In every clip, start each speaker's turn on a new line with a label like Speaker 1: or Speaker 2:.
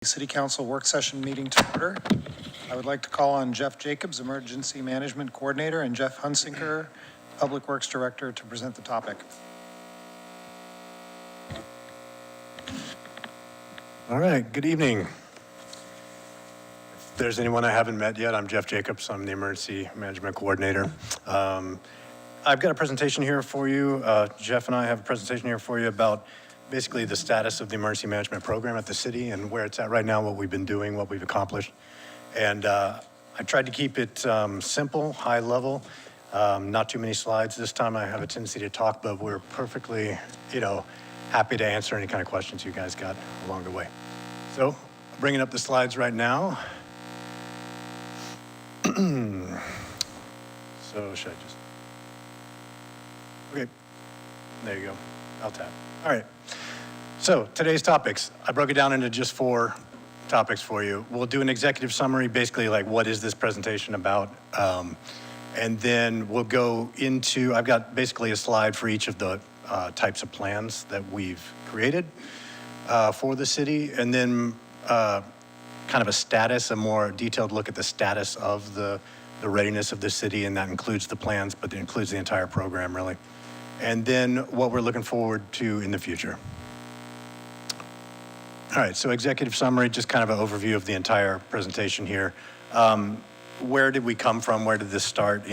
Speaker 1: City Council work session meeting to order. I would like to call on Jeff Jacobs, Emergency Management Coordinator, and Jeff Hunsinger, Public Works Director, to present the topic.
Speaker 2: All right, good evening. If there's anyone I haven't met yet, I'm Jeff Jacobs. I'm the Emergency Management Coordinator. I've got a presentation here for you. Jeff and I have a presentation here for you about basically the status of the emergency management program at the city and where it's at right now, what we've been doing, what we've accomplished. And I tried to keep it simple, high level, not too many slides. This time I have a tendency to talk, but we're perfectly, happy to answer any kind of questions you guys got along the way. So bringing up the slides right now. So should I just, okay, there you go, I'll tap. All right. So today's topics, I broke it down into just 4 topics for you. We'll do an executive summary, basically like what is this presentation about? And then we'll go into, I've got basically a slide for each of the types of plans that we've created for the city. And then kind of a status, a more detailed look at the status of the readiness of the city. And that includes the plans, but it includes the entire program really. And then what we're looking forward to in the future. All right, so executive summary, just kind of an overview of the entire presentation here. Where did we come from? Where did this start?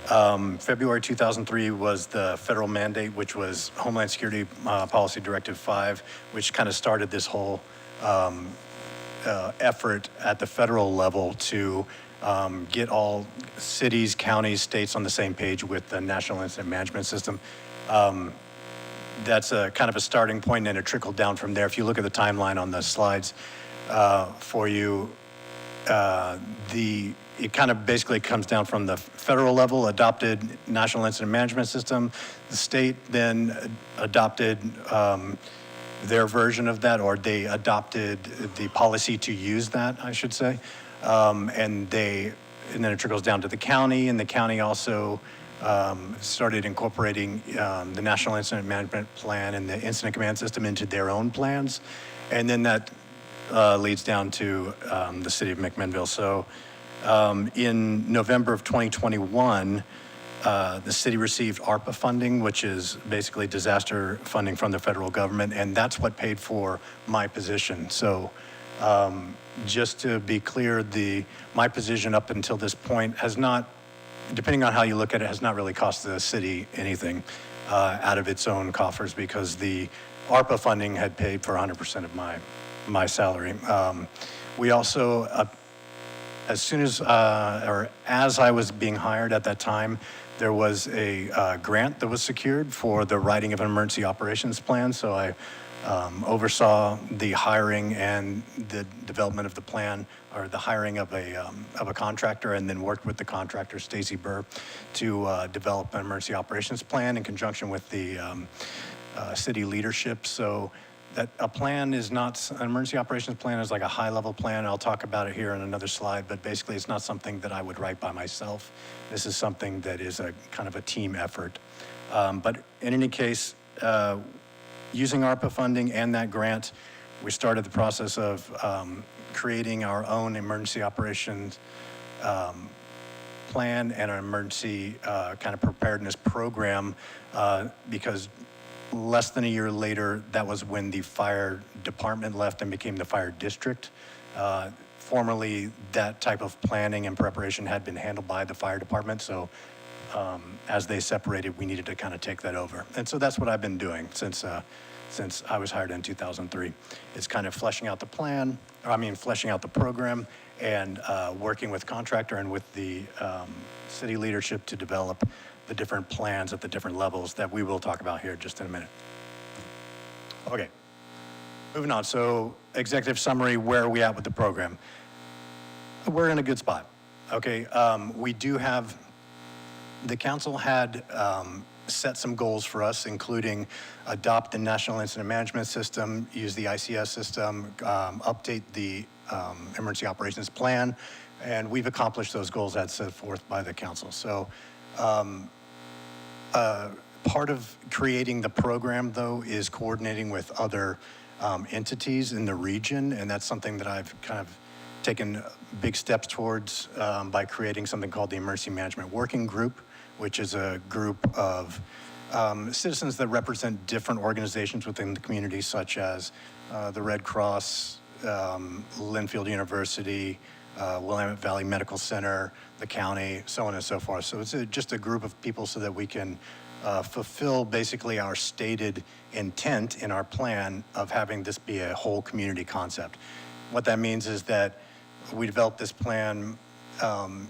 Speaker 2: February 2003 was the federal mandate, which was Homeland Security Policy Directive 5, which kind of started this whole effort at the federal level to get all cities, counties, states on the same page with the National Incident Management System. That's a kind of a starting point and it trickled down from there. If you look at the timeline on the slides for you, it kind of basically comes down from the federal level, adopted National Incident Management System. The state then adopted their version of that, or they adopted the policy to use that, I should say. And then it trickles down to the county, and the county also started incorporating the National Incident Management Plan and the Incident Command System into their own plans. And then that leads down to the city of McMinnville. So in November of 2021, the city received ARPA funding, which is basically disaster funding from the federal government, and that's what paid for my position. So just to be clear, my position up until this point has not, depending on how you look at it, has not really cost the city anything out of its own coffers, because the ARPA funding had paid for 100% of my salary. We also, as soon as, or as I was being hired at that time, there was a grant that was secured for the writing of an emergency operations plan. So I oversaw the hiring and the development of the plan, or the hiring of a contractor, and then worked with the contractor, Stacy Burr, to develop an emergency operations plan in conjunction with the city leadership. So that a plan is not, an emergency operations plan is like a high-level plan. I'll talk about it here in another slide, but basically it's not something that I would write by myself. This is something that is a kind of a team effort. But in any case, using ARPA funding and that grant, we started the process of creating our own emergency operations plan and an emergency kind of preparedness program, because less than a year later, that was when the fire department left and became the fire district. Formerly, that type of planning and preparation had been handled by the fire department, so as they separated, we needed to kind of take that over. And so that's what I've been doing since I was hired in 2003. It's kind of fleshing out the plan, fleshing out the program, and working with contractor and with the city leadership to develop the different plans at the different levels that we will talk about here just in a minute. Okay, moving on. So executive summary, where are we at with the program? We're in a good spot. Okay, we do have, the council had set some goals for us, including adopt the National Incident Management System, use the ICS system, update the emergency operations plan, and we've accomplished those goals as set forth by the council. So part of creating the program, though, is coordinating with other entities in the region, and that's something that I've kind of taken big steps towards by creating something called the Emergency Management Working Group, which is a group of citizens that represent different organizations within the community, such as the Red Cross, Linfield University, Willamette Valley Medical Center, the county, so on and so forth. So it's just a group of people so that we can fulfill basically our stated intent in our plan of having this be a whole community concept. What that means is that we developed this plan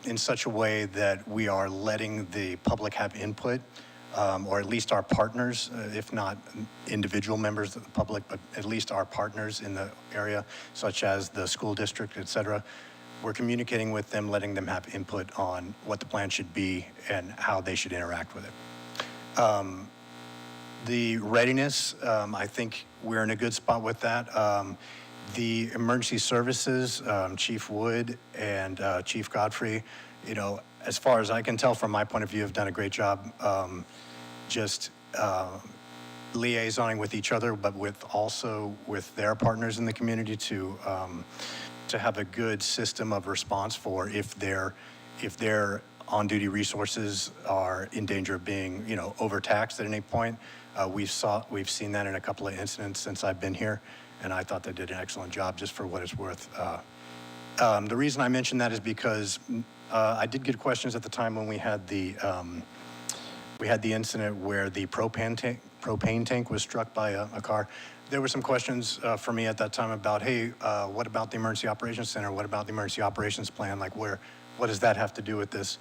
Speaker 2: in such a way that we are letting the public have input, or at least our partners, if not individual members of the public, but at least our partners in the area, such as the school district, et cetera. We're communicating with them, letting them have input on what the plan should be and how they should interact with it. The readiness, I think we're in a good spot with that. The emergency services, Chief Wood and Chief Godfrey, you know, as far as I can tell from my point of view, have done a great job just liaisoning with each other, but also with their partners in the community to have a good system of response for if their on-duty resources are in danger of being, you know, overtaxed at any point. We've seen that in a couple of incidents since I've been here, and I thought they did an excellent job, just for what it's worth. The reason I mention that is because I did get questions at the time when we had the incident where the propane tank was struck by a car. There were some questions for me at that time about, hey, what about the Emergency Operations Center? What about the Emergency Operations Plan? Like, what does that have to do with this?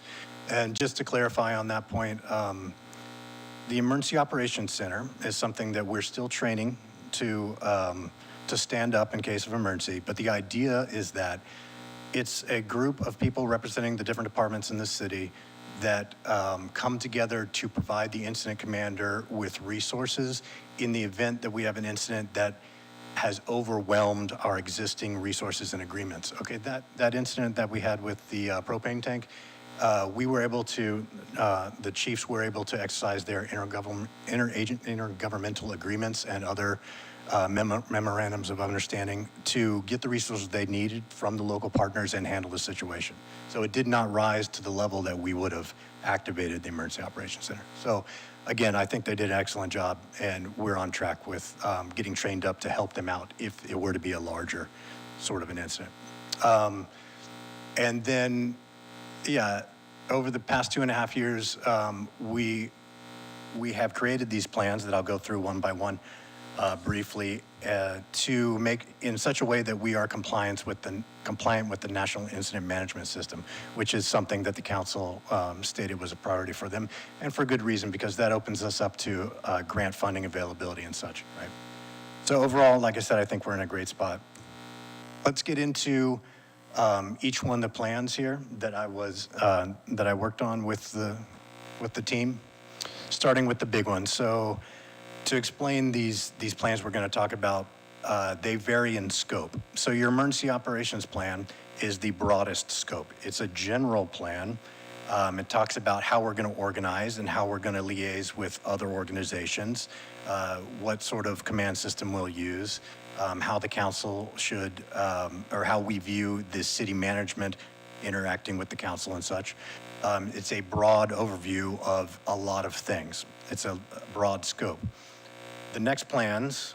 Speaker 2: And just to clarify on that point, the Emergency Operations Center is something that we're still training to stand up in case of emergency. But the idea is that it's a group of people representing the different departments in the city that come together to provide the incident commander with resources in the event that we have an incident that has overwhelmed our existing resources and agreements. Okay, that incident that we had with the propane tank, we were able to, the chiefs were able to exercise their intergovernmental agreements and other memorandums of understanding to get the resources they needed from the local partners and handle the situation. So it did not rise to the level that we would have activated the Emergency Operations Center. So again, I think they did an excellent job, and we're on track with getting trained up to help them out if it were to be a larger sort of an incident. And then, yeah, over the past 2.5 years, we have created these plans that I'll go through one by one briefly to make in such a way that we are compliant with the National Incident Management System, which is something that the council stated was a priority for them, and for good reason, because that opens us up to grant funding availability and such, right? So overall, like I said, I think we're in a great spot. Let's get into each one of the plans here that I worked on with the team, starting with the big one. So to explain these plans we're going to talk about, they vary in scope. So your emergency operations plan is the broadest scope. It's a general plan. It talks about how we're going to organize and how we're going to liaise with other organizations, what sort of command system we'll use, how the council should, or how we view the city management interacting with the council and such. It's a broad overview of a lot of things. It's a broad scope. The next plans,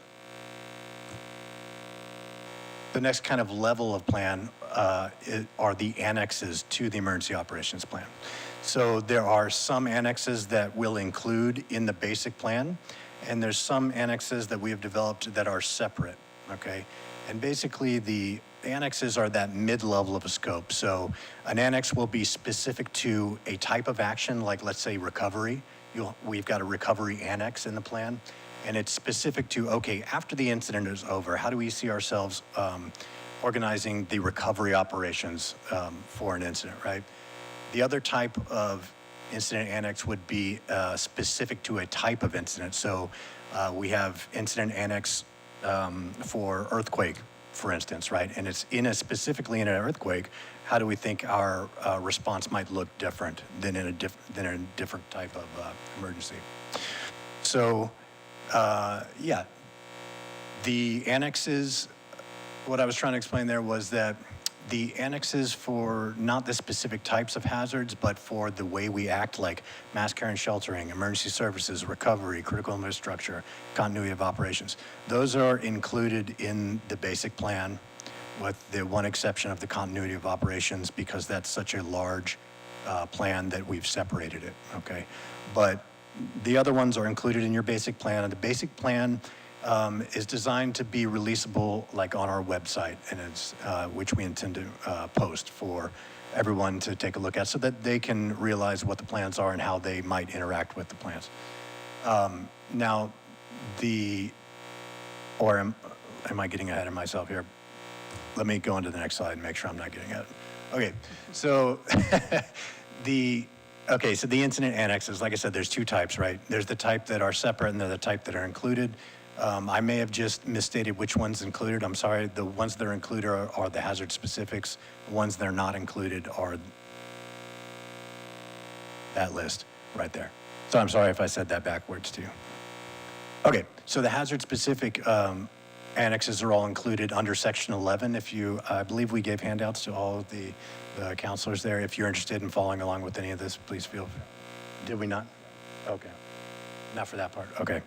Speaker 2: the next kind of level of plan are the annexes to the emergency operations plan. So there are some annexes that we'll include in the basic plan, and there's some annexes that we have developed that are separate, okay? And basically the annexes are that mid-level of a scope. So an annex will be specific to a type of action, like let's say recovery. We've got a recovery annex in the plan. And it's specific to, okay, after the incident is over, how do we see ourselves organizing the recovery operations for an incident, right? The other type of incident annex would be specific to a type of incident. So we have incident annex for earthquake, for instance, right? And it's specifically in an earthquake, how do we think our response might look different than in a different type of emergency? So, yeah, The annexes, what I was trying to explain there was that the annexes for not the specific types of hazards, but for the way we act, like mass care and sheltering, emergency services, recovery, critical infrastructure, continuity of operations, those are included in the basic plan, with the one exception of the continuity of operations, because that's such a large plan that we've separated it, okay? But the other ones are included in your basic plan, and the basic plan is designed to be releasable like on our website, and it's which we intend to post for everyone to take a look at so that they can realize what the plans are and how they might interact with the plans. Now, am I getting ahead of myself here? Let me go on to the next slide and make sure I'm not getting ahead. Okay, so so the incident annexes, like I said, there's two types, right? There's the type that are separate and they're the type that are included. I may have just misstated which one's included. I'm sorry. The ones that are included are the hazard specifics. The ones that are not included are that list right there. So I'm sorry if I said that backwards too. Okay, so the hazard specific annexes are all included under section 11. I believe we gave handouts to all of the counselors there. If you're interested in following along with any of this, please feel free. Did we not? Okay. Not for that part. Okay.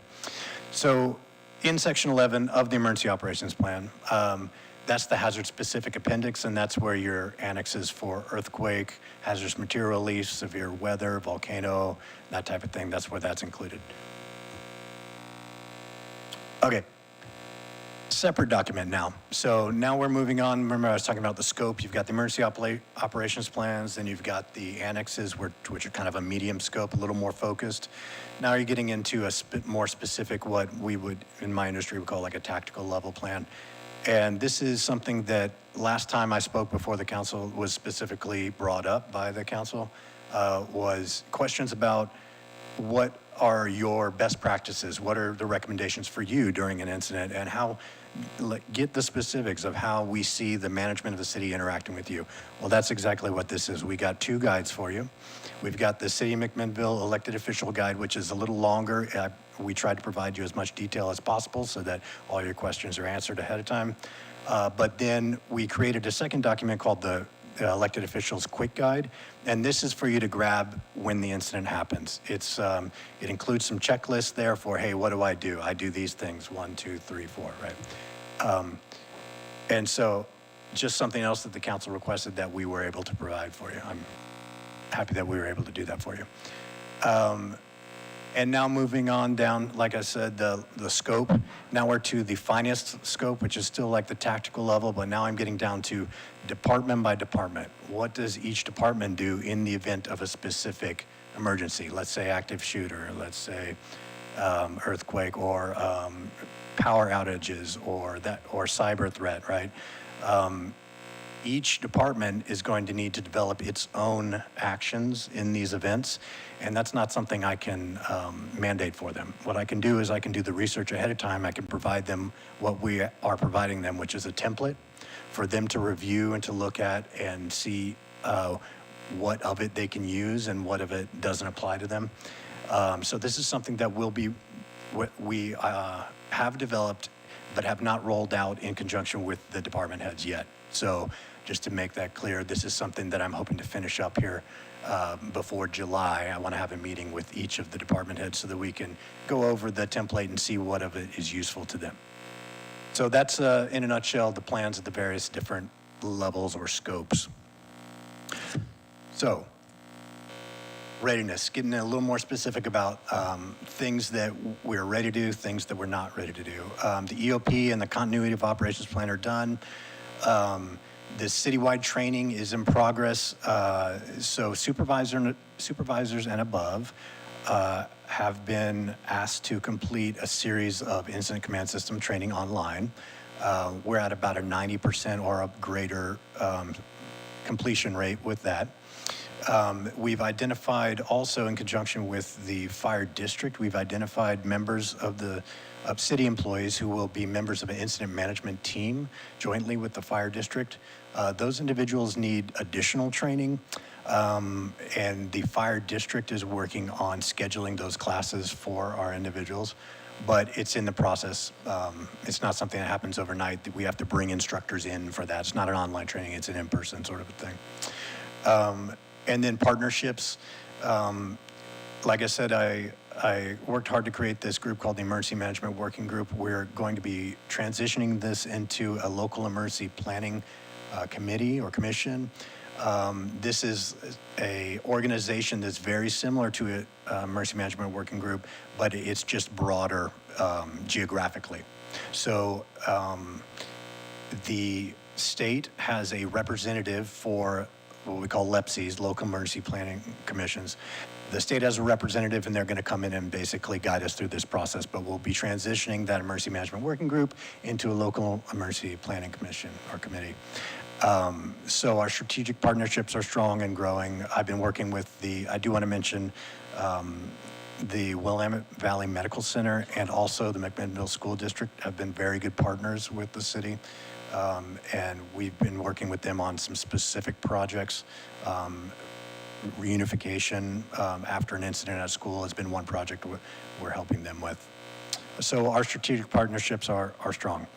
Speaker 2: So in section 11 of the emergency operations plan, that's the hazard specific appendix, and that's where your annexes for earthquake, hazardous material release, severe weather, volcano, that type of thing, that's where that's included. Okay. Separate document now. So now we're moving on. Remember, I was talking about the scope. You've got the emergency operations plans, then you've got the annexes, which are kind of a medium scope, a little more focused. Now you're getting into a more specific, what we would, in my industry, would call like a tactical level plan. And this is something that last time I spoke before the council was specifically brought up by the council, was questions about what are your best practices? What are the recommendations for you during an incident, and how, get the specifics of how we see the management of the city interacting with you. Well, that's exactly what this is. We got two guides for you. We've got the City of McMinnville elected official guide, which is a little longer. We tried to provide you as much detail as possible so that all your questions are answered ahead of time. But then we created a second document called the elected officials quick guide, and this is for you to grab when the incident happens. It includes some checklists there for, hey, what do? I do these things, 1, 2, 3, 4, right? And so just something else that the council requested that we were able to provide for you. I'm happy that we were able to do that for you. And now moving on down, like I said, the scope. Now we're to the finest scope, which is still like the tactical level, but now I'm getting down to department by department. What does each department do in the event of a specific emergency? Let's say active shooter, let's say earthquake, or power outages, or cyber threat, right? Each department is going to need to develop its own actions in these events, and that's not something I can mandate for them. What I can do is I can do the research ahead of time. I can provide them what we are providing them, which is a template for them to review and to look at and see what of it they can use and what of it doesn't apply to them. So this is something that we have developed but have not rolled out in conjunction with the department heads yet. So just to make that clear, this is something that I'm hoping to finish up here before July. I want to have a meeting with each of the department heads so that we can go over the template and see what of it is useful to them. So that's, in a nutshell, the plans at the various different levels or scopes. So, readiness, getting a little more specific about things that we're ready to do, things that we're not ready to do. The EOP and the continuity of operations plan are done. The citywide training is in progress. So supervisors and above have been asked to complete a series of incident command system training online. We're at about a 90% or a greater completion rate with that. We've identified also in conjunction with the fire district, we've identified members of city employees who will be members of an incident management team jointly with the fire district. Those individuals need additional training, and the fire district is working on scheduling those classes for our individuals. but it's in the process. It's not something that happens overnight. We have to bring instructors in for that. It's not an online training, it's an in-person sort of a thing. And then partnerships. Like I said, I worked hard to create this group called the Emergency Management Working Group. We're going to be transitioning this into a local emergency planning committee or commission. This is a organization that's very similar to a emergency management working group, but it's just broader geographically. So the state has a representative for what we call LEPCs, Local Emergency Planning Commissions. The state has a representative, and they're going to come in and basically guide us through this process, but we'll be transitioning that emergency management working group into a local emergency planning commission or committee. So our strategic partnerships are strong and growing. I've been working with I do want to mention the Willamette Valley Medical Center and also the McMinnville School District have been very good partners with the city. And we've been working with them on some specific projects. Reunification after an incident at school has been one project we're helping them with. So our strategic partnerships are strong.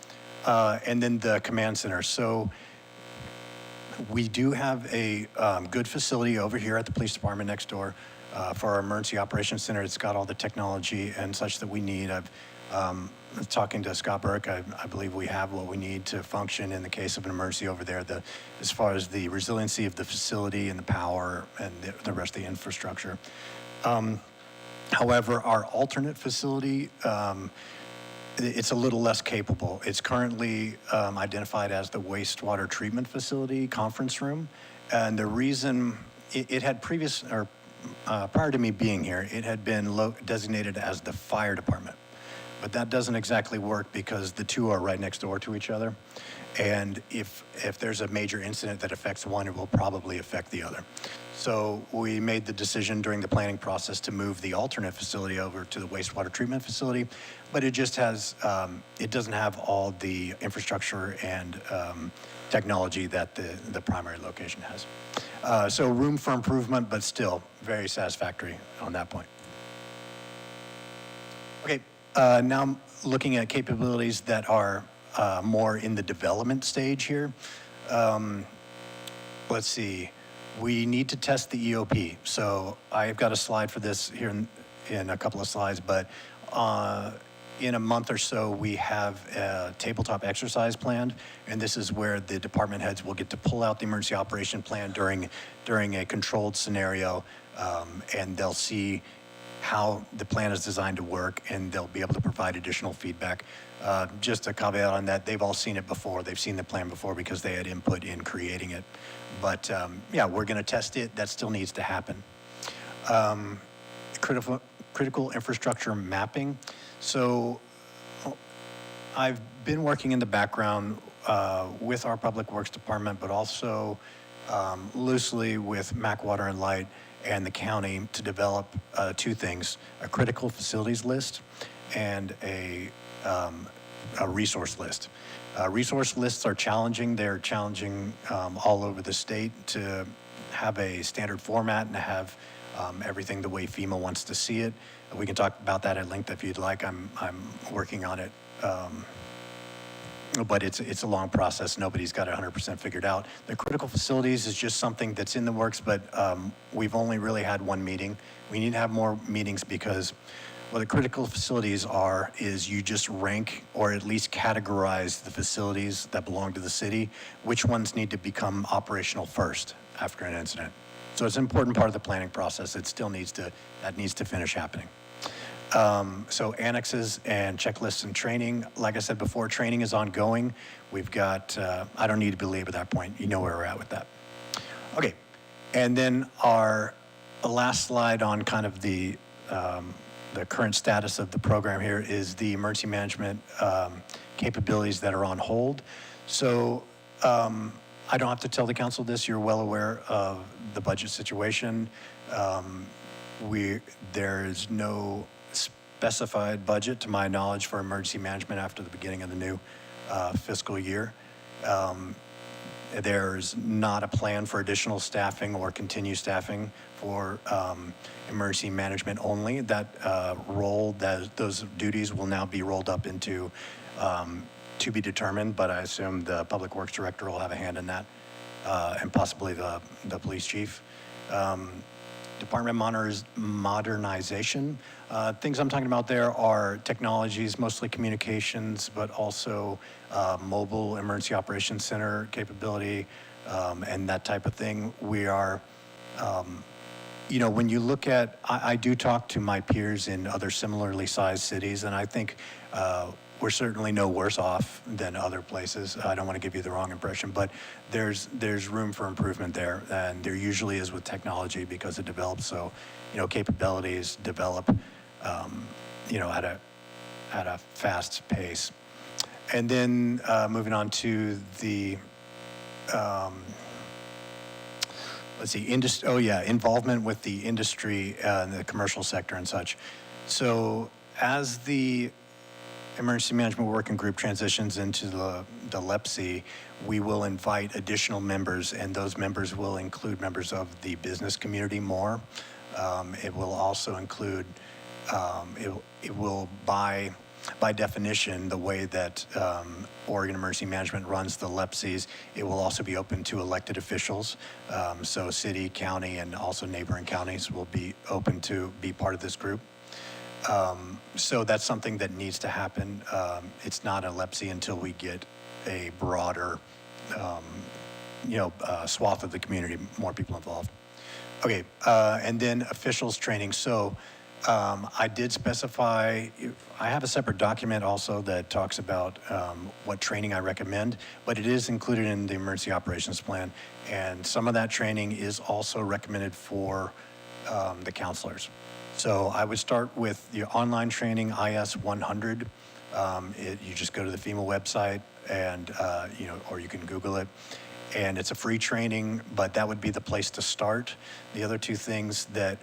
Speaker 2: And then the command center. So we do have a good facility over here at the police department next door for our emergency operations center. It's got all the technology and such that we need. I've talking to Scott Burke, I believe we have what we need to function in the case of an emergency over there. As far as the resiliency of the facility and the power and the rest of the infrastructure. However, our alternate facility, it's a little less capable. It's currently identified as the wastewater treatment facility conference room. And the reason it had prior to me being here, it had been designated as the fire department. But that doesn't exactly work because the two are right next door to each other. And if there's a major incident that affects one, it will probably affect the other. So we made the decision during the planning process to move the alternate facility over to the wastewater treatment facility, but it just has, it doesn't have all the infrastructure and technology that the primary location has. So room for improvement, but still very satisfactory on that point. Okay, now I'm looking at capabilities that are more in the development stage here. Let's see. We need to test the EOP. So I've got a slide for this here in a couple of slides, but in a month or so, we have a tabletop exercise planned, and this is where the department heads will get to pull out the emergency operation plan during a controlled scenario, and they'll see how the plan is designed to work, and they'll be able to provide additional feedback. Just a caveat on that, they've all seen it before. They've seen the plan before because they had input in creating it. But yeah, we're going to test it. That still needs to happen. Critical infrastructure mapping. So I've been working in the background with our Public Works Department, but also loosely with Mac Water and Light and the county to develop two things: a critical facilities list and a resource list. Resource lists are challenging. They're challenging all over the state to have a standard format and to have everything the way FEMA wants to see it. We can talk about that at length if you'd like. I'm working on it. But it's a long process. Nobody's got it 100% figured out. The critical facilities is just something that's in the works, but we've only really had one meeting. We need to have more meetings because what the critical facilities are is you just rank or at least categorize the facilities that belong to the city, which ones need to become operational first after an incident. So it's an important part of the planning process. It still needs to finish happening. So annexes and checklists and training. Like I said before, training is ongoing. We've got, I don't need to belabor that point. You know where we're at with that. Okay, and then our last slide on kind of the current status of the program here is the emergency management capabilities that are on hold. So I don't have to tell the council this. You're well aware of the budget situation. There's no specified budget, to my knowledge, for emergency management after the beginning of the new fiscal year. There's not a plan for additional staffing or continued staffing for emergency management only. That role, those duties will now be rolled up into to be determined, but I assume the Public Works Director will have a hand in that, and possibly the police chief. Department modernization. Things I'm talking about there are technologies, mostly communications, but also mobile emergency operations center capability, and that type of thing. We are, when you look at, I do talk to my peers in other similarly sized cities, and I think we're certainly no worse off than other places. I don't want to give you the wrong impression, but there's room for improvement there, and there usually is with technology because it develops. So, capabilities develop, at a fast pace. And then moving on to the, involvement with the industry and the commercial sector and such. So as the Emergency Management Working Group transitions into the LEPC, we will invite additional members, and those members will include members of the business community more. It will also include, it will by definition, the way that Oregon Emergency Management runs the LEPCs, it will also be open to elected officials. So city, county, and also neighboring counties will be open to be part of this group. So that's something that needs to happen. It's not a LEPC until we get a broader, swath of the community, more people involved. Okay, and then officials training. So I did specify, I have a separate document also that talks about what training I recommend, but it is included in the emergency operations plan. And some of that training is also recommended for the counselors. So I would start with the online training, IS 100. You just go to the FEMA website and, or you can Google it. And it's a free training, but that would be the place to start. The other two things that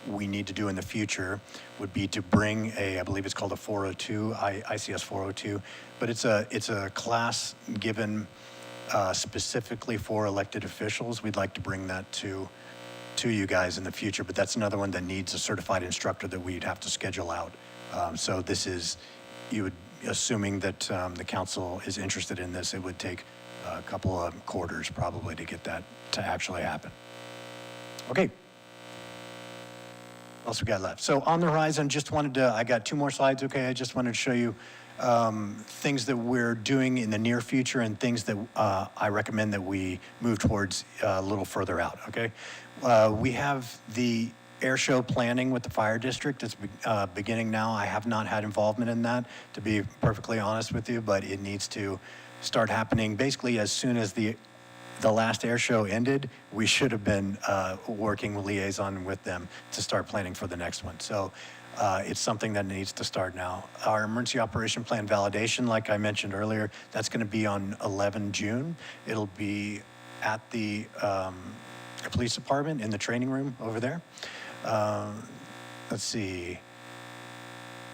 Speaker 2: we need to do in the future would be to bring I believe it's called a 402, ICS 402, but it's a class given specifically for elected officials. We'd like to bring that to you guys in the future, but that's another one that needs a certified instructor that we'd have to schedule out. So this is, assuming that the council is interested in this, it would take a couple of quarters probably to get that to actually happen. Okay. What else we got left? So on the horizon, I got 2 more slides, okay? I just wanted to show you things that we're doing in the near future and things that I recommend that we move towards a little further out, okay? We have the air show planning with the fire district. It's beginning now. I have not had involvement in that, to be perfectly honest with you, but it needs to start happening basically as soon as the last air show ended. We should have been working liaison with them to start planning for the next one. So it's something that needs to start now. Our emergency operation plan validation, like I mentioned earlier, that's going to be on 11 June. It'll be at the police department in the training room over there. Let's see.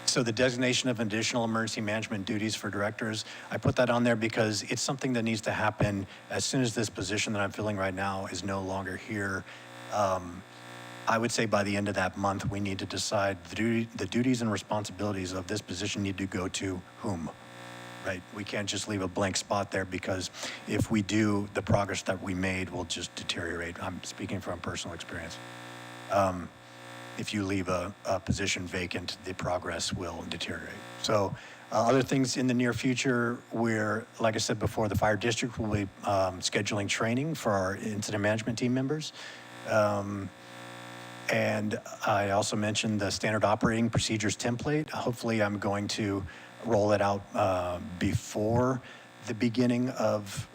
Speaker 2: So the designation of additional emergency management duties for directors, I put that on there because it's something that needs to happen as soon as this position that I'm filling right now is no longer here. I would say by the end of that month, we need to decide the duties and responsibilities of this position need to go to whom, right? We can't just leave a blank spot there, because if we do, the progress that we made will just deteriorate. I'm speaking from personal experience. If you leave a position vacant, the progress will deteriorate. So other things in the near future, like I said before, the fire district will be scheduling training for our incident management team members. And I also mentioned the standard operating procedures template. Hopefully I'm going to roll it out before the beginning of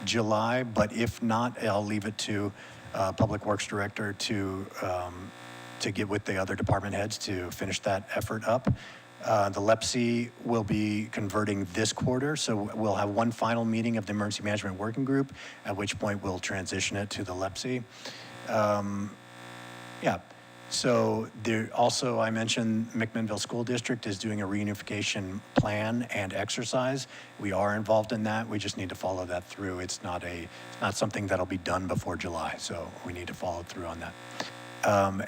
Speaker 2: July, but if not, I'll leave it to Public Works Director to get with the other department heads to finish that effort up. The LEPC will be converting this quarter, so we'll have one final meeting of the Emergency Management Working Group, at which point we'll transition it to the LEPC. So there also, I mentioned McMinnville School District is doing a reunification plan and exercise. We are involved in that. We just need to follow that through. It's not something that'll be done before July, so we need to follow through on that.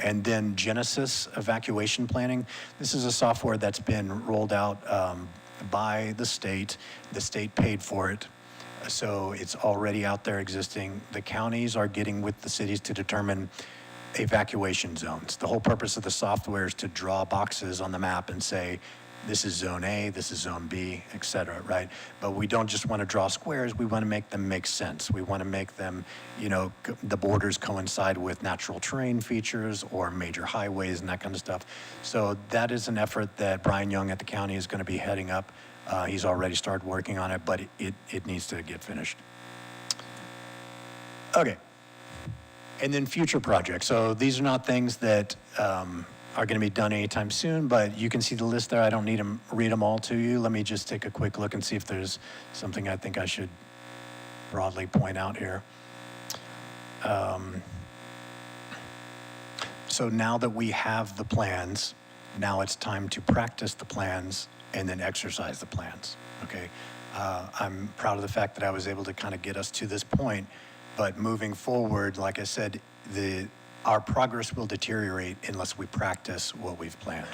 Speaker 2: And then Genesis evacuation planning. This is a software that's been rolled out by the state. The state paid for it. So it's already out there existing. The counties are getting with the cities to determine evacuation zones. The whole purpose of the software is to draw boxes on the map and say, this is zone A, this is zone B, et cetera, right? But we don't just want to draw squares, we want to make them make sense. We want to make them, the borders coincide with natural terrain features or major highways and that kind of stuff. So that is an effort that Brian Young at the county is going to be heading up. He's already started working on it, but it needs to get finished. Okay. And then future projects. So these are not things that are going to be done anytime soon, but you can see the list there. I don't need to read them all to you. Let me just take a quick look and see if there's something I think I should broadly point out here. So now that we have the plans, now it's time to practice the plans and then exercise the plans, okay? I'm proud of the fact that I was able to kind of get us to this point. But moving forward, like I said, our progress will deteriorate unless we practice what we've planned.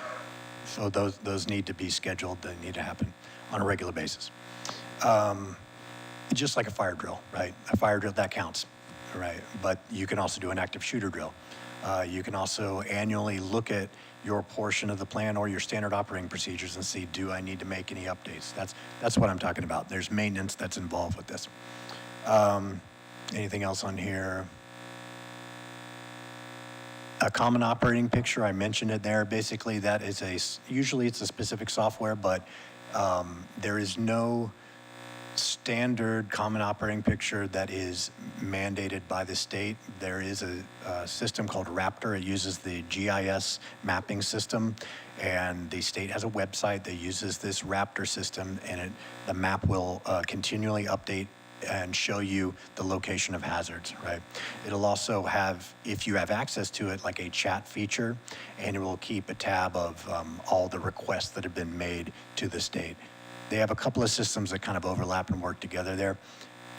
Speaker 2: So those need to be scheduled. They need to happen on a regular basis. Just like a fire drill, right? A fire drill, that counts, right? But you can also do an active shooter drill. You can also annually look at your portion of the plan or your standard operating procedures and see, do I need to make any updates? That's what I'm talking about. There's maintenance that's involved with this. Anything else on here? A common operating picture, I mentioned it there. Basically, that is usually it's a specific software, but there is no standard common operating picture that is mandated by the state. There is a system called Raptor. It uses the GIS mapping system, and the state has a website that uses this Raptor system, and the map will continually update and show you the location of hazards, right? It'll also have, if you have access to it, like a chat feature, and it will keep a tab of all the requests that have been made to the state. They have a couple of systems that kind of overlap and work together there.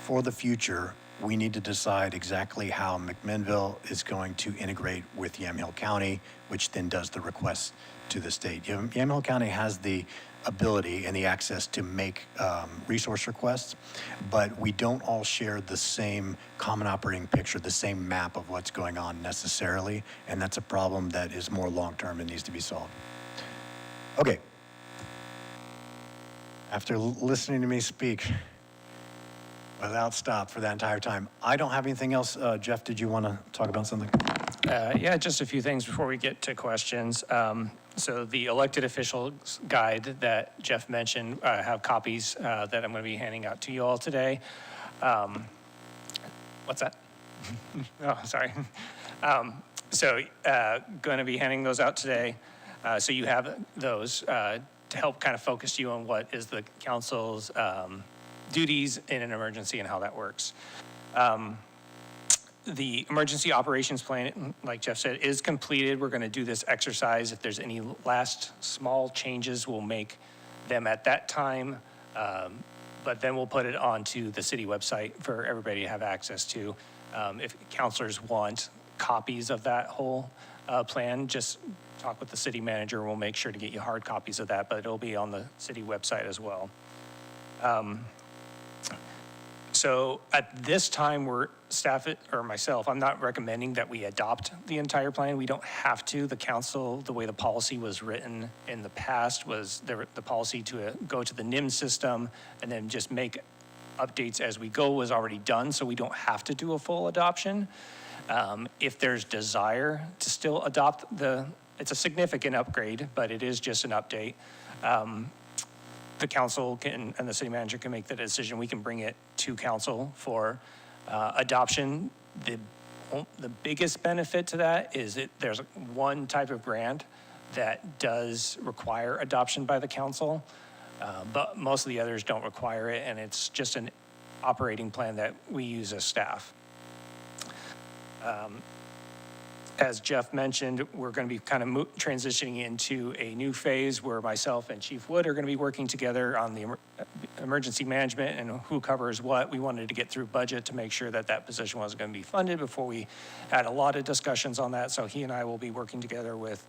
Speaker 2: For the future, we need to decide exactly how McMinnville is going to integrate with Yamhill County, which then does the requests to the state. Yamhill County has the ability and the access to make resource requests, but we don't all share the same common operating picture, the same map of what's going on necessarily, and that's a problem that is more long-term and needs to be solved. Okay. After listening to me speak without stop for that entire time, I don't have anything else. Jeff, did you want to talk about something?
Speaker 3: Yeah, just a few things before we get to questions. So the elected officials guide that Jeff mentioned, have copies that I'm going to be handing out to you all today. What's that? Oh, sorry. So going to be handing those out today. So you have those to help kind of focus you on what is the council's duties in an emergency and how that works. The emergency operations plan, like Jeff said, is completed. We're going to do this exercise. If there's any last small changes, we'll make them at that time. But then we'll put it onto the city website for everybody to have access to. If counselors want copies of that whole plan, just talk with the city manager. We'll make sure to get you hard copies of that, but it'll be on the city website as well. So at this time, myself, I'm not recommending that we adopt the entire plan. We don't have to. The council, the way the policy was written in the past was the policy to go to the NIM system and then just make updates as we go was already done, so we don't have to do a full adoption. If there's desire to still adopt it's a significant upgrade, but it is just an update. The council and the city manager can make the decision. We can bring it to council for adoption. The biggest benefit to that is there's one type of grant that does require adoption by the council, but most of the others don't require it, and it's just an operating plan that we use as staff. as Jeff mentioned, we're going to be kind of transitioning into a new phase where myself and Chief Wood are going to be working together on the emergency management and who covers what. We wanted to get through budget to make sure that that position was going to be funded before we had a lot of discussions on that. So he and I will be working together with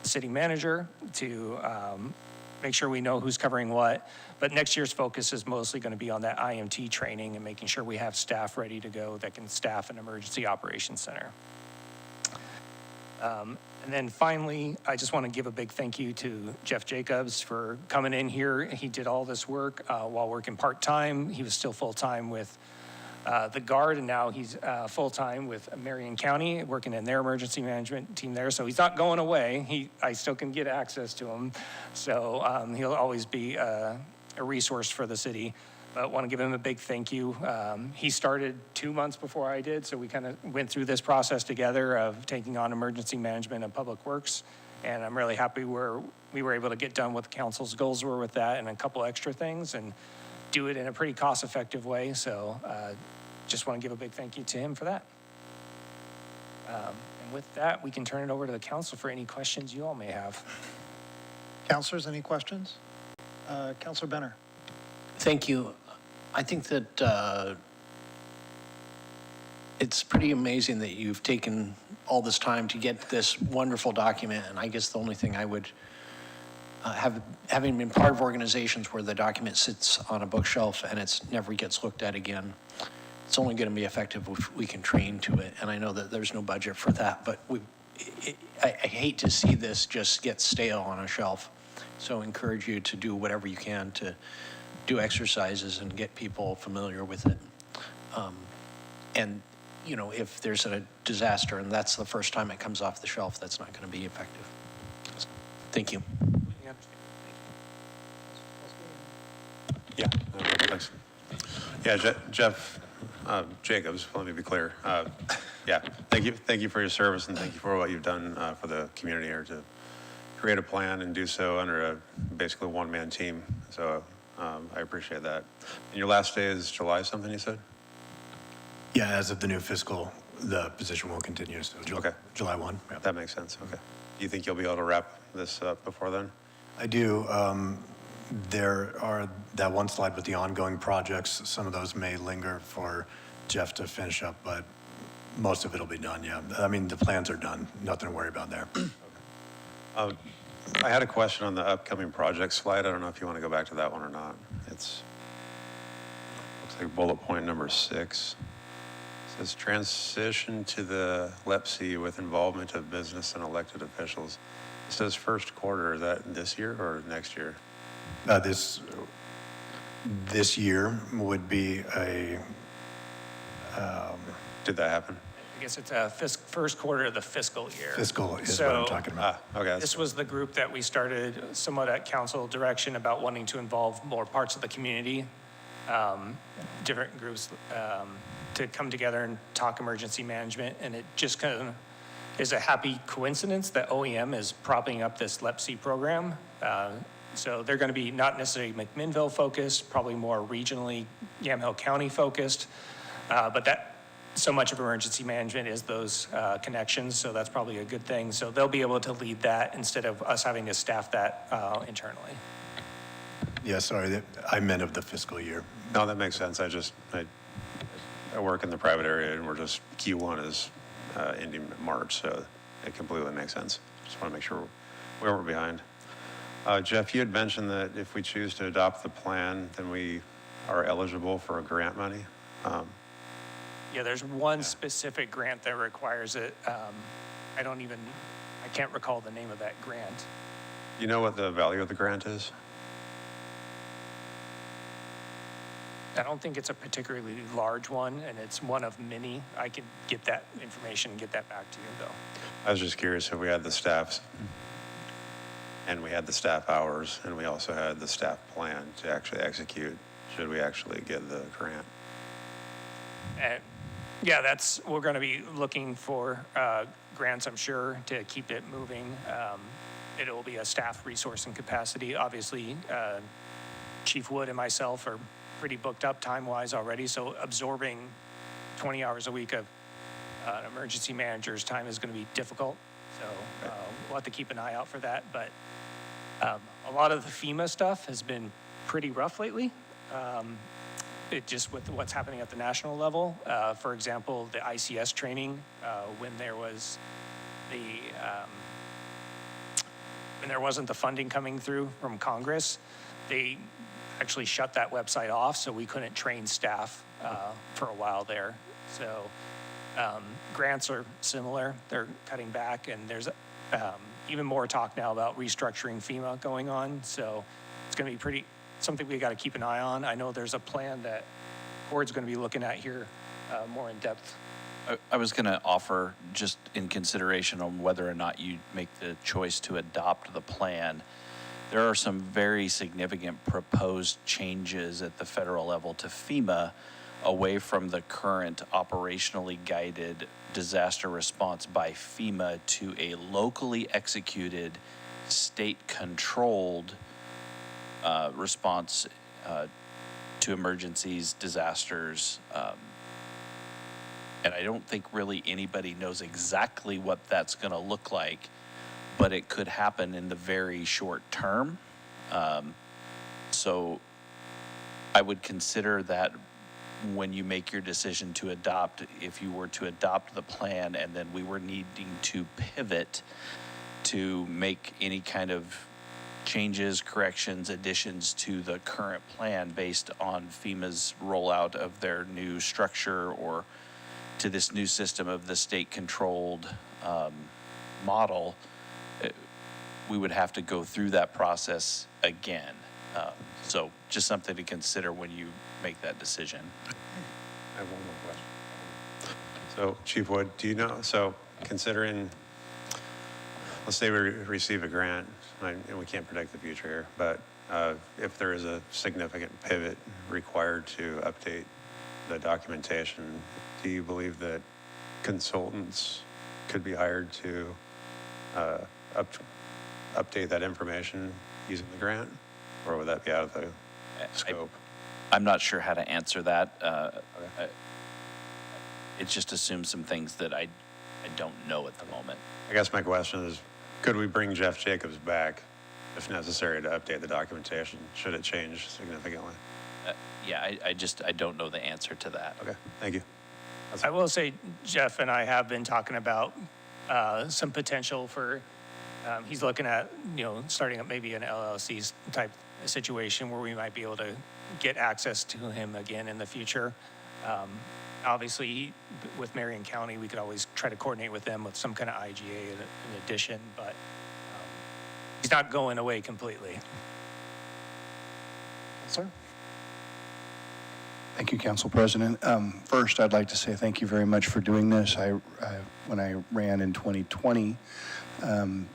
Speaker 3: the city manager to make sure we know who's covering what. But next year's focus is mostly going to be on that IMT training and making sure we have staff ready to go that can staff an emergency operations center. And then finally, I just want to give a big thank you to Jeff Jacobs for coming in here. He did all this work while working part-time. He was still full-time with the Guard, and now he's full-time with Marion County, working in their emergency management team there. So he's not going away. I still can get access to him. So he'll always be a resource for the city. But want to give him a big thank you. He started 2 months before I did, so we kind of went through this process together of taking on emergency management and public works. And I'm really happy we were able to get done what the council's goals were with that and a couple extra things and do it in a pretty cost-effective way. So just want to give a big thank you to him for that. And with that, we can turn it over to the council for any questions you all may have.
Speaker 1: Councilors, any questions? Councilor Benner.
Speaker 4: Thank you. I think that it's pretty amazing that you've taken all this time to get this wonderful document. And I guess the only thing I would having been part of organizations where the document sits on a bookshelf and it never gets looked at again, it's only going to be effective if we can train to it. And I know that there's no budget for that, but I hate to see this just get stale on a shelf. So I encourage you to do whatever you can to do exercises and get people familiar with it. And, you know, if there's a disaster and that's the first time it comes off the shelf, that's not going to be effective. Thank you.
Speaker 5: Yeah, thanks. Yeah, Jeff Jacobs, let me be clear. Yeah, thank you for your service and thank you for what you've done for the community here to create a plan and do so under a basically one-man team. So I appreciate that. And your last day is July something, you said?
Speaker 2: Yeah, as of the new fiscal, the position will continue, so
Speaker 5: Okay.
Speaker 2: July 1. Yeah.
Speaker 5: That makes sense, okay. Do you think you'll be able to wrap this up before then?
Speaker 2: I do. There are that one slide with the ongoing projects. Some of those may linger for Jeff to finish up, but most of it will be done, yeah. I mean, the plans are done. Nothing to worry about there.
Speaker 5: I had a question on the upcoming project slide. I don't know if you want to go back to that one or not. Looks like bullet point number 6. It says transition to the LEPC with involvement of business and elected officials. It says first quarter. Is that this year or next year?
Speaker 2: This year would be a...
Speaker 5: Did that happen?
Speaker 3: I guess it's a first quarter of the fiscal year.
Speaker 2: Fiscal is what I'm talking about.
Speaker 5: Okay.
Speaker 3: This was the group that we started somewhat at council direction about wanting to involve more parts of the community, different groups to come together and talk emergency management. And it just kind of is a happy coincidence that OEM is propping up this LEPC program. So they're going to be not necessarily McMinnville focused, probably more regionally Yamhill County focused, but that so much of emergency management is those connections, so that's probably a good thing. So they'll be able to lead that instead of us having to staff that internally.
Speaker 2: Yeah, sorry, I meant of the fiscal year.
Speaker 5: No, that makes sense. I work in the private area and we're just, Q1 is ending March, so it completely makes sense. Just want to make sure we weren't behind. Jeff, you had mentioned that if we choose to adopt the plan, then we are eligible for grant money.
Speaker 3: Yeah, there's one specific grant that requires it. I can't recall the name of that grant.
Speaker 5: You know what the value of the grant is?
Speaker 3: I don't think it's a particularly large one, and it's one of many. I can get that information and get that back to you, though.
Speaker 5: I was just curious if we had the staffs and we had the staff hours and we also had the staff plan to actually execute, should we actually get the grant?
Speaker 3: And yeah, we're going to be looking for grants, I'm sure, to keep it moving. It will be a staff resource and capacity. Obviously, Chief Wood and myself are pretty booked up time-wise already, so absorbing 20 hours a week of an emergency manager's time is going to be difficult. So we'll have to keep an eye out for that. But a lot of the FEMA stuff has been pretty rough lately. It just with what's happening at the national level. For example, the ICS training, when there was when there wasn't the funding coming through from Congress, they actually shut that website off, so we couldn't train staff for a while there. So grants are similar. They're cutting back, and there's even more talk now about restructuring FEMA going on. So it's going to be something we got to keep an eye on. I know there's a plan that Board's going to be looking at here more in depth.
Speaker 6: I was going to offer, just in consideration on whether or not you make the choice to adopt the plan, there are some very significant proposed changes at the federal level to FEMA away from the current operationally guided disaster response by FEMA to a locally executed, state-controlled response to emergencies, disasters, and I don't think really anybody knows exactly what that's going to look like, but it could happen in the very short term. So I would consider that when you make your decision to adopt, if you were to adopt the plan and then we were needing to pivot to make any kind of changes, corrections, additions to the current plan based on FEMA's rollout of their new structure or to this new system of the state-controlled model, we would have to go through that process again. So just something to consider when you make that decision.
Speaker 5: I have one more question. So Chief Wood, do you know, so considering, let's say we receive a grant, and we can't predict the future here, but if there is a significant pivot required to update the documentation, do you believe that consultants could be hired to update that information using the grant? Or would that be out of the scope?
Speaker 6: I'm not sure how to answer that. It just assumes some things that I don't know at the moment.
Speaker 5: I guess my question is, could we bring Jeff Jacobs back if necessary to update the documentation? Should it change significantly?
Speaker 6: Yeah, I don't know the answer to that.
Speaker 5: Okay, thank you.
Speaker 3: I will say Jeff and I have been talking about some potential for, he's looking at, starting up maybe an LLC type situation where we might be able to get access to him again in the future. Obviously, with Marion County, we could always try to coordinate with them with some kind of IGA in addition, but he's not going away completely.
Speaker 1: Sir?
Speaker 7: Thank you, Council President. First, I'd like to say thank you very much for doing this. When I ran in 2020,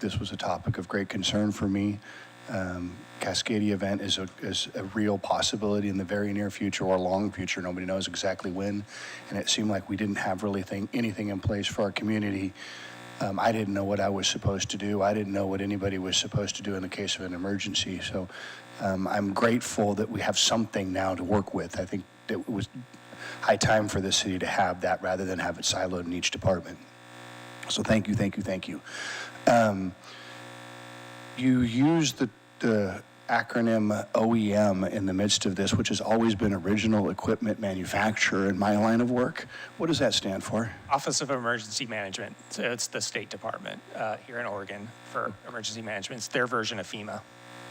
Speaker 7: this was a topic of great concern for me. Cascadia event is a real possibility in the very near future or long future. Nobody knows exactly when, and it seemed like we didn't have really anything in place for our community. I didn't know what I was supposed to do. I didn't know what anybody was supposed to do in the case of an emergency. So I'm grateful that we have something now to work with. I think that it was high time for the city to have that rather than have it siloed in each department. So thank you, thank you, thank you. You used the acronym OEM in the midst of this, which has always been Original Equipment Manufacturer in my line of work. What does that stand for?
Speaker 3: Office of Emergency Management. So it's the State Department here in Oregon for emergency management. It's their version of FEMA.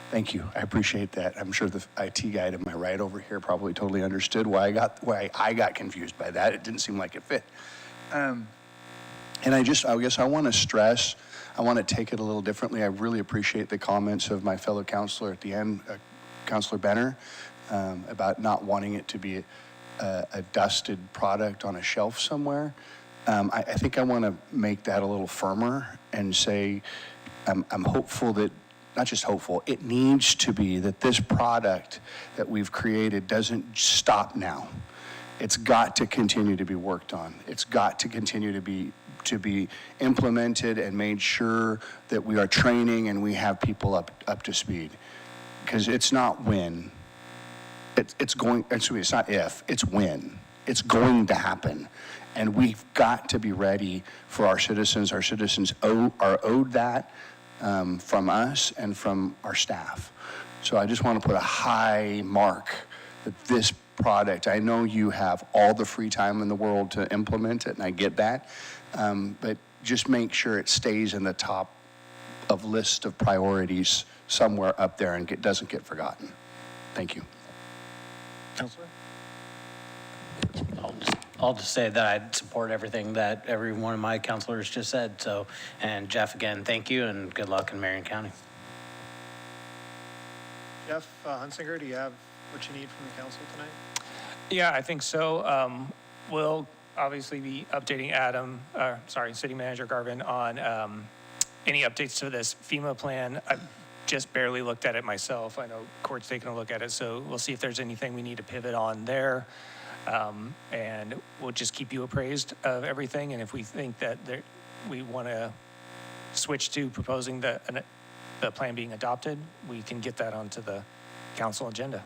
Speaker 7: Thank you. I appreciate that. I'm sure the IT guy to my right over here probably totally understood why I got confused by that. It didn't seem like it fit. And I guess I want to stress, I want to take it a little differently. I really appreciate the comments of my fellow counselor at the end, Counselor Benner, about not wanting it to be a dusted product on a shelf somewhere. I think I want to make that a little firmer and say I'm hopeful that, not just hopeful, it needs to be that this product that we've created doesn't stop now. It's got to continue to be worked on. It's got to continue to be implemented and made sure that we are training and we have people up to speed. Because it's not when. It's not if, it's when. It's going to happen. And we've got to be ready for our citizens. Our citizens are owed that from us and from our staff. So I just want to put a high mark that this product, I know you have all the free time in the world to implement it, and I get that, but just make sure it stays in the top of list of priorities somewhere up there and doesn't get forgotten. Thank you.
Speaker 1: Counselor?
Speaker 8: I'll just say that I support everything that every one of my counselors just said. So, and Jeff, again, thank you and good luck in Marion County.
Speaker 1: Jeff Hunsinger, do you have what you need from the council tonight?
Speaker 3: Yeah, I think so. We'll obviously be updating City Manager Garvin on any updates to this FEMA plan. I've just barely looked at it myself. I know Court's taking a look at it, so we'll see if there's anything we need to pivot on there. And we'll just keep you appraised of everything. And if we think that we want to switch to proposing the plan being adopted, we can get that onto the council agenda.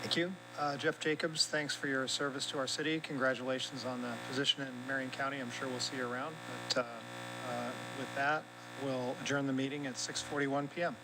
Speaker 1: Thank you. Jeff Jacobs, thanks for your service to our city. Congratulations on the position in Marion County. I'm sure we'll see you around. But with that, we'll adjourn the meeting at 6:41 p.m.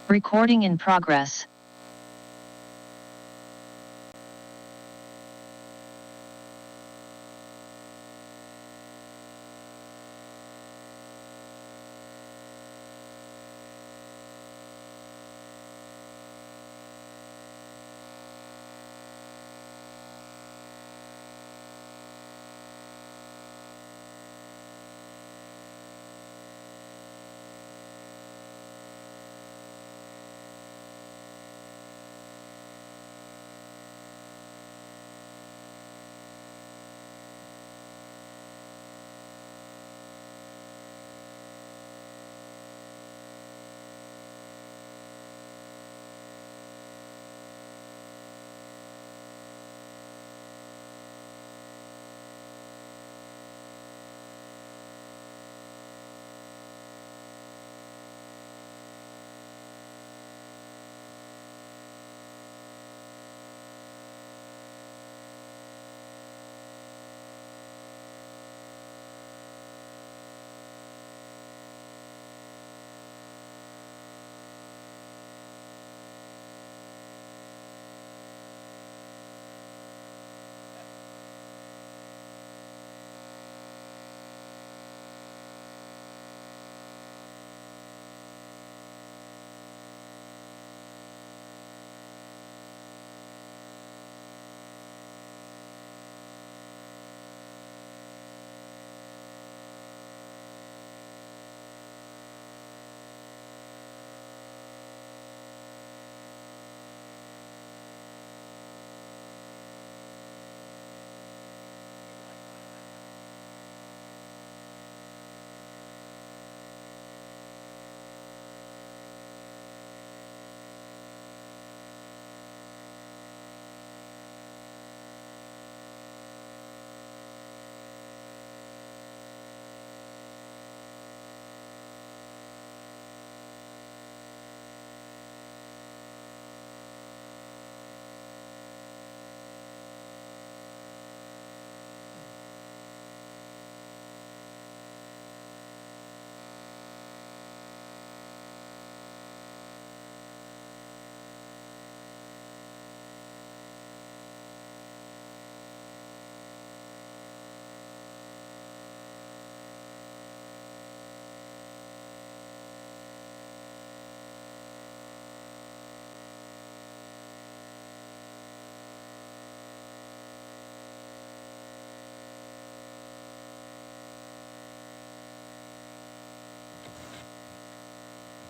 Speaker 9: Recording in progress.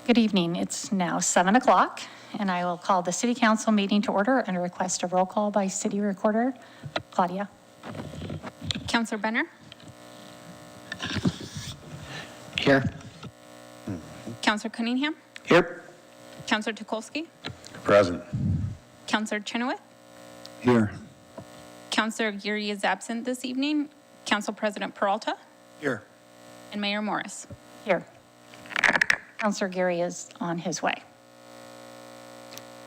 Speaker 10: Good evening. It's now 7 o'clock, and I will call the City Council meeting to order and request a roll call by City Recorder Claudia.
Speaker 11: Councilor Benner?
Speaker 4: Here.
Speaker 11: Councilor Cunningham?
Speaker 4: Here.
Speaker 11: Councilor Tukolsky?
Speaker 5: Present.
Speaker 11: Councilor Chenoweth?
Speaker 7: Here.
Speaker 11: Councilor Geary is absent this evening. Council President Peralta?
Speaker 1: Here.
Speaker 11: And Mayor Morris.
Speaker 10: Here. Councilor Geary is on his way.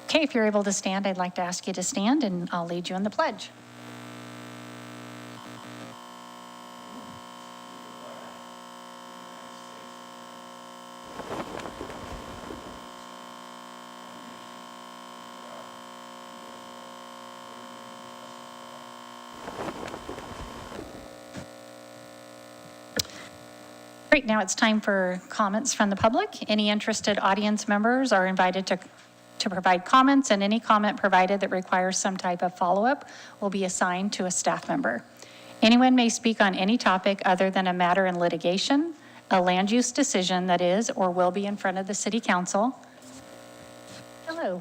Speaker 10: Okay, if you're able to stand, I'd like to ask you to stand, and I'll lead you in the pledge. Great, now it's time for comments from the public. Any interested audience members are invited to provide comments, and any comment provided that requires some type of follow-up will be assigned to a staff member. Anyone may speak on any topic other than a matter in litigation, a land use decision that is or will be in front of the City Council. Hello.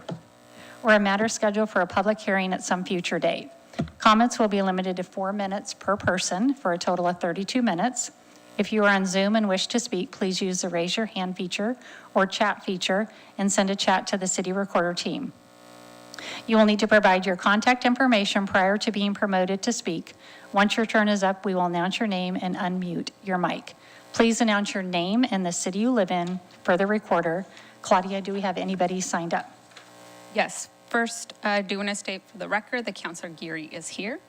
Speaker 10: Or a matter scheduled for a public hearing at some future date. Comments will be limited to 4 minutes per person for a total of 32 minutes. If you are on Zoom and wish to speak, please use the raise your hand feature or chat feature and send a chat to the City Recorder team. You will need to provide your contact information prior to being promoted to speak. Once your turn is up, we will announce your name and unmute your mic. Please announce your name and the city you live in for the recorder. Claudia, do we have anybody signed up?
Speaker 11: Yes, first, I do want to state for the record that Councilor Geary is here.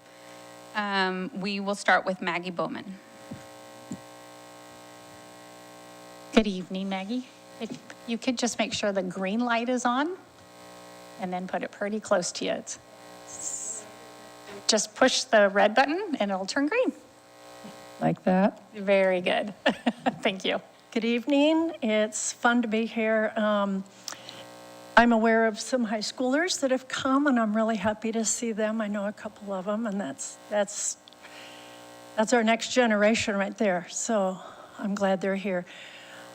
Speaker 11: We will start with Maggie Bowman.
Speaker 10: Good evening, Maggie. If you could just make sure the green light is on and then put it pretty close to you. Just push the red button and it'll turn green.
Speaker 12: Like that.
Speaker 10: Very good. Thank you.
Speaker 12: Good evening. It's fun to be here. I'm aware of some high schoolers that have come, and I'm really happy to see them. I know a couple of them, and that's our next generation right there. So I'm glad they're here.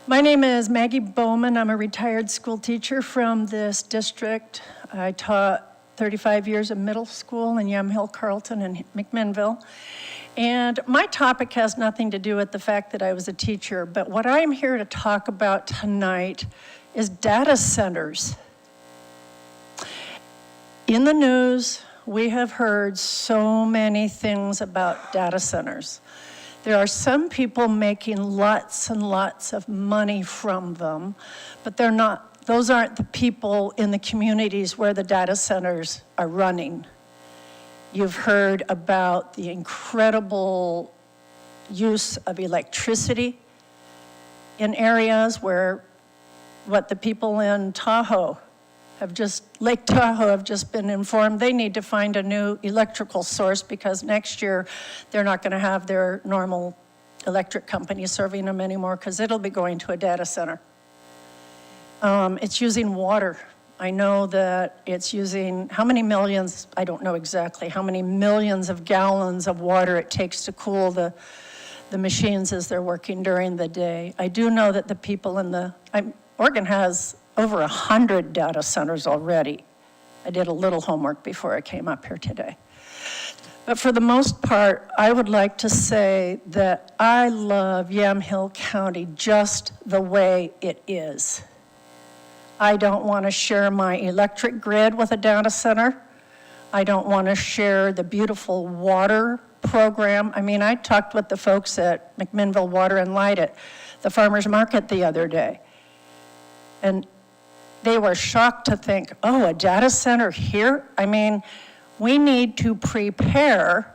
Speaker 12: My name is Maggie Bowman. I'm a retired school teacher from this district. I taught 35 years of middle school in Yamhill, Carlton, and McMinnville. And my topic has nothing to do with the fact that I was a teacher, but what I'm here to talk about tonight is data centers. In the news, we have heard so many things about data centers. There are some people making lots and lots of money from them, but those aren't the people in the communities where the data centers are running. You've heard about the incredible use of electricity in areas where what the people in Lake Tahoe have just been informed they need to find a new electrical source because next year they're not going to have their normal electric company serving them anymore because it'll be going to a data center. It's using water. I know that it's using how many millions, I don't know exactly, how many millions of gallons of water it takes to cool the machines as they're working during the day. I do know that the people Oregon has over 100 data centers already. I did a little homework before I came up here today. But for the most part, I would like to say that I love Yamhill County just the way it is. I don't want to share my electric grid with a data center. I don't want to share the beautiful water program. I mean, I talked with the folks at McMinnville Water and Light at the farmer's market the other day. And they were shocked to think, oh, a data center here? I mean, we need to prepare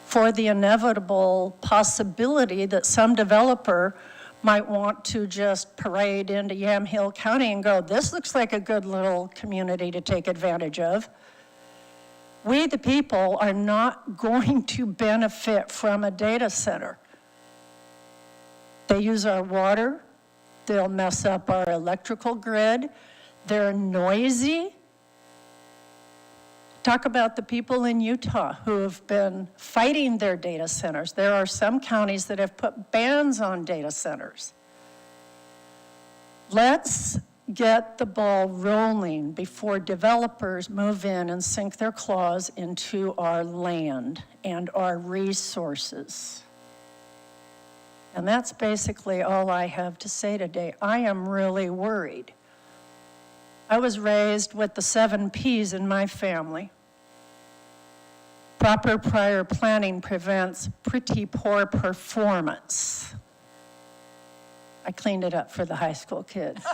Speaker 12: for the inevitable possibility that some developer might want to just parade into Yamhill County and go, this looks like a good little community to take advantage of. We, the people, are not going to benefit from a data center. They use our water. They'll mess up our electrical grid. They're noisy. Talk about the people in Utah who have been fighting their data centers. There are some counties that have put bans on data centers. Let's get the ball rolling before developers move in and sink their claws into our land and our resources. And that's basically all I have to say today. I am really worried. I was raised with the 7 P's in my family. Proper prior planning prevents pretty poor performance. I cleaned it up for the high school kids.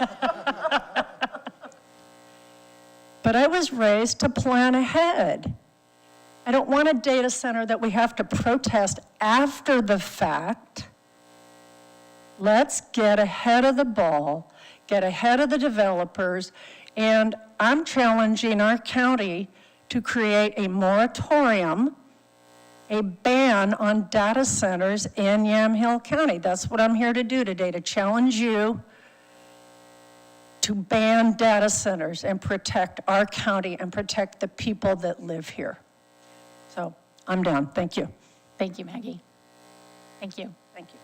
Speaker 12: But I was raised to plan ahead. I don't want a data center that we have to protest after the fact. Let's get ahead of the ball, get ahead of the developers, and I'm challenging our county to create a moratorium, a ban on data centers in Yamhill County. That's what I'm here to do today, to challenge you to ban data centers and protect our county and protect the people that live here. So I'm done. Thank you.
Speaker 10: Thank you, Maggie. Thank you.
Speaker 12: Thank you.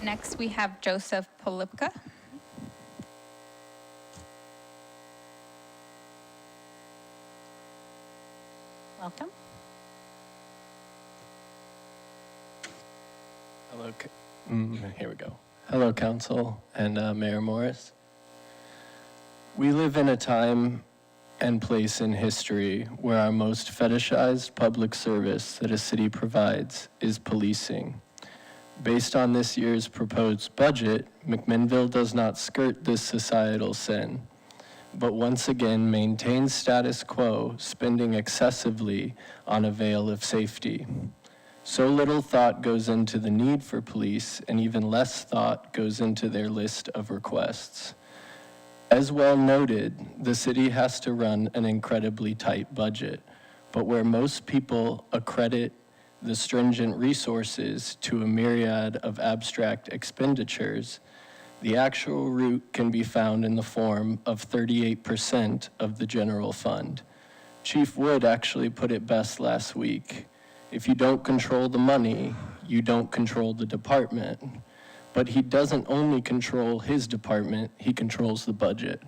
Speaker 11: Next, we have Joseph Polipka.
Speaker 10: Welcome.
Speaker 13: Hello, here we go. Hello, Council and Mayor Morris. We live in a time and place in history where our most fetishized public service that a city provides is policing. Based on this year's proposed budget, McMinnville does not skirt this societal sin, but once again maintains status quo, spending excessively on a veil of safety. So little thought goes into the need for police, and even less thought goes into their list of requests. As well noted, the city has to run an incredibly tight budget, but where most people accredit the stringent resources to a myriad of abstract expenditures, the actual root can be found in the form of 38% of the general fund. Chief Wood actually put it best last week. If you don't control the money, you don't control the department. But he doesn't only control his department, he controls the budget.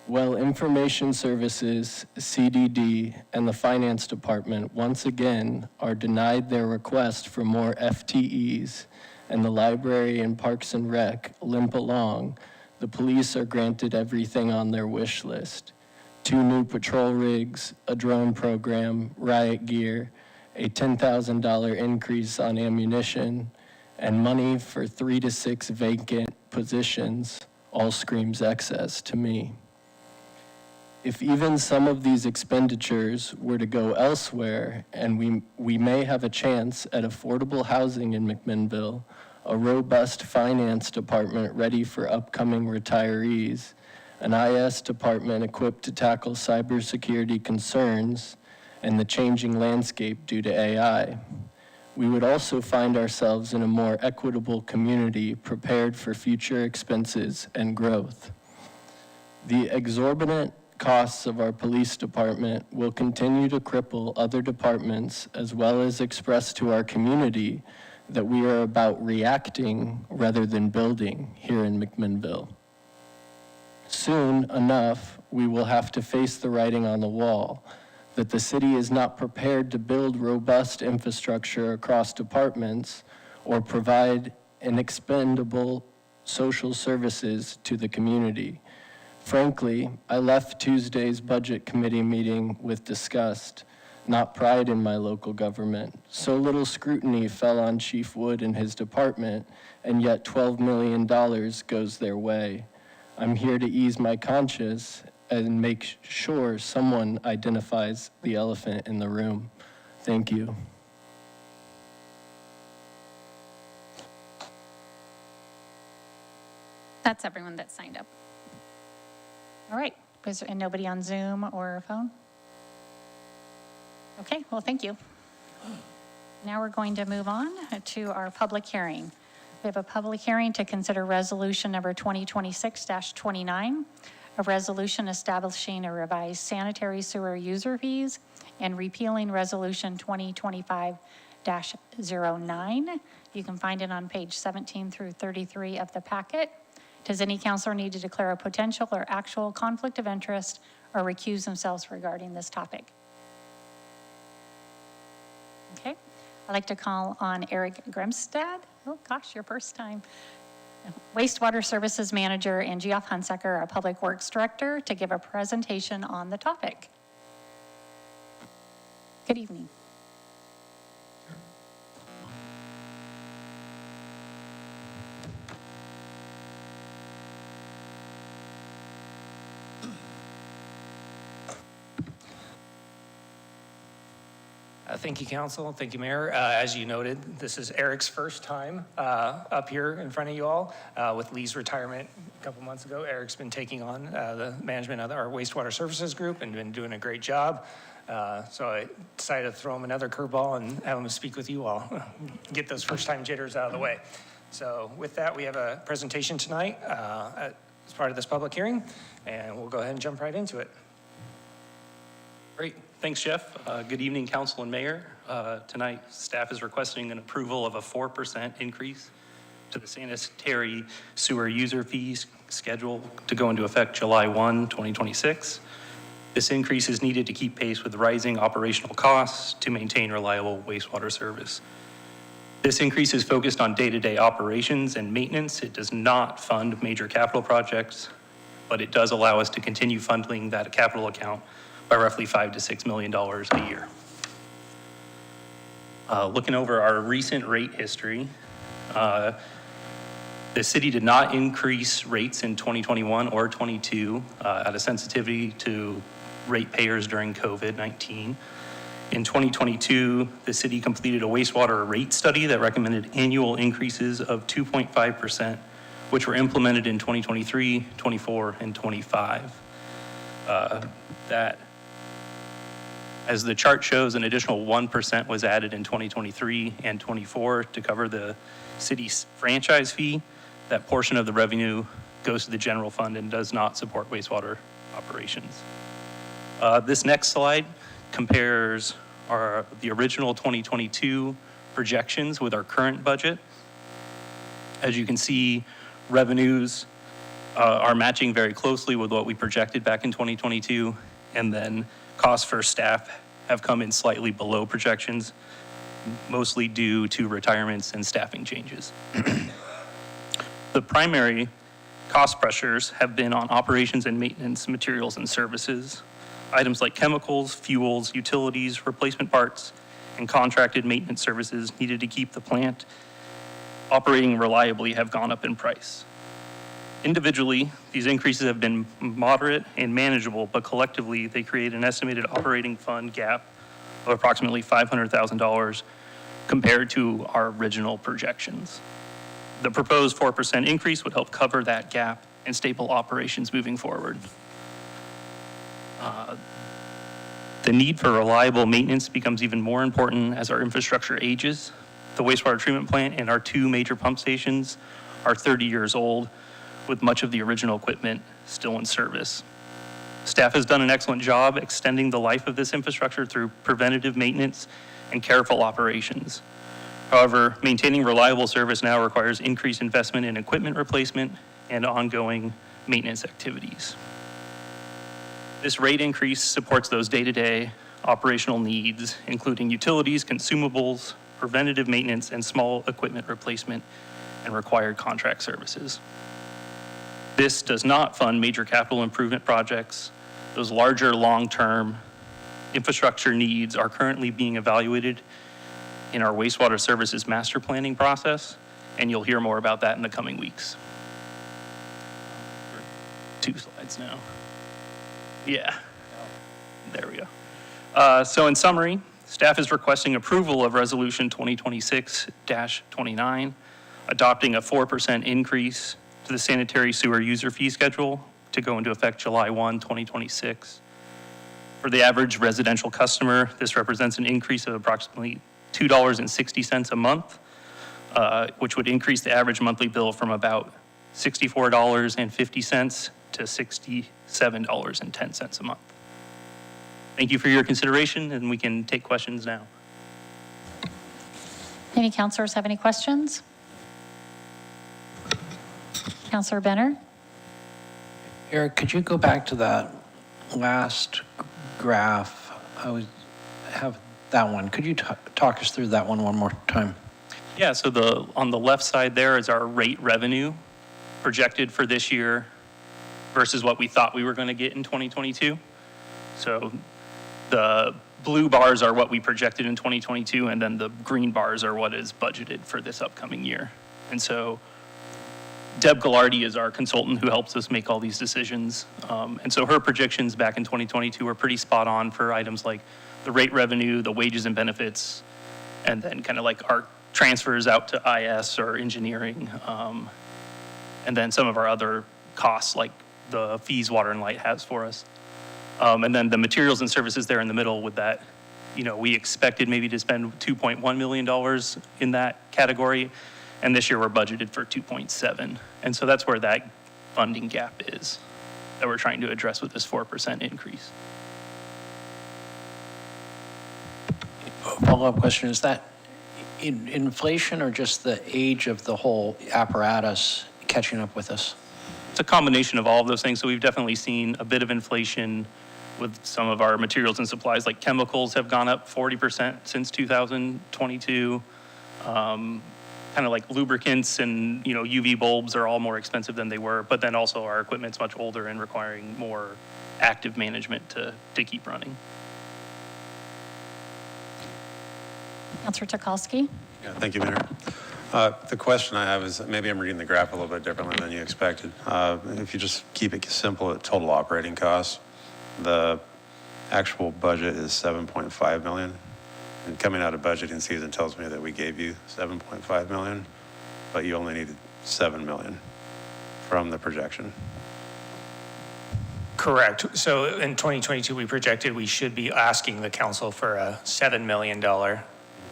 Speaker 13: Well, Information Services, CDD, and the Finance Department once again are denied their request for more FTEs, and the Library and Parks and Rec limp along, the police are granted everything on their wish list. 2 new patrol rigs, a drone program, riot gear, a $10,000 increase on ammunition, and money for 3 to 6 vacant positions all screams excess to me. If even some of these expenditures were to go elsewhere, and we may have a chance at affordable housing in McMinnville, a robust finance department ready for upcoming retirees, an IS department equipped to tackle cybersecurity concerns, and the changing landscape due to AI. We would also find ourselves in a more equitable community prepared for future expenses and growth. The exorbitant costs of our police department will continue to cripple other departments, as well as express to our community that we are about reacting rather than building here in McMinnville. Soon enough, we will have to face the writing on the wall that the city is not prepared to build robust infrastructure across departments or provide inexpendable social services to the community. Frankly, I left Tuesday's budget committee meeting with disgust, not pride in my local government. So little scrutiny fell on Chief Wood and his department, and yet $12 million goes their way. I'm here to ease my conscience and make sure someone identifies the elephant in the room. Thank you.
Speaker 11: That's everyone that signed up.
Speaker 10: All right. And nobody on Zoom or phone? Okay, well, thank you. Now we're going to move on to our public hearing. We have a public hearing to consider resolution number 2026-29, a resolution establishing a revised sanitary sewer user fees and repealing resolution 2025-09. You can find it on page 17 through 33 of the packet. Does any counselor need to declare a potential or actual conflict of interest or recuse themselves regarding this topic? Okay, I'd like to call on Eric Grimstad. Oh gosh, your first time. Wastewater Services Manager, and Geoff Hunsaker, our Public Works Director, to give a presentation on the topic. Good evening.
Speaker 3: Thank you, Council. Thank you, Mayor. As you noted, this is Eric's first time up here in front of you all. With Lee's retirement a couple months ago, Eric's been taking on the management of our wastewater services group and been doing a great job. So I decided to throw him another curveball and have him speak with you all, get those first-time jitters out of the way. So with that, we have a presentation tonight as part of this public hearing, and we'll go ahead and jump right into it.
Speaker 14: Great. Thanks, Jeff. Good evening, Council and Mayor. Tonight, staff is requesting an approval of a 4% increase to the sanitary sewer user fees scheduled to go into effect July 1, 2026. This increase is needed to keep pace with rising operational costs to maintain reliable wastewater service. This increase is focused on day-to-day operations and maintenance. It does not fund major capital projects, but it does allow us to continue funding that capital account by roughly $5 to $6 million a year. Looking over our recent rate history, the city did not increase rates in 2021 or 22 out of sensitivity to ratepayers during COVID-19. In 2022, the city completed a wastewater rate study that recommended annual increases of 2.5%, which were implemented in 2023, 24, and 25. That, as the chart shows, an additional 1% was added in 2023 and 24 to cover the city's franchise fee. That portion of the revenue goes to the general fund and does not support wastewater operations. This next slide compares the original 2022 projections with our current budget. As you can see, revenues are matching very closely with what we projected back in 2022, and then costs for staff have come in slightly below projections, mostly due to retirements and staffing changes. The primary cost pressures have been on operations and maintenance, materials and services. Items like chemicals, fuels, utilities, replacement parts, and contracted maintenance services needed to keep the plant operating reliably have gone up in price. Individually, these increases have been moderate and manageable, but collectively, they create an estimated operating fund gap of approximately $500,000 compared to our original projections. The proposed 4% increase would help cover that gap and stable operations moving forward. The need for reliable maintenance becomes even more important as our infrastructure ages. The wastewater treatment plant and our 2 major pump stations are 30 years old, with much of the original equipment still in service. Staff has done an excellent job extending the life of this infrastructure through preventative maintenance and careful operations. However, maintaining reliable service now requires increased investment in equipment replacement and ongoing maintenance activities. This rate increase supports those day-to-day operational needs, including utilities, consumables, preventative maintenance, and small equipment replacement and required contract services. This does not fund major capital improvement projects. Those larger long-term infrastructure needs are currently being evaluated in our wastewater services master planning process, and you'll hear more about that in the coming weeks. 2 slides now. Yeah, there we go. So in summary, staff is requesting approval of Resolution 2026-29, adopting a 4% increase to the sanitary sewer user fee schedule to go into effect July 1, 2026. For the average residential customer, this represents an increase of approximately $2.60 a month, which would increase the average monthly bill from about $64.50 to $67.10 a month. Thank you for your consideration, and we can take questions now.
Speaker 10: Any counselors have any questions? Counselor Benner?
Speaker 4: Eric, could you go back to that last graph? I would have that one. Could you talk us through that one more time?
Speaker 14: Yeah, so on the left side there is our rate revenue projected for this year versus what we thought we were going to get in 2022. So the blue bars are what we projected in 2022, and then the green bars are what is budgeted for this upcoming year. And so Deb Gallardi is our consultant who helps us make all these decisions. And so her projections back in 2022 are pretty spot on for items like the rate revenue, the wages and benefits, and then kind of like our transfers out to IS or engineering, and then some of our other costs like the fees Water and Light has for us. And then the materials and services there in the middle with that, we expected maybe to spend $2.1 million in that category, and this year we're budgeted for 2.7. And so that's where that funding gap is that we're trying to address with this 4% increase.
Speaker 4: Follow-up question, is that inflation or just the age of the whole apparatus catching up with us?
Speaker 14: It's a combination of all of those things. So we've definitely seen a bit of inflation with some of our materials and supplies, like chemicals have gone up 40% since 2022. Kind of like lubricants and UV bulbs are all more expensive than they were, but then also our equipment's much older and requiring more active management to keep running.
Speaker 10: Counselor Tukalski?
Speaker 5: Yeah, thank you, Mayor. The question I have is, maybe I'm reading the graph a little bit differently than you expected. If you just keep it simple at total operating costs, the actual budget is 7.5 million. And coming out of budgeting season tells me that we gave you 7.5 million, but you only needed 7 million from the projection.
Speaker 3: Correct. So in 2022, we projected we should be asking the council for a $7 million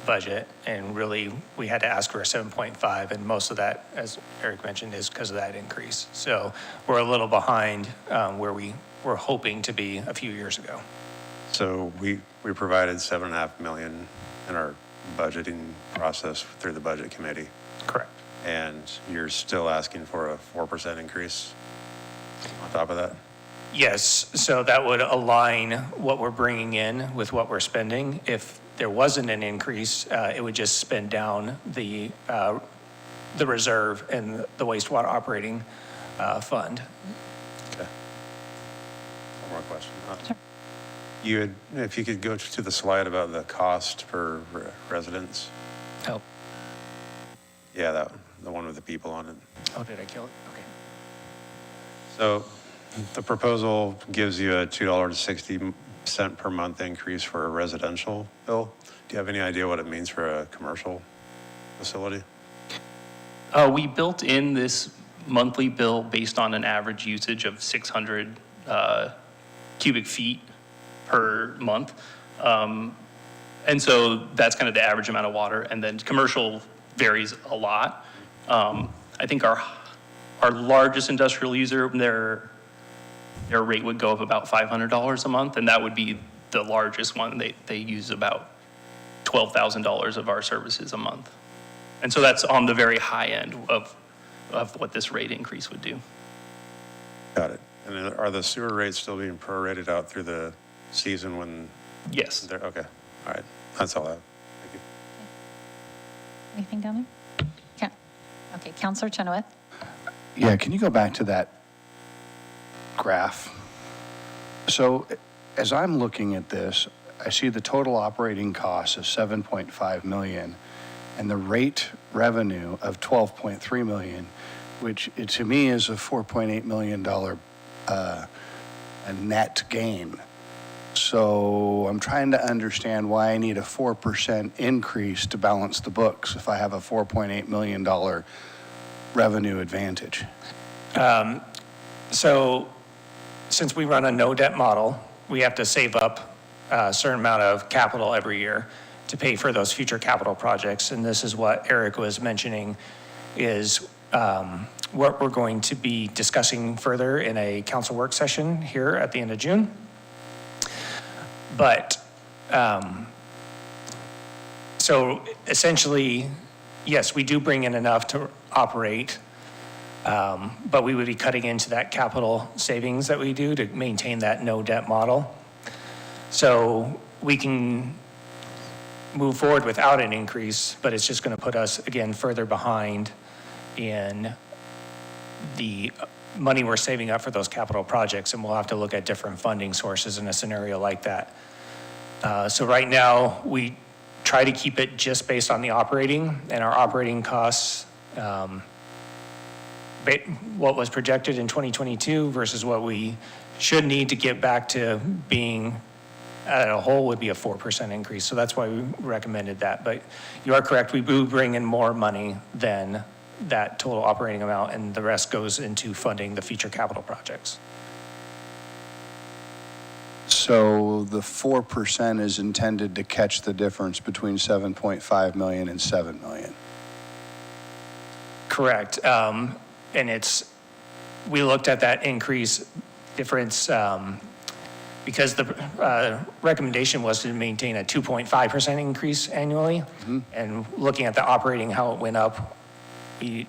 Speaker 3: budget, and really, we had to ask for a 7.5, and most of that, as Eric mentioned, is because of that increase. So we're a little behind where we were hoping to be a few years ago.
Speaker 5: So we provided 7.5 million in our budgeting process through the budget committee.
Speaker 3: Correct.
Speaker 5: And you're still asking for a 4% increase on top of that?
Speaker 3: Yes, so that would align what we're bringing in with what we're spending. If there wasn't an increase, it would just spend down the reserve and the wastewater operating fund.
Speaker 5: Okay. One more question. If you could go to the slide about the cost per residence.
Speaker 3: Oh.
Speaker 5: Yeah, the one with the people on it.
Speaker 3: Oh, did I kill it? Okay.
Speaker 5: So the proposal gives you a $2.60 per month increase for a residential bill. Do you have any idea what it means for a commercial facility?
Speaker 14: We built in this monthly bill based on an average usage of 600 cubic feet per month. And so that's kind of the average amount of water. And then commercial varies a lot. I think our largest industrial user, their rate would go up about $500 a month, and that would be the largest one. They use about $12,000 of our services a month. And so that's on the very high end of what this rate increase would do.
Speaker 5: Got it. And then are the sewer rates still being prorated out through the season when?
Speaker 14: Yes.
Speaker 5: Okay. All right. That's all I have. Thank you.
Speaker 10: Anything down there? Okay, Councilor Chenoweth.
Speaker 7: Yeah, can you go back to that graph? So as I'm looking at this, I see the total operating cost of 7.5 million and the rate revenue of 12.3 million, which to me is a $4.8 million a net gain. So I'm trying to understand why I need a 4% increase to balance the books if I have a $4.8 million revenue advantage.
Speaker 3: So since we run a no debt model, we have to save up a certain amount of capital every year to pay for those future capital projects. And this is what Eric was mentioning is what we're going to be discussing further in a council work session here at the end of June. But so essentially, yes, we do bring in enough to operate, but we would be cutting into that capital savings that we do to maintain that no debt model. So we can move forward without an increase, but it's just going to put us again further behind in the money we're saving up for those capital projects, and we'll have to look at different funding sources in a scenario like that. So right now, we try to keep it just based on the operating, and our operating costs, what was projected in 2022 versus what we should need to get back to being at a whole would be a 4% increase. So that's why we recommended that. But you are correct, we do bring in more money than that total operating amount, and the rest goes into funding the future capital projects.
Speaker 7: So the 4% is intended to catch the difference between 7.5 million and 7 million.
Speaker 3: Correct. And we looked at that increase difference because the recommendation was to maintain a 2.5% increase annually. Mm-hmm. And looking at the operating, how it went up, we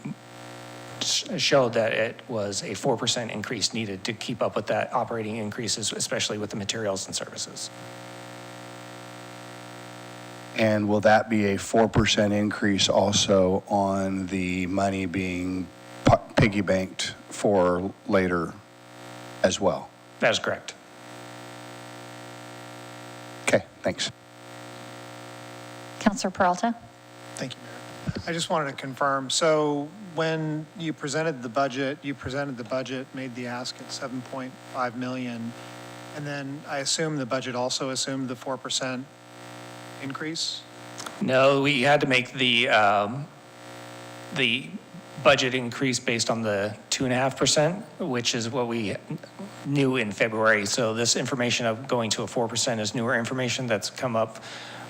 Speaker 3: showed that it was a 4% increase needed to keep up with that operating increases, especially with the materials and services.
Speaker 7: And will that be a 4% increase also on the money being piggy banked for later as well?
Speaker 3: That is correct.
Speaker 7: Okay, thanks.
Speaker 10: Councilor Peralta.
Speaker 1: Thank you, Mayor. I just wanted to confirm, so when you presented the budget, made the ask at 7.5 million. And then I assume the budget also assumed the 4% increase?
Speaker 3: No, we had to make the budget increase based on the 2.5%, which is what we knew in February. So this information of going to a 4% is newer information that's come up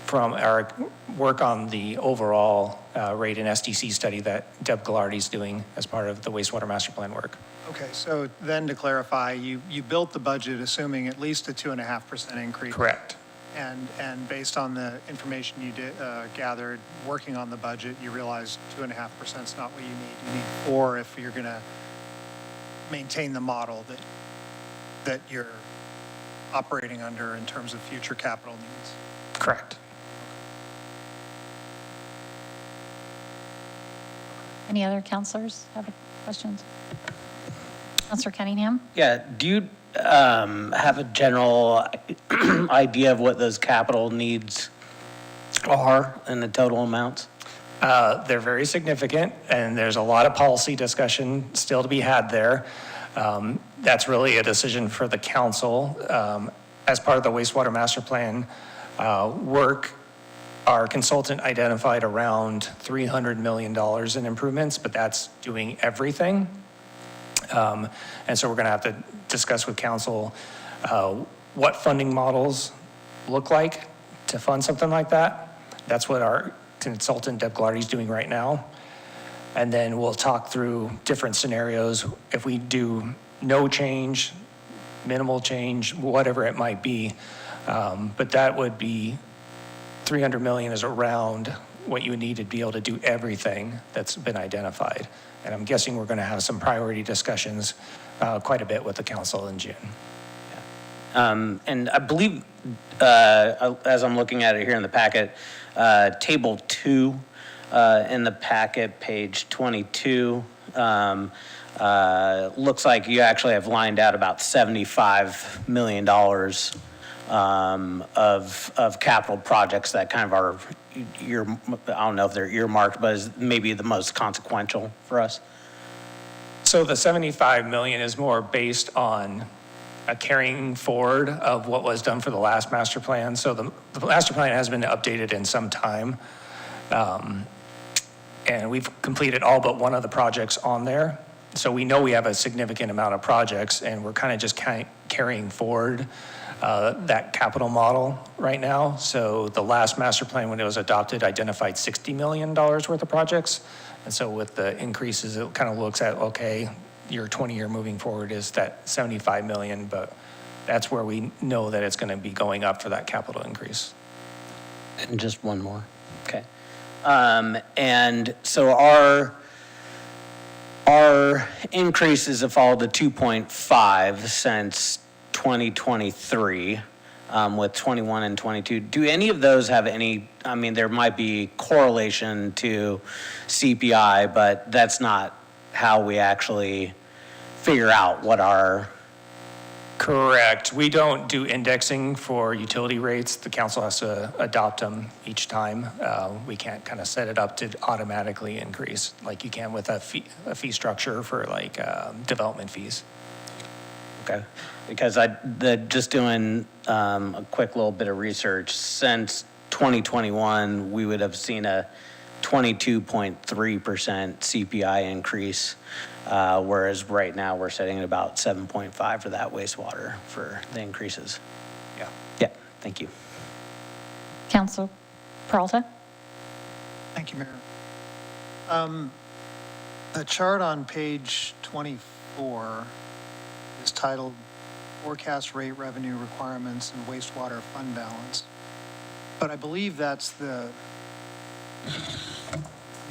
Speaker 3: from our work on the overall rate and SDC study that Deb Ghilardi's doing as part of the wastewater master plan work.
Speaker 1: Okay, so then to clarify, you built the budget assuming at least a 2.5% increase?
Speaker 3: Correct.
Speaker 1: And based on the information you gathered working on the budget, you realized 2.5% is not what you need. You need 4 if you're going to maintain the model that you're operating under in terms of future capital needs.
Speaker 3: Correct.
Speaker 10: Any other counselors have questions? Counselor Cunningham?
Speaker 8: Yeah, do you have a general idea of what those capital needs are and the total amounts?
Speaker 3: They're very significant, and there's a lot of policy discussion still to be had there. That's really a decision for the council. As part of the wastewater master plan work, our consultant identified around $300 million in improvements, but that's doing everything. And so we're going to have to discuss with council what funding models look like to fund something like that. That's what our consultant, Deb Ghilardi, is doing right now. And then we'll talk through different scenarios. If we do no change, minimal change, whatever it might be. But that would be, 300 million is around what you would need to be able to do everything that's been identified. And I'm guessing we're going to have some priority discussions quite a bit with the council in June.
Speaker 8: And I believe, as I'm looking at it here in the packet, table 2 in the packet, page 22, looks like you actually have lined out about $75 million of capital projects that kind of are, I don't know if they're earmarked, but is maybe the most consequential for us.
Speaker 3: So the 75 million is more based on a carrying forward of what was done for the last master plan. So the master plan has been updated in some time. And we've completed all but one of the projects on there. So we know we have a significant amount of projects, and we're kind of just carrying forward that capital model right now. So the last master plan, when it was adopted, identified $60 million worth of projects. And so with the increases, it kind of looks at, okay, your 20-year moving forward is that 75 million, but that's where we know that it's going to be going up for that capital increase.
Speaker 8: And just one more. Okay. And so our increases have followed the 2.5 since 2023, with 21 and 22. Do any of those have any, I mean, there might be correlation to CPI, but that's not how we actually figure out what our...
Speaker 3: Correct. We don't do indexing for utility rates. The council has to adopt them each time. We can't kind of set it up to automatically increase like you can with a fee structure for like development fees.
Speaker 8: Okay, because just doing a quick little bit of research, since 2021, we would have seen a 22.3% CPI increase, whereas right now we're sitting at about 7.5 for that wastewater for the increases.
Speaker 3: Yeah.
Speaker 8: Yeah, thank you.
Speaker 10: Council Peralta?
Speaker 1: Thank you, Mayor. The chart on page 24 is titled Forecast Rate Revenue Requirements and Wastewater Fund Balance. But I believe that's the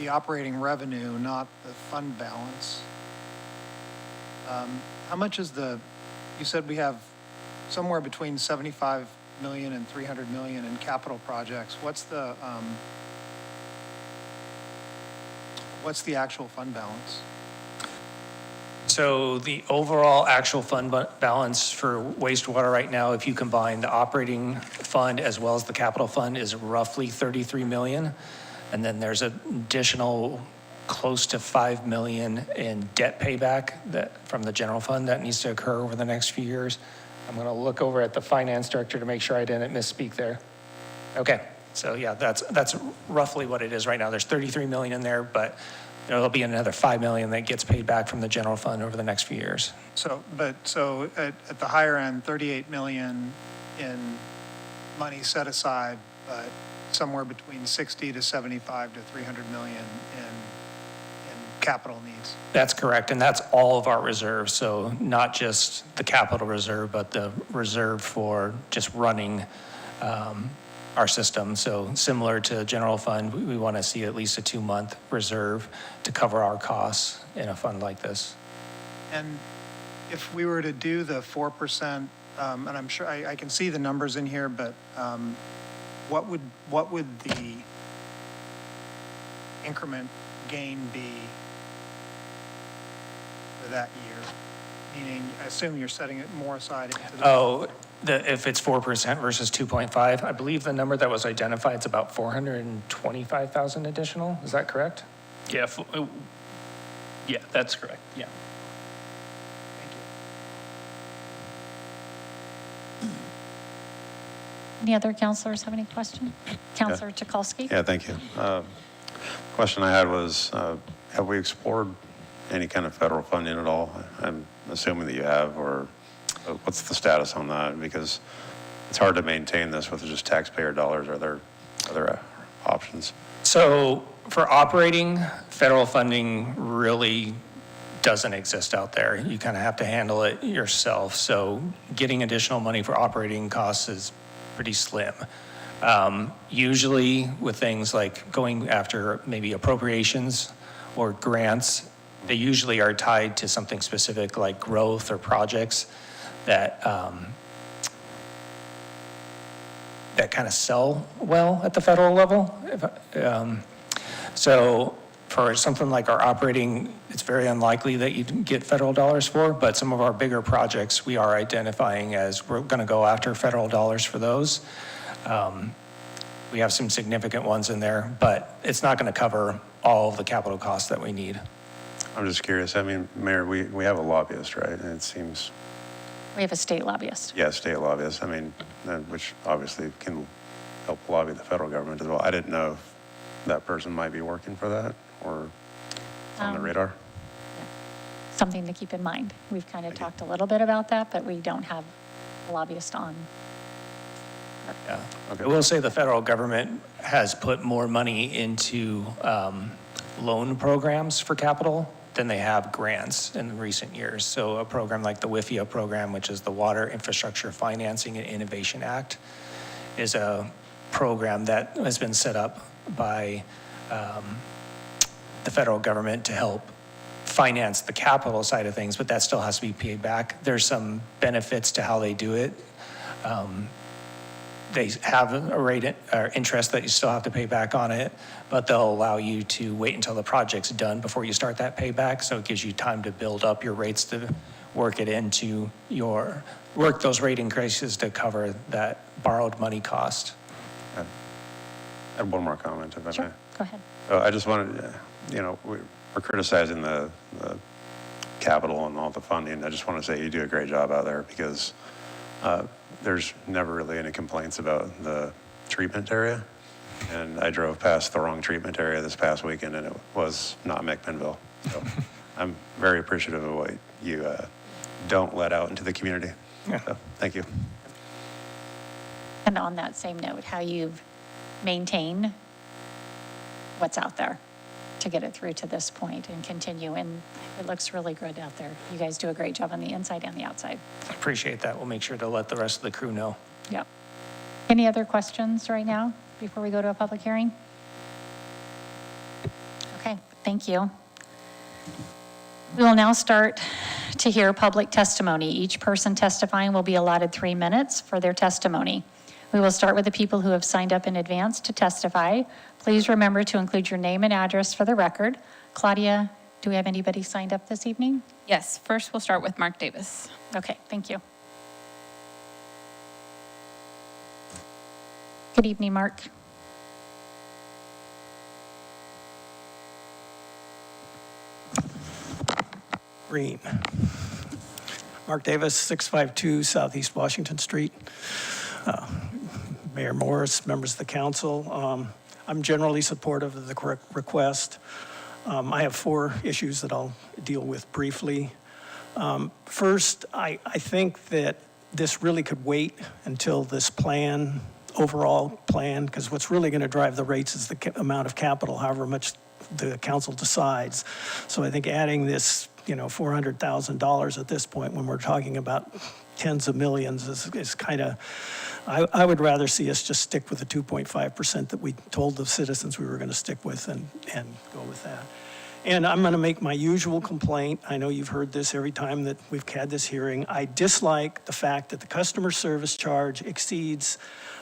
Speaker 1: operating revenue, not the fund balance. How much is you said we have somewhere between 75 million and 300 million in capital projects. What's the actual fund balance?
Speaker 3: So the overall actual fund balance for wastewater right now, if you combine the operating fund as well as the capital fund, is roughly 33 million. And then there's an additional close to 5 million in debt payback from the general fund that needs to occur over the next few years. I'm going to look over at the finance director to make sure I didn't misspeak there. Okay, so yeah, that's roughly what it is right now. There's 33 million in there, but there'll be another 5 million that gets paid back from the general fund over the next few years.
Speaker 1: So at the higher end, 38 million in money set aside, but somewhere between 60 to 75 to 300 million in capital needs.
Speaker 3: That's correct, and that's all of our reserves, so not just the capital reserve, but the reserve for just running our system. So similar to general fund, we want to see at least a 2-month reserve to cover our costs in a fund like this.
Speaker 1: And if we were to do the 4%, and I'm sure I can see the numbers in here, but what would the increment gain be for that year? Meaning, I assume you're setting it more aside into the...
Speaker 3: If it's 4% versus 2.5, I believe the number that was identified is about 425,000 additional. Is that correct?
Speaker 14: Yeah, yeah, that's correct, yeah.
Speaker 1: Thank you.
Speaker 10: Any other counselors have any questions? Counselor Tukalski?
Speaker 5: Yeah, thank you. Question I had was, have we explored any kind of federal funding at all? I'm assuming that you have, or what's the status on that? Because it's hard to maintain this with just taxpayer dollars. Are there other options?
Speaker 3: So for operating, federal funding really doesn't exist out there. You kind of have to handle it yourself. So getting additional money for operating costs is pretty slim. Usually with things like going after maybe appropriations or grants, they usually are tied to something specific like growth or projects that that kind of sell well at the federal level. So for something like our operating, it's very unlikely that you get federal dollars for, but some of our bigger projects we are identifying as we're going to go after federal dollars for those. We have some significant ones in there, but it's not going to cover all of the capital costs that we need.
Speaker 5: I'm just curious. I mean, Mayor, we have a lobbyist, right? And it seems...
Speaker 10: We have a state lobbyist.
Speaker 5: Yeah, state lobbyist. I mean, which obviously can help lobby the federal government as well. I didn't know if that person might be working for that or on the radar.
Speaker 10: Something to keep in mind. We've kind of talked a little bit about that, but we don't have a lobbyist on.
Speaker 3: Yeah. Okay. I will say the federal government has put more money into loan programs for capital than they have grants in recent years. So a program like the WIFIA program, which is the Water Infrastructure Financing and Innovation Act, is a program that has been set up by the federal government to help finance the capital side of things, but that still has to be paid back. There's some benefits to how they do it. They have a rate or interest that you still have to pay back on it, but they'll allow you to wait until the project's done before you start that payback. So it gives you time to build up your rates to work it into work those rate increases to cover that borrowed money cost.
Speaker 5: I have one more comment, if I
Speaker 10: Sure,
Speaker 5: may.
Speaker 10: go ahead.
Speaker 5: I just wanted, we're criticizing the capital and all the funding. I just want to say you do a great job out there because there's never really any complaints about the treatment area. And I drove past the wrong treatment area this past weekend and it was not McMinnville. So I'm very appreciative of what you don't let out into the community.
Speaker 3: Yeah.
Speaker 5: So, thank you.
Speaker 10: And on that same note, how you've maintained what's out there to get it through to this point and continue. And it looks really good out there. You guys do a great job on the inside and the outside.
Speaker 3: Appreciate that. We'll make sure to let the rest of the crew know.
Speaker 10: Yep. Any other questions right now before we go to a public hearing? Okay, thank you. We will now start to hear public testimony. Each person testifying will be allotted 3 minutes for their testimony. We will start with the people who have signed up in advance to testify. Please remember to include your name and address for the record. Claudia, do we have anybody signed up this evening?
Speaker 11: Yes, first we'll start with Mark Davis.
Speaker 10: Okay, thank you. Good evening, Mark.
Speaker 15: Green. Mark Davis, 652 Southeast Washington Street. Mayor Morris, members of the council. I'm generally supportive of the request. I have 4 issues that I'll deal with briefly. First, I think that this really could wait until this plan, overall plan, because what's really going to drive the rates is the amount of capital, however much the council decides. So I think adding this, $400,000 at this point, when we're talking about tens of millions, is kind of, I would rather see us just stick with the 2.5% that we told the citizens we were going to stick with and go with that. And I'm going to make my usual complaint. I know you've heard this every time that we've had this hearing. I dislike the fact that the customer service charge exceeds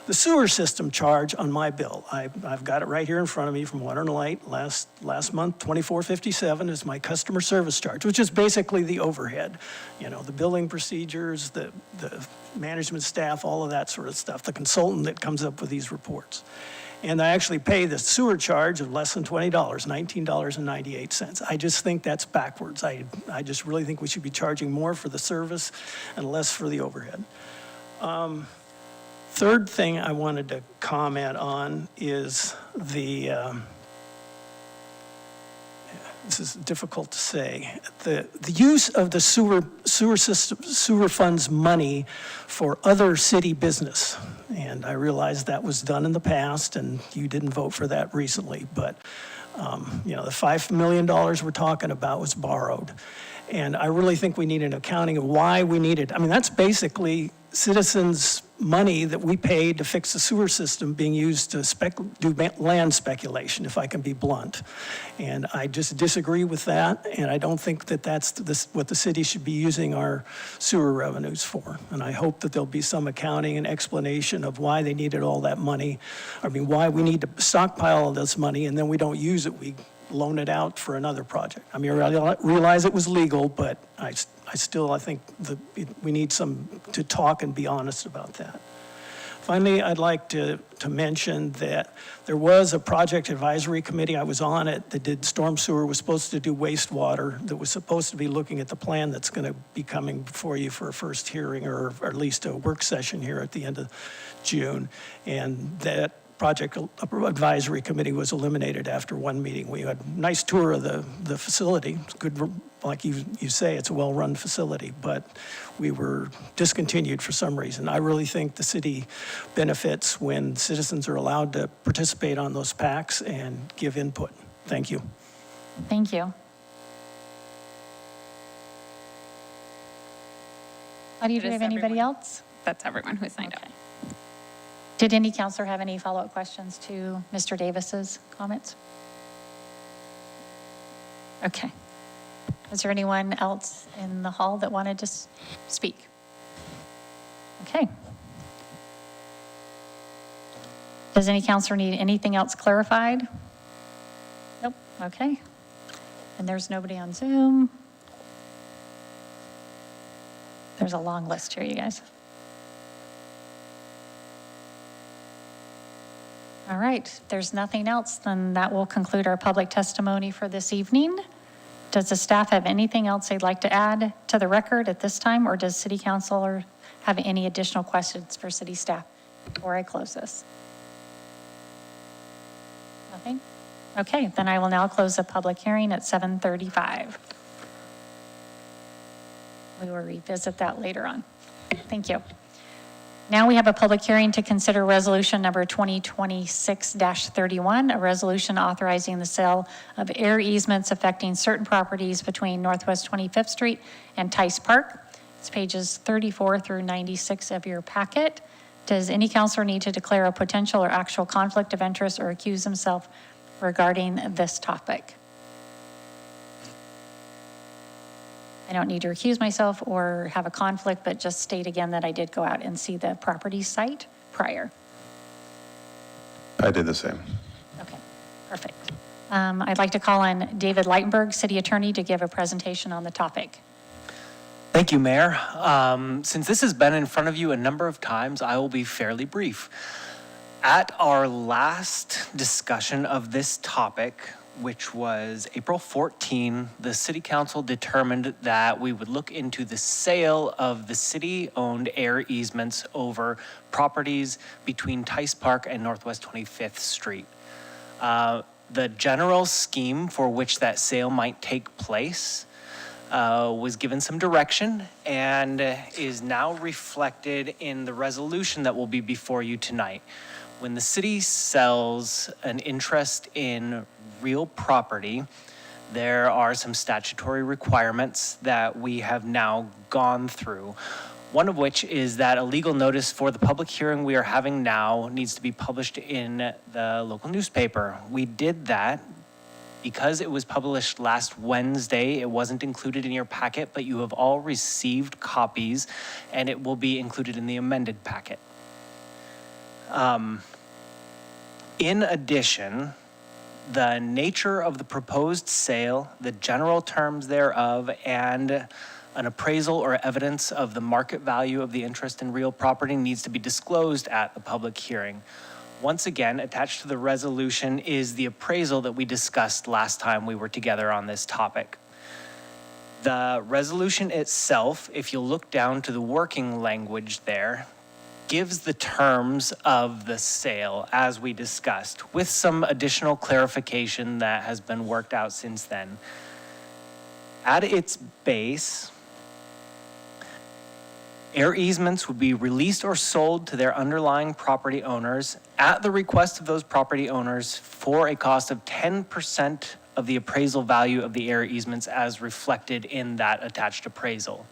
Speaker 15: the sewer system charge on my bill. I've got it right here in front of me from Water and Light. Last month, $24.57 is my customer service charge, which is basically the overhead. The billing procedures, the management staff, all of that sort of stuff, the consultant that comes up with these reports. And I actually pay the sewer charge of less than $20, $19.98. I just think that's backwards. I just really think we should be charging more for the service and less for the overhead. Third thing I wanted to comment on is this is difficult to say, the use of the sewer funds money for other city business. And I realize that was done in the past and you didn't vote for that recently, but the $5 million we're talking about was borrowed. And I really think we need an accounting of why we need it. I mean, that's basically citizens' money that we paid to fix the sewer system being used to do land speculation, if I can be blunt. And I just disagree with that, and I don't think that that's what the city should be using our sewer revenues for. And I hope that there'll be some accounting and explanation of why they needed all that money. why we need to stockpile all this money, and then we don't use it. We loan it out for another project. I mean, I realize it was legal, but I think we need to talk and be honest about that. Finally, I'd like to mention that there was a project advisory committee, I was on it, that did storm sewer, was supposed to do wastewater, that was supposed to be looking at the plan that's going to be coming before you for a first hearing, or at least a work session here at the end of June. And that project advisory committee was eliminated after one meeting. We had a nice tour of the facility. It's good, like you say, it's a well-run facility, but we were discontinued for some reason. I really think the city benefits when citizens are allowed to participate on those PACs and give input. Thank you.
Speaker 10: Thank you. Do you have anybody else?
Speaker 11: That's everyone who signed up.
Speaker 10: Did any counselor have any follow-up questions to Mr. Davis's comments? Okay. Is there anyone else in the hall that wanted to speak? Okay. Does any counselor need anything else clarified? Nope. Okay. And there's nobody on Zoom. There's a long list here, you guys. All right, if there's nothing else, then that will conclude our public testimony for this evening. Does the staff have anything else they'd like to add to the record at this time, or does city council have any additional questions for city staff before I close this? Nothing? Okay, then I will now close the public hearing at 7:35. We will revisit that later on. Thank you. Now we have a public hearing to consider resolution number 2026-31, a resolution authorizing the sale of air easements affecting certain properties between Northwest 25th Street and Tice Park. It's pages 34 through 96 of your packet. Does any counselor need to declare a potential or actual conflict of interest or accuse himself regarding this topic? I don't need to recuse myself or have a conflict, but just state again that I did go out and see the property site prior.
Speaker 5: I did the same.
Speaker 10: Okay, perfect. I'd like to call on David Leitenberg, City Attorney, to give a presentation on the topic.
Speaker 16: Thank you, Mayor. Since this has been in front of you a number of times, I will be fairly brief. At our last discussion of this topic, which was April 14, the city council determined that we would look into the sale of the city-owned air easements over properties between Tice Park and Northwest 25th Street. The general scheme for which that sale might take place was given some direction and is now reflected in the resolution that will be before you tonight. When the city sells an interest in real property, there are some statutory requirements that we have now gone through. One of which is that a legal notice for the public hearing we are having now needs to be published in the local newspaper. We did that because it was published last Wednesday. It wasn't included in your packet, but you have all received copies, and it will be included in the amended packet. In addition, the nature of the proposed sale, the general terms thereof, and an appraisal or evidence of the market value of the interest in real property needs to be disclosed at the public hearing. Once again, attached to the resolution is the appraisal that we discussed last time we were together on this topic. The resolution itself, if you look down to the working language there, gives the terms of the sale as we discussed, with some additional clarification that has been worked out since then. At its base, air easements would be released or sold to their underlying property owners at the request of those property owners for a cost of 10% of the appraisal value of the air easements as reflected in that attached appraisal.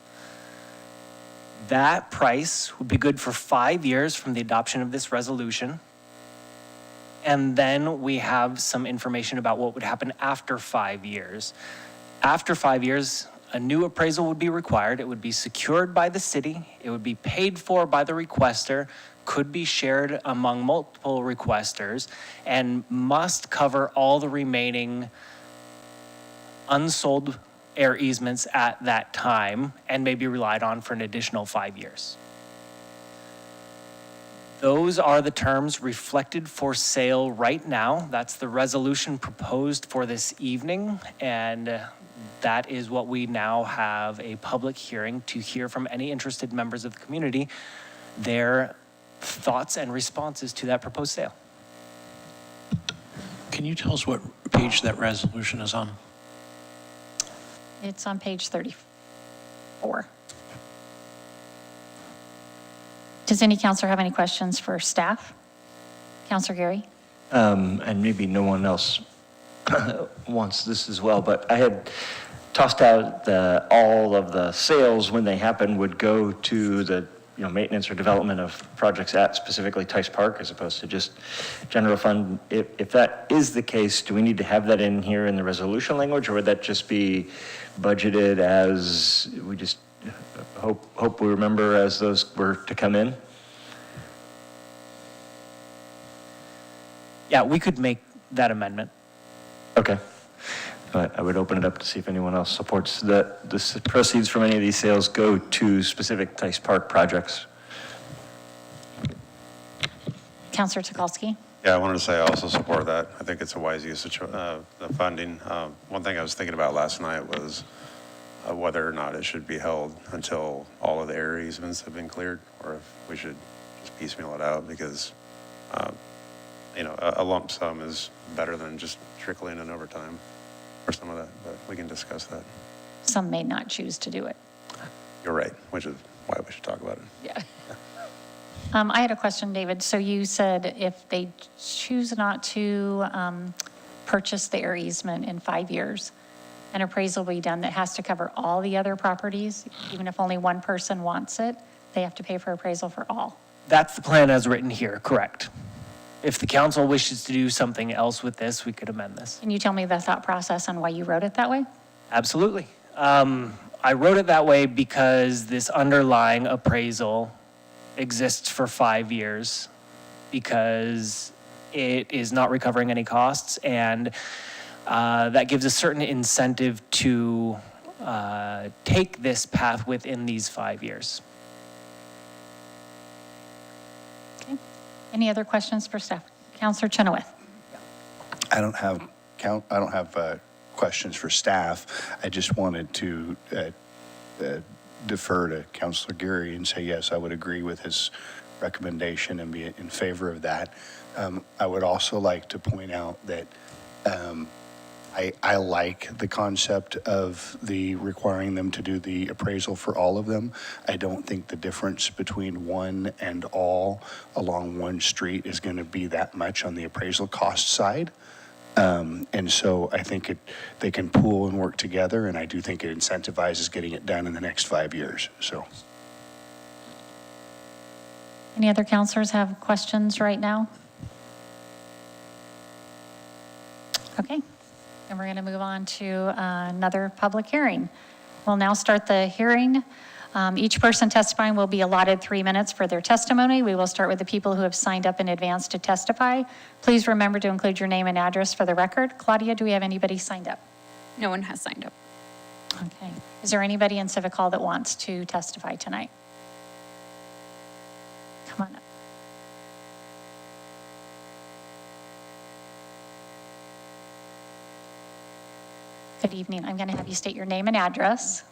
Speaker 16: That price would be good for 5 years from the adoption of this resolution. And then we have some information about what would happen after 5 years. After 5 years, a new appraisal would be required. It would be secured by the city. It would be paid for by the requester, could be shared among multiple requesters, and must cover all the remaining unsold air easements at that time and may be relied on for an additional 5 years. Those are the terms reflected for sale right now. That's the resolution proposed for this evening, and that is what we now have a public hearing to hear from any interested members of the community, their thoughts and responses to that proposed sale.
Speaker 4: Can you tell us what page that resolution is on?
Speaker 10: It's on page 34. Does any counselor have any questions for staff? Counselor Gary?
Speaker 17: And maybe no one else wants this as well, but I had tossed out all of the sales when they happen would go to the maintenance or development of projects at specifically Tice Park as opposed to just general fund. If that is the case, do we need to have that in here in the resolution language, or would that just be budgeted as we just hope we remember as those were to come in?
Speaker 16: Yeah, we could make that amendment.
Speaker 17: Okay. But I would open it up to see if anyone else supports that the proceeds from any of these sales go to specific Tice Park projects.
Speaker 10: Counselor Tukalski?
Speaker 5: Yeah, I wanted to say I also support that. I think it's a wise usage of the funding. One thing I was thinking about last night was whether or not it should be held until all of the air easements have been cleared, or if we should just piecemeal it out, because a lump sum is better than just trickling in over time for some of that, but we can discuss that.
Speaker 10: Some may not choose to do it.
Speaker 5: You're right, which is why we should talk about it.
Speaker 10: Yeah. I had a question, David. So you said if they choose not to purchase the air easement in 5 years, an appraisal will be done that has to cover all the other properties, even if only one person wants it, they have to pay for appraisal for all.
Speaker 16: That's the plan as written here, correct? If the council wishes to do something else with this, we could amend this.
Speaker 10: Can you tell me the thought process on why you wrote it that way?
Speaker 16: Absolutely. I wrote it that way because this underlying appraisal exists for 5 years because it is not recovering any costs, and that gives a certain incentive to take this path within these 5 years.
Speaker 10: Okay. Any other questions for staff? Counselor Chenoweth?
Speaker 7: I don't have questions for staff. I just wanted to defer to Councilor Geary and say, yes, I would agree with his recommendation and be in favor of that. I would also like to point out that I like the concept of the requiring them to do the appraisal for all of them. I don't think the difference between one and all along one street is going to be that much on the appraisal cost side. And so I think they can pool and work together, and I do think it incentivizes getting it done in the next 5 years. So.
Speaker 10: Any other counselors have questions right now? Okay, then we're going to move on to another public hearing. We'll now start the hearing. Each person testifying will be allotted 3 minutes for their testimony. We will start with the people who have signed up in advance to testify. Please remember to include your name and address for the record. Claudia, do we have anybody signed up?
Speaker 11: No one has signed up.
Speaker 10: Okay. Is there anybody in Civic Hall that wants to testify tonight? Come on up. Good evening. I'm going to have you state your name and address.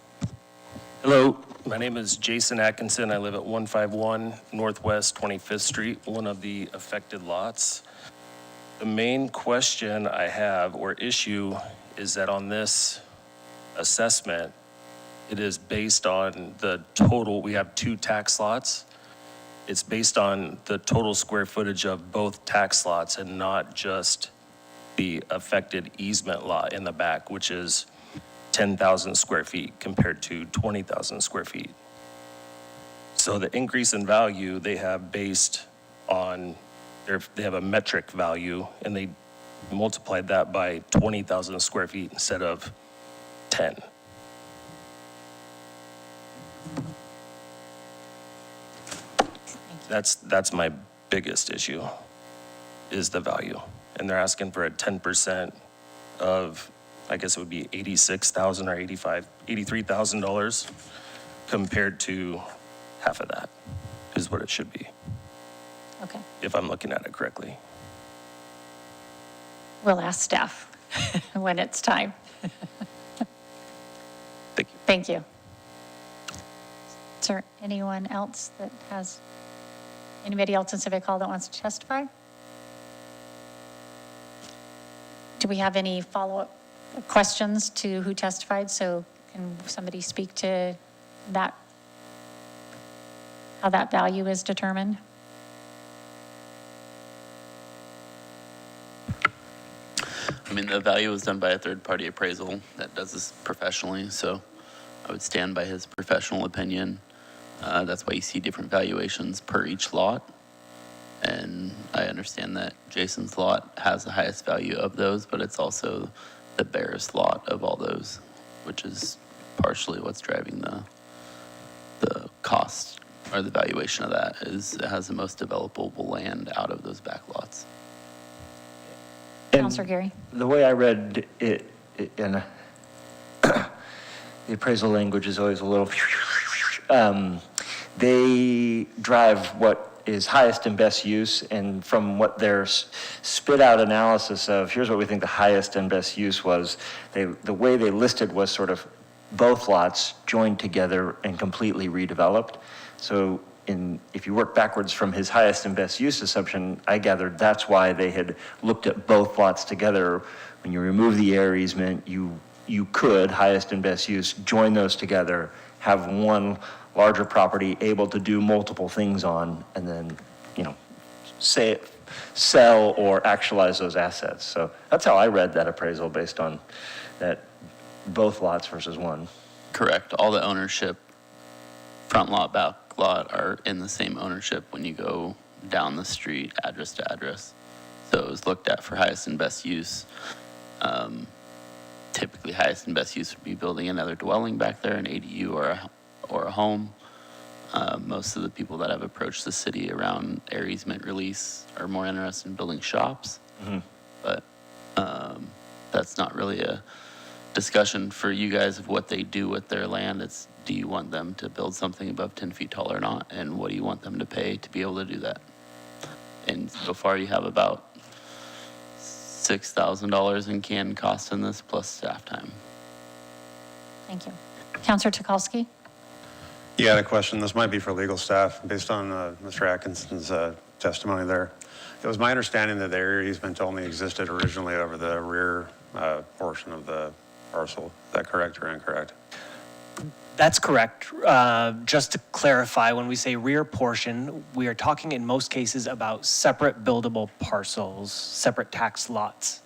Speaker 18: Hello, my name is Jason Atkinson. I live at 151 Northwest 25th Street, one of the affected lots. The main question I have or issue is that on this assessment, it is based on the total, we have 2 tax lots. It's based on the total square footage of both tax lots and not just the affected easement lot in the back, which is 10,000 square feet compared to 20,000 square feet. So the increase in value they have based on, they have a metric value and they multiplied that by 20,000 square feet instead of 10. That's my biggest issue, is the value. And they're asking for a 10% of, I guess it would be $86,000 or $83,000 compared to half of that is what it should be.
Speaker 10: Okay.
Speaker 18: If I'm looking at it correctly.
Speaker 10: We'll ask staff when it's time.
Speaker 18: Thank you.
Speaker 10: Thank you. Is there anyone else that has, anybody else in Civic Hall that wants to testify? Do we have any follow-up questions to who testified? So can somebody speak to that, how that value is determined?
Speaker 6: I mean, the value was done by a third-party appraisal that does this professionally, so I would stand by his professional opinion. That's why you see different valuations per each lot. And I understand that Jason's lot has the highest value of those, but it's also the barest lot of all those, which is partially what's driving the cost or the valuation of that, is it has the most developable land out of those back lots.
Speaker 10: Councilor Geary.
Speaker 17: The way I read it, and the appraisal language is always a little, they drive what is highest and best use, and from what their spit out analysis of, here's what we think the highest and best use was, the way they listed was sort of both lots joined together and completely redeveloped. So if you work backwards from his highest and best use assumption, I gathered that's why they had looked at both lots together. When you remove the air easement, you could, highest and best use, join those together, have one larger property able to do multiple things on, and then, sell or actualize those assets. So that's how I read that appraisal, based on that both lots versus one.
Speaker 6: Correct. All the ownership, front lot, back lot, are in the same ownership when you go down the street, address to address. So it was looked at for highest and best use. Typically, highest and best use would be building another dwelling back there, an ADU or a home. Most of the people that have approached the city around air easement release are more interested in building shops.
Speaker 17: Mm-hmm.
Speaker 6: But that's not really a discussion for you guys of what they do with their land. It's, do you want them to build something above 10 feet tall or not? And what do you want them to pay to be able to do that? And so far you have about
Speaker 19: $6,000 in canned costs in this plus staff time.
Speaker 10: Thank you. Counselor Tukolsky?
Speaker 5: Yeah, the question, this might be for legal staff, based on Mr. Atkinson's testimony there. It was my understanding that the area easement only existed originally over the rear portion of the parcel. Is that correct or incorrect?
Speaker 16: That's correct. Just to clarify, when we say rear portion, we are talking in most cases about separate buildable parcels, separate tax lots.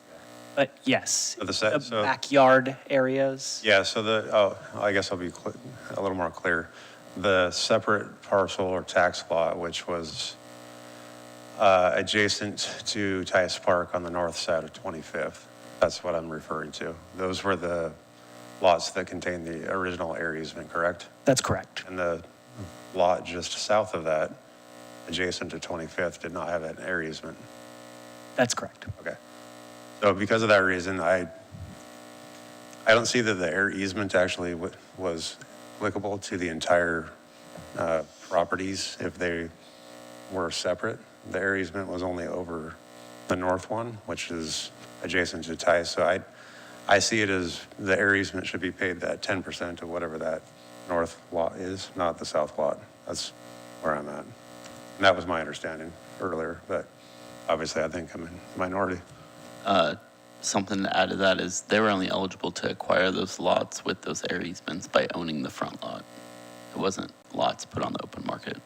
Speaker 16: But yes, the backyard areas.
Speaker 5: Yeah, so I guess I'll be a little more clear. The separate parcel or tax lot, which was adjacent to Tice Park on the north side of 25th, that's what I'm referring to. Those were the lots that contained the original air easement, correct?
Speaker 16: That's correct.
Speaker 5: And the lot just south of that, adjacent to 25th, did not have an air easement.
Speaker 16: That's correct.
Speaker 5: Okay. So because of that reason, I don't see that the air easement actually was applicable to the entire properties if they were separate. The air easement was only over the north one, which is adjacent to Tice. So I see it as the air easement should be paid that 10% of whatever that north lot is, not the south lot. That's where I'm at. And that was my understanding earlier, but obviously I think I'm in minority.
Speaker 19: Something to add to that is they were only eligible to acquire those lots with those air easements by owning the front lot. It wasn't lots put on the open market.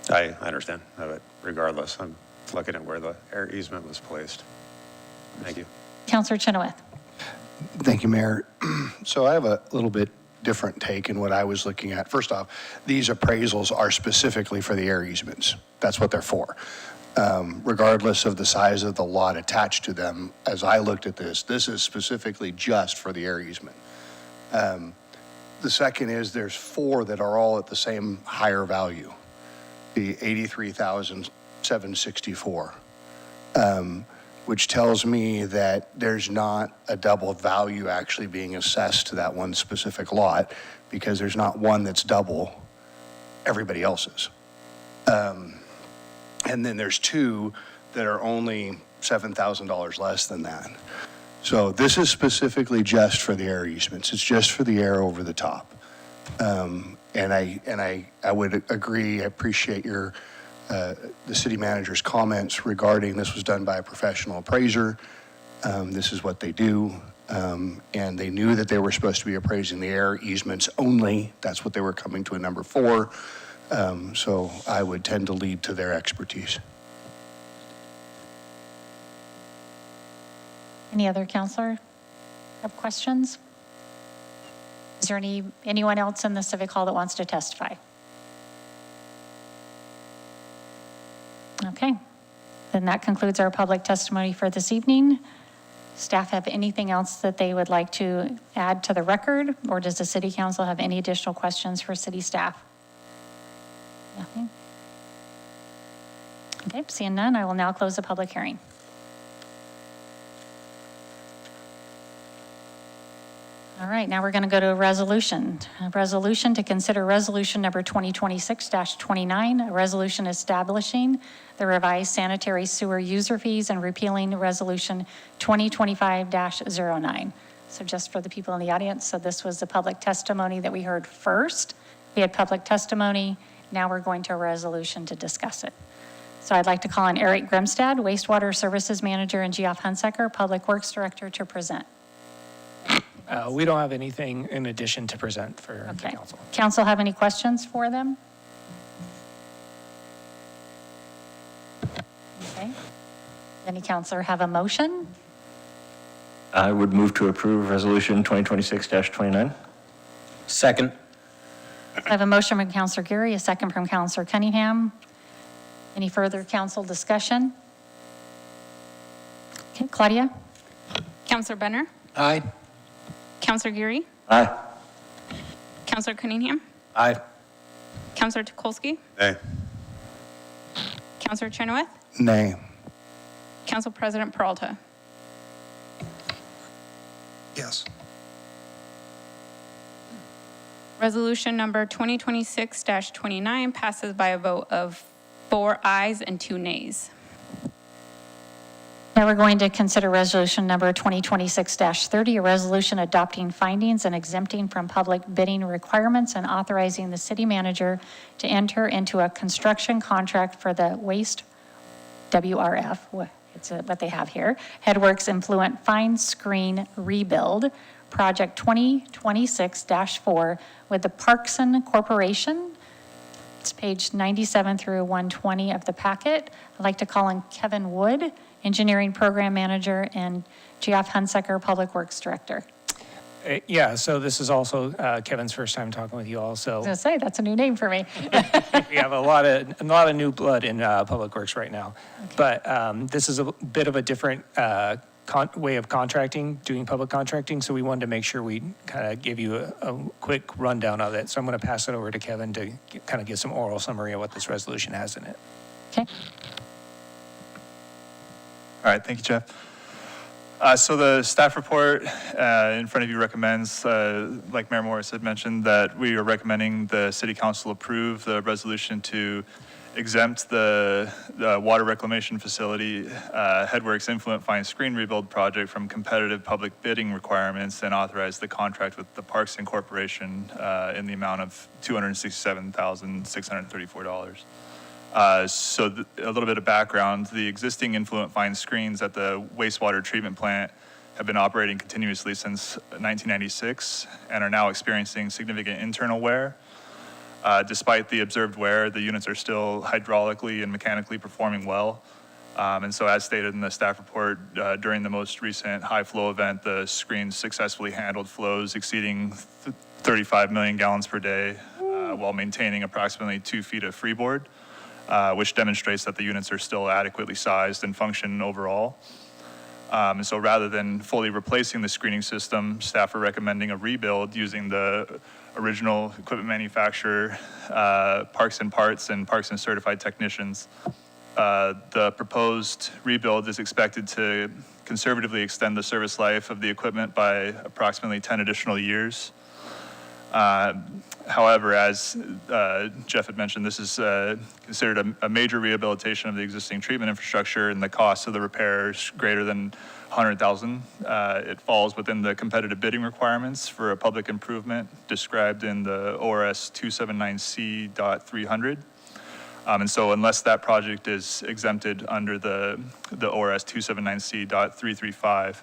Speaker 5: I understand, but regardless, I'm looking at where the air easement was placed. Thank you.
Speaker 10: Counselor Chenoweth?
Speaker 7: Thank you, Mayor. So I have a little bit different take in what I was looking at. First off, these appraisals are specifically for the air easements. That's what they're for. Regardless of the size of the lot attached to them, as I looked at this is specifically just for the air easement. The second is there's 4 that are all at the same higher value, the $83,764, which tells me that there's not a double value actually being assessed to that one specific lot because there's not one that's double everybody else's. And then there's 2 that are only $7,000 less than that. So this is specifically just for the air easements. It's just for the air over the top. And I would agree, I appreciate your, the city manager's comments regarding this was done by a professional appraiser. This is what they do. And they knew that they were supposed to be appraising the air easements only. That's what they were coming to a number 4. So I would tend to lead to their expertise.
Speaker 10: Any other counselor have questions? Is there anyone else in the Civic Hall that wants to testify? Okay, then that concludes our public testimony for this evening. Staff have anything else that they would like to add to the record, or does the City Council have any additional questions for city staff? Nothing? Okay, seeing none, I will now close the public hearing. All right, now we're going to go to a resolution. A resolution to consider resolution number 2026-29, a resolution establishing the revised sanitary sewer user fees and repealing resolution 2025-09. So just for the people in the audience, so this was the public testimony that we heard first. We had public testimony. Now we're going to a resolution to discuss it. So I'd like to call on Eric Grimstad, Wastewater Services Manager, and Geoff Hunsaker, Public Works Director, to present.
Speaker 3: We don't have anything in addition to present for the council.
Speaker 10: Council have any questions for them? Okay. Any counselor have a motion?
Speaker 17: I would move to approve Resolution 2026-29.
Speaker 8: Second.
Speaker 10: I have a motion from Counselor Geary, a second from Counselor Cunningham. Any further council discussion? Okay, Claudia?
Speaker 11: Counselor Benner?
Speaker 4: Aye.
Speaker 11: Counselor Geary?
Speaker 17: Aye.
Speaker 11: Counselor Cunningham?
Speaker 8: Aye.
Speaker 11: Counselor Tukolsky?
Speaker 5: Nay.
Speaker 11: Counselor Chenoweth?
Speaker 7: Nay.
Speaker 11: Council President Peralta?
Speaker 1: Yes.
Speaker 11: Resolution number 2026-29 passes by a vote of 4 ayes and 2 nays.
Speaker 10: Now Now we're going to consider resolution number 2026-30, a resolution adopting findings and exempting from public bidding requirements and authorizing the city manager to enter into a construction contract for the waste WRF, it's what they have here, Headworks Influent Fine Screen Rebuild, Project 2026-4 with the Parkson Corporation. It's page 97 through 120 of the packet. I'd like to call on Kevin Wood, Engineering Program Manager, and Geoff Hunsaker, Public Works Director.
Speaker 3: Yeah, so this is also Kevin's first time talking with you all,
Speaker 10: I
Speaker 3: so
Speaker 10: was gonna say, that's a new name for me.
Speaker 3: we have a lot of new blood in Public Works right now. But this is a bit of a different way of contracting, doing public contracting, so we wanted to make sure we kind of give you a quick rundown of it. So I'm going to pass it over to Kevin to kind of give some oral summary of what this resolution has in it.
Speaker 10: Okay.
Speaker 20: All right, thank you, Jeff. So the staff report in front of you recommends, like Mayor Morris had mentioned, that we are recommending the City Council approve the resolution to exempt the water reclamation facility Headworks Influent Fine Screen Rebuild project from competitive public bidding requirements and authorize the contract with the Parkson Corporation in the amount of $267,634. So a little bit of background, the existing influent fine screens at the wastewater treatment plant have been operating continuously since 1996 and are now experiencing significant internal wear. Despite the observed wear, the units are still hydraulically and mechanically performing well. And so as stated in the staff report, during the most recent high flow event, the screens successfully handled flows exceeding 35 million gallons per day while maintaining approximately 2 feet of freeboard. Which demonstrates that the units are still adequately sized and function overall. And so rather than fully replacing the screening system, staff are recommending a rebuild using the original equipment manufacturer, Parkson Parts and Parkson Certified Technicians. The proposed rebuild is expected to conservatively extend the service life of the equipment by approximately 10 additional years. However, as Jeff had mentioned, this is considered a major rehabilitation of the existing treatment infrastructure, and the cost of the repair is greater than $100,000. It falls within the competitive bidding requirements for a public improvement described in the ORS 279C.300. And so unless that project is exempted under the ORS 279C.335,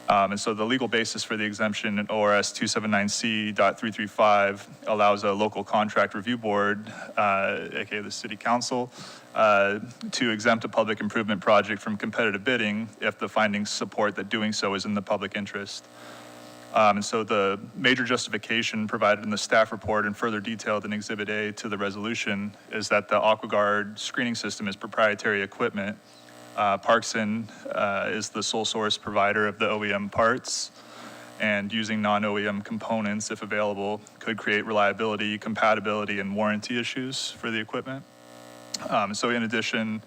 Speaker 20: and so the legal basis for the exemption in ORS 279C.335 allows a local contract review board, aka the city council, to exempt a public improvement project from competitive bidding if the findings support that doing so is in the public interest. And so the major justification provided in the staff report and further detailed in Exhibit A to the resolution is that the AquaGuard screening system is proprietary equipment. Parkson is the sole source provider of the OEM parts, and using non-OEM components, if available, could create reliability, compatibility, and warranty issues for the equipment. So in addition,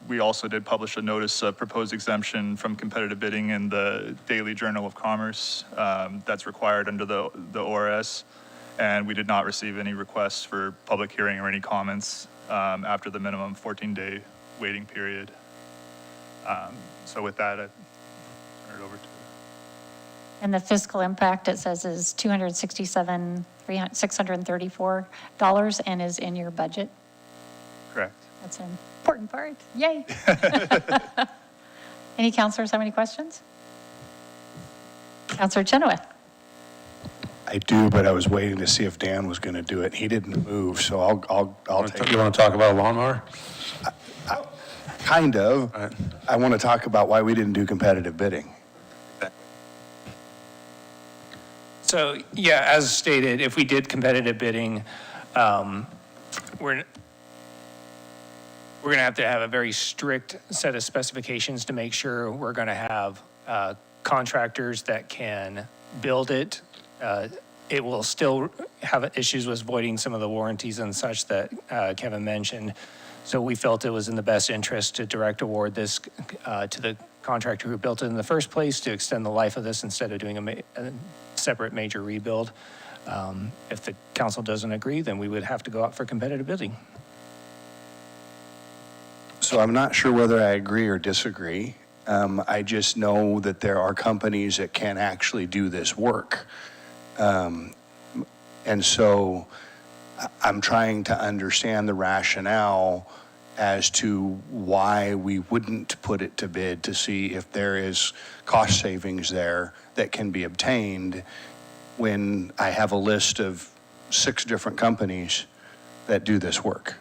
Speaker 20: we also did publish a notice of proposed exemption from competitive bidding in the Daily Journal of Commerce that's required under the ORS, and we did not receive any requests for public hearing or any comments after the minimum 14-day waiting period. So with that, I turn it over to.
Speaker 10: And the fiscal impact, it says, is $267,634 and is in your budget.
Speaker 20: Correct.
Speaker 10: That's an important part. Yay. Any counselors have any questions? Counselor Chenoweth.
Speaker 7: I do, but I was waiting to see if Dan was going to do it. He didn't move, so I'll take it.
Speaker 5: You want to talk about a lawnmower?
Speaker 7: Kind of.
Speaker 5: Right.
Speaker 7: I want to talk about why we didn't do competitive bidding.
Speaker 3: So, yeah, as stated, if we did competitive bidding, we're going to have a very strict set of specifications to make sure we're going to have contractors that can build it. It will still have issues with voiding some of the warranties and such that Kevin mentioned. So we felt it was in the best interest to direct award this to the contractor who built it in the first place to extend the life of this instead of doing a separate major rebuild. If the council doesn't agree, then we would have to go out for competitive bidding.
Speaker 7: So I'm not sure whether I agree or disagree. I just know that there are companies that can actually do this work. And so I'm trying to understand the rationale as to why we wouldn't put it to bid to see if there is cost savings there that can be obtained when I have a list of 6 different companies that do this work.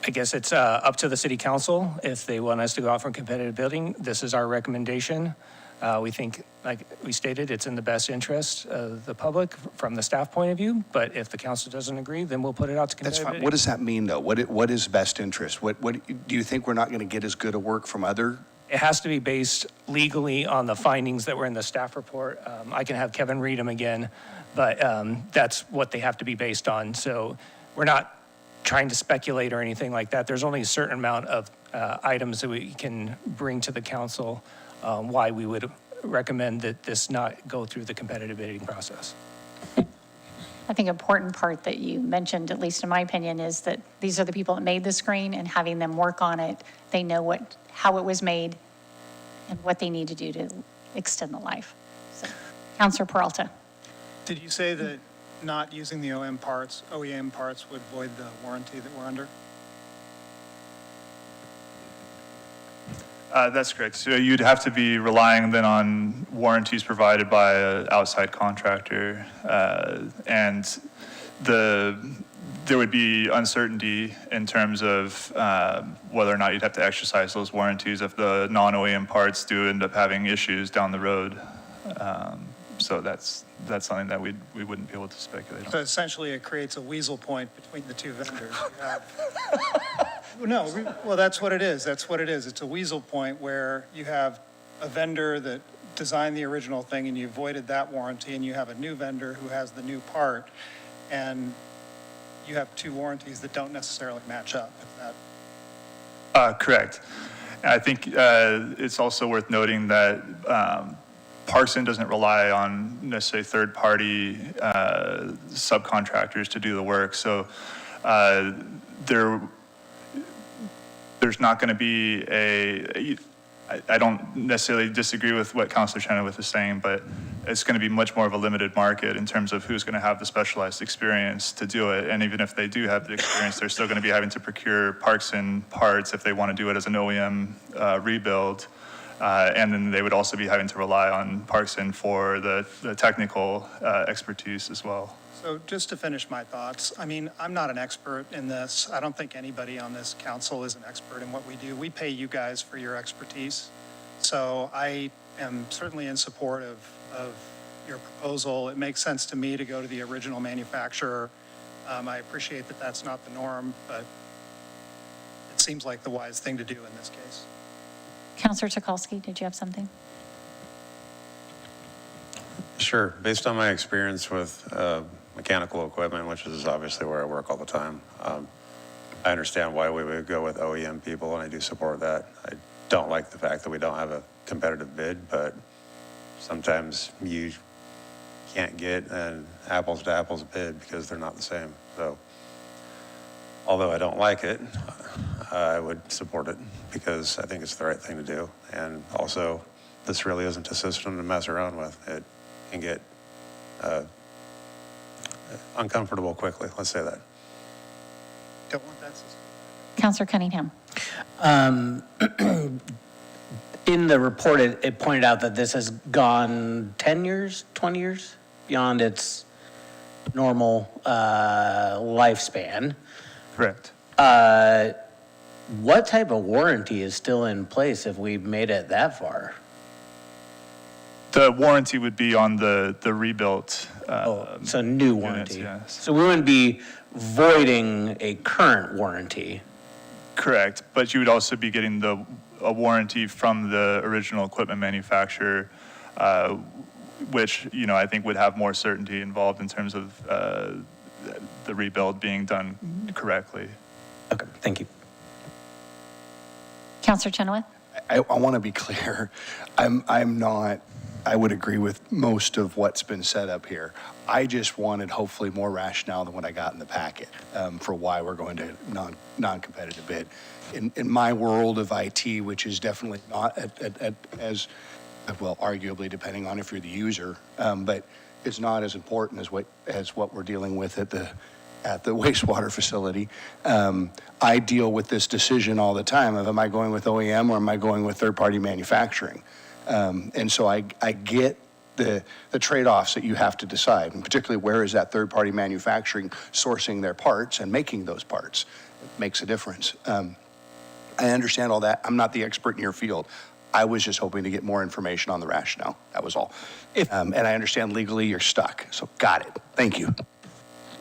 Speaker 3: I guess it's up to the city council. If they want us to go out for competitive bidding, this is our recommendation. We think, like we stated, it's in the best interest of the public from the staff point of view, but if the council doesn't agree, then we'll put it out to
Speaker 7: That's
Speaker 3: competitive
Speaker 7: fine.
Speaker 3: bidding.
Speaker 7: What does that mean, though? What is best interest? What do you think we're not going to get as good a work from other?
Speaker 3: It has to be based legally on the findings that were in the staff report. I can have Kevin read them again, but that's what they have to be based on. So we're not trying to speculate or anything like that. There's only a certain amount of items that we can bring to the council why we would recommend that this not go through the competitive bidding process.
Speaker 10: I think an important part that you mentioned, at least in my opinion, is that these are the people that made the screen, and having them work on it, they know how it was made and what they need to do to extend the life. So, Councilor Peralta.
Speaker 1: Did you say that not using the OEM parts would void the warranty that we're under?
Speaker 20: That's correct. So you'd have to be relying then on warranties provided by an outside contractor, and there would be uncertainty in terms of whether or not you'd have to exercise those warranties if the non-OEM parts do end up having issues down the road. So that's something that we wouldn't be able to speculate on.
Speaker 1: So essentially, it creates a weasel point between the two vendors. You have, well, that's what it is. That's what it is. It's a weasel point where you have a vendor that designed the original thing and you voided that warranty, and you have a new vendor who has the new part, and you have 2 warranties that don't necessarily match up. Is that
Speaker 20: Correct. And I think it's also worth noting that Parkson doesn't rely on necessarily third-party subcontractors to do the work. So there's not going to be I don't necessarily disagree with what Councilor Chenoweth is saying, but it's going to be much more of a limited market in terms of who's going to have the specialized experience to do it. And even if they do have the experience, they're still going to be having to procure Parkson parts if they want to do it as an OEM rebuild. And then they would also be having to rely on Parkson for the technical expertise as well.
Speaker 1: So just to finish my thoughts, I mean, I'm not an expert in this. I don't think anybody on this council is an expert in what we do. We pay you guys for your expertise. So I am certainly in support of your proposal. It makes sense to me to go to the original manufacturer. I appreciate that that's not the norm, but it seems like the wise thing to do in this case.
Speaker 10: Councilor Tukalski, did you have something?
Speaker 5: Sure. Based on my experience with mechanical equipment, which is obviously where I work all the time, I understand why we would go with OEM people, and I do support that. I don't like the fact that we don't have a competitive bid, but sometimes you can't get an apples to apples bid because they're not the same. So although I don't like it, I would support it because I think it's the right thing to do. And also, this really isn't a system to mess around with. It can get uncomfortable quickly, let's say that.
Speaker 1: Don't want that system.
Speaker 10: Councilor Cunningham.
Speaker 8: In the report, it pointed out that this has gone 10 years, 20 years beyond its normal lifespan.
Speaker 20: Correct.
Speaker 8: What type of warranty is still in place if we've made it that far?
Speaker 20: The warranty would be on the rebuilt.
Speaker 8: So new warranty.
Speaker 20: Units, yes.
Speaker 8: So we wouldn't be voiding a current warranty.
Speaker 20: Correct, but you would also be getting a warranty from the original equipment manufacturer, which, you know, I think would have more certainty involved in terms of the rebuild being done correctly.
Speaker 8: Okay, thank you.
Speaker 10: Councilor Chenoweth?
Speaker 7: I want to be clear. I'm not I would agree with most of what's been said up here. I just wanted hopefully more rationale than what I got in the packet for why we're going to non-competitive bid. In my world of IT, which is definitely not as, well, arguably depending on if you're the user, but it's not as important as what we're dealing with at the wastewater facility. I deal with this decision all the time of, am I going with OEM or am I going with third-party manufacturing? And so I get the trade-offs that you have to decide, and particularly where is that third-party manufacturing sourcing their parts and making those parts. It makes a difference. I understand all that. I'm not the expert in your field. I was just hoping to get more information on the rationale. That was all. And I understand legally you're stuck, so got it. Thank you.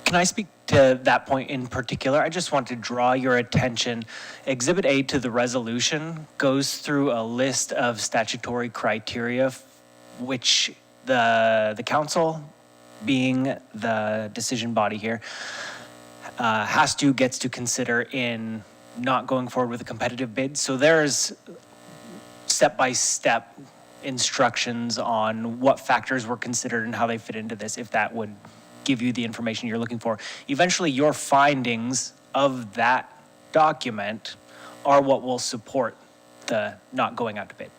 Speaker 16: Can I speak to that point in particular? I just want to draw your attention. Exhibit A to the resolution goes through a list of statutory criteria, which the council, being the decision body here, gets to consider in not going forward with a competitive bid. So there's step-by-step instructions on what factors were considered and how they fit into this, if that would give you the information you're looking for. Eventually, your findings of that document are what will support the not going out to bid.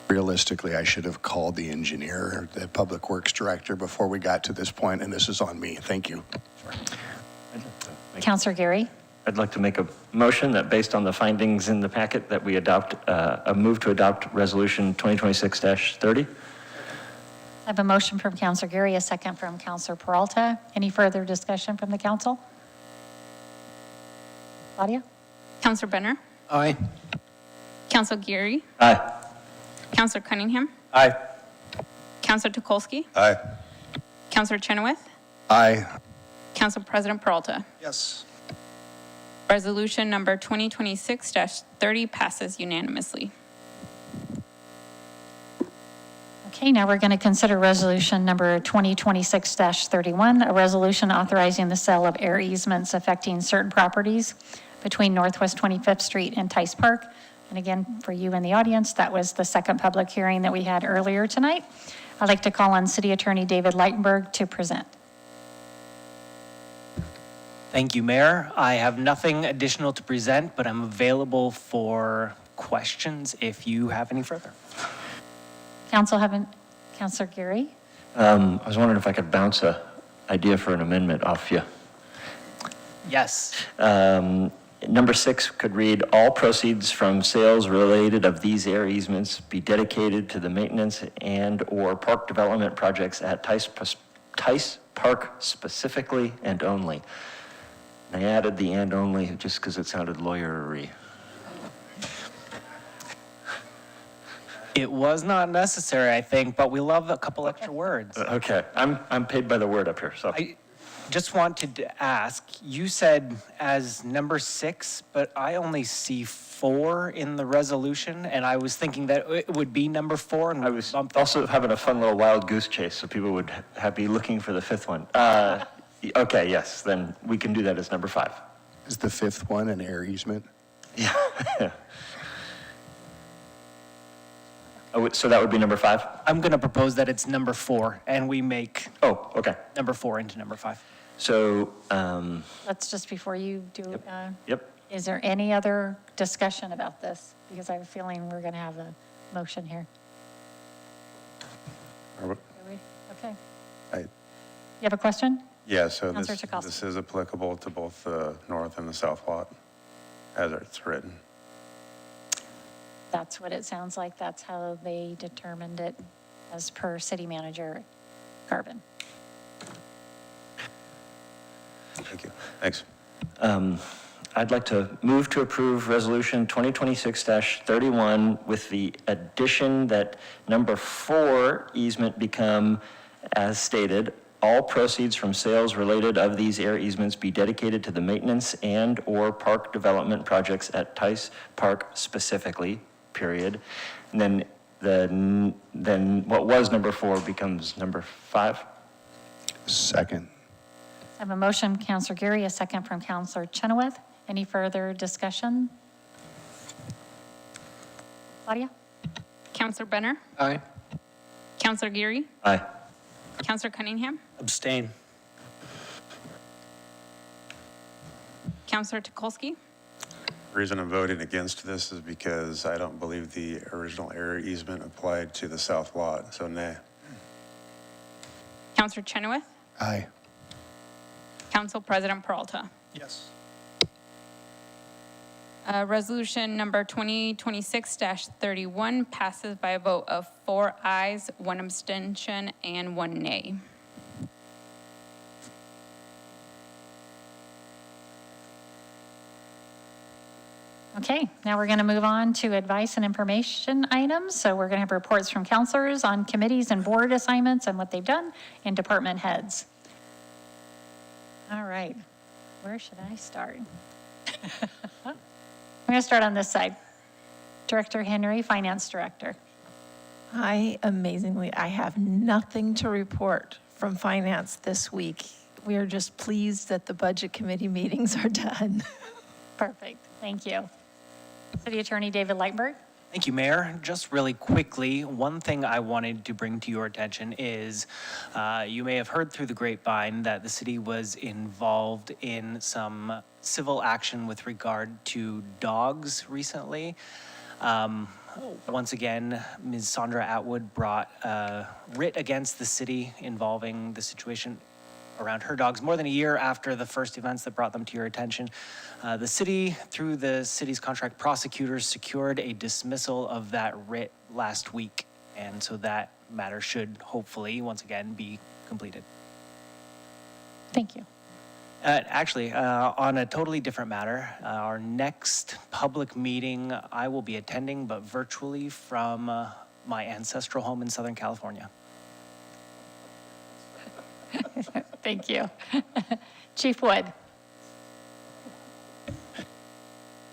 Speaker 7: Realistically, I should have called the engineer or the public works director before we got to this point, and this is on me. Thank you.
Speaker 10: Councilor Gary.
Speaker 17: I'd like to make a motion that based on the findings in the packet that we adopt, a move to adopt resolution 2026-30.
Speaker 10: I have a motion from Councilor Gary, a second from Councilor Peralta. Any further discussion from the council? Claudia?
Speaker 11: Councilor Benner?
Speaker 4: Aye.
Speaker 11: Councilor Geary?
Speaker 17: Aye.
Speaker 11: Councilor Cunningham?
Speaker 4: Aye.
Speaker 11: Councilor Tukolsky?
Speaker 5: Aye.
Speaker 11: Councilor Chenoweth?
Speaker 7: Aye.
Speaker 11: Council President Peralta?
Speaker 1: Yes.
Speaker 11: Resolution number 2026-30 passes unanimously.
Speaker 10: Okay, now we're going to consider resolution number 2026-31, a resolution authorizing the sale of air easements affecting certain properties between Northwest 25th Street and Tice Park. And again, for you in the audience, that was the second public hearing that we had earlier tonight. I'd like to call on City Attorney David Leitenberg to present.
Speaker 16: Thank you, Mayor. I have nothing additional to present, but I'm available for questions if you have any further.
Speaker 10: Councilor Geary?
Speaker 17: I was wondering if I could bounce an idea for an amendment off you.
Speaker 16: Yes.
Speaker 17: Number 6 could read, all proceeds from sales related of these air easements be dedicated to the maintenance and/or park development projects at Tice Park specifically and only. I added the and only just because it sounded lawyery.
Speaker 16: It was not necessary, I think, but we love a couple extra words.
Speaker 17: Okay, I'm paid by the word up here, so.
Speaker 16: I just wanted to ask, you said as number 6, but I only see 4 in the resolution, and I was thinking that it would be number 4. And
Speaker 17: I was also having a fun little wild goose chase, so people would be looking for the 5th one. Okay, yes, then we can do that as number 5.
Speaker 7: Is the 5th one an air easement?
Speaker 17: Yeah. Oh, so that would be number 5?
Speaker 16: I'm going to propose that it's number 4, and we make
Speaker 17: okay.
Speaker 16: number 4 into number 5.
Speaker 17: So,
Speaker 10: Let's just, before you do,
Speaker 17: yep.
Speaker 10: Is there any other discussion about this? Because I have a feeling we're going to have a motion here. Okay. You have a question?
Speaker 5: Yeah, so
Speaker 10: Councilor Tukolsky.
Speaker 5: this is applicable to both the north and the south lot, as it's written.
Speaker 10: That's what it sounds like. That's how they determined it as per city manager Garvin.
Speaker 5: Thank you. Thanks.
Speaker 17: I'd like to move to approve resolution 2026-31 with the addition that number 4 easement become, as stated, all proceeds from sales related of these air easements be dedicated to the maintenance and/or park development projects at Tice Park specifically, period. And then what was number 4 becomes number 5.
Speaker 7: Second.
Speaker 10: I have a motion, Councilor Geary, a second from Councilor Chenoweth. Any further discussion? Claudia?
Speaker 11: Councilor Benner?
Speaker 4: Aye.
Speaker 11: Counselor Geary,
Speaker 17: Aye.
Speaker 11: Counselor Cunningham,
Speaker 8: Abstain.
Speaker 11: Counselor Tukolsky,
Speaker 5: The reason I'm voting against this is because I don't believe the original area easement applied to the south lot, so nay.
Speaker 11: Counselor Chenoweth,
Speaker 7: Aye.
Speaker 11: Council President Peralta.
Speaker 1: Yes.
Speaker 11: Resolution number 2026-31 passes by a vote of 4 ayes, 1 abstention, and 1 nay.
Speaker 10: Okay, now we're going to move on to advice and information items. So we're going to have reports from counselors on committees and board assignments and what they've done, and department heads. All right, where should I start? I'm going to start on this side. Director Henry, Finance Director.
Speaker 21: I have nothing to report from finance this week. We are just pleased that the budget committee meetings are done.
Speaker 10: Perfect, thank you. City Attorney David Lightberg.
Speaker 16: Thank you, Mayor. Just really quickly, one thing I wanted to bring to your attention is you may have heard through the grapevine that the city was involved in some civil action with regard to dogs recently. Once again, Ms. Sandra Atwood brought a writ against the city involving the situation around her dogs more than a year after the first events that brought them to your attention. The city, through the city's contract prosecutors, secured a dismissal of that writ last week. And so that matter should hopefully, once again, be completed.
Speaker 10: Thank you.
Speaker 16: Actually, on a totally different matter, our next public meeting I will be attending, but virtually from my ancestral home in Southern California.
Speaker 10: Thank you. Chief Wood.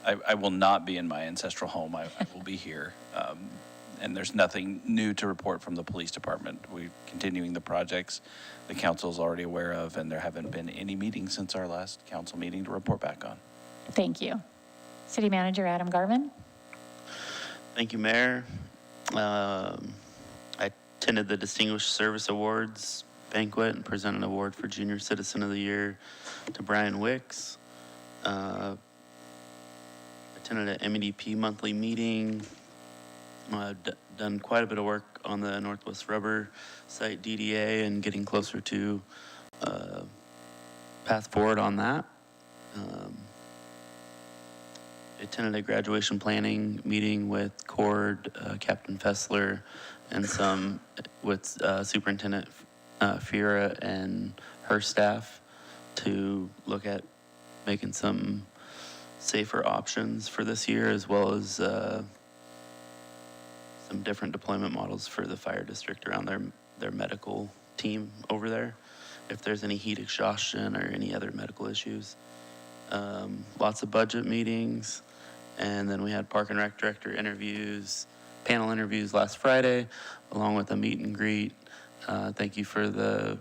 Speaker 6: I will not be in my ancestral home. I will be here. And there's nothing new to report from the police department. We're continuing the projects the council is already aware of, and there haven't been any meetings since our last council meeting to report back on.
Speaker 10: Thank you. City Manager Adam Garvin.
Speaker 19: Thank you, Mayor. I attended the Distinguished Service Awards banquet and presented an award for Junior Citizen of the Year to Brian Wicks. Attended an MEDP monthly meeting. Done quite a bit of work on the Northwest Rubber site DDA and getting closer to path forward on that. Attended a graduation planning meeting with Cord, Captain Fessler, and some with Superintendent Fira and her staff to look at making some safer options for this year, as well as some different deployment models for the fire district around their medical team over there, if there's any heat exhaustion or any other medical issues. Lots of budget meetings, and then we had Park and Rec Director interviews, panel interviews last Friday, along with a meet and greet. Thank you for the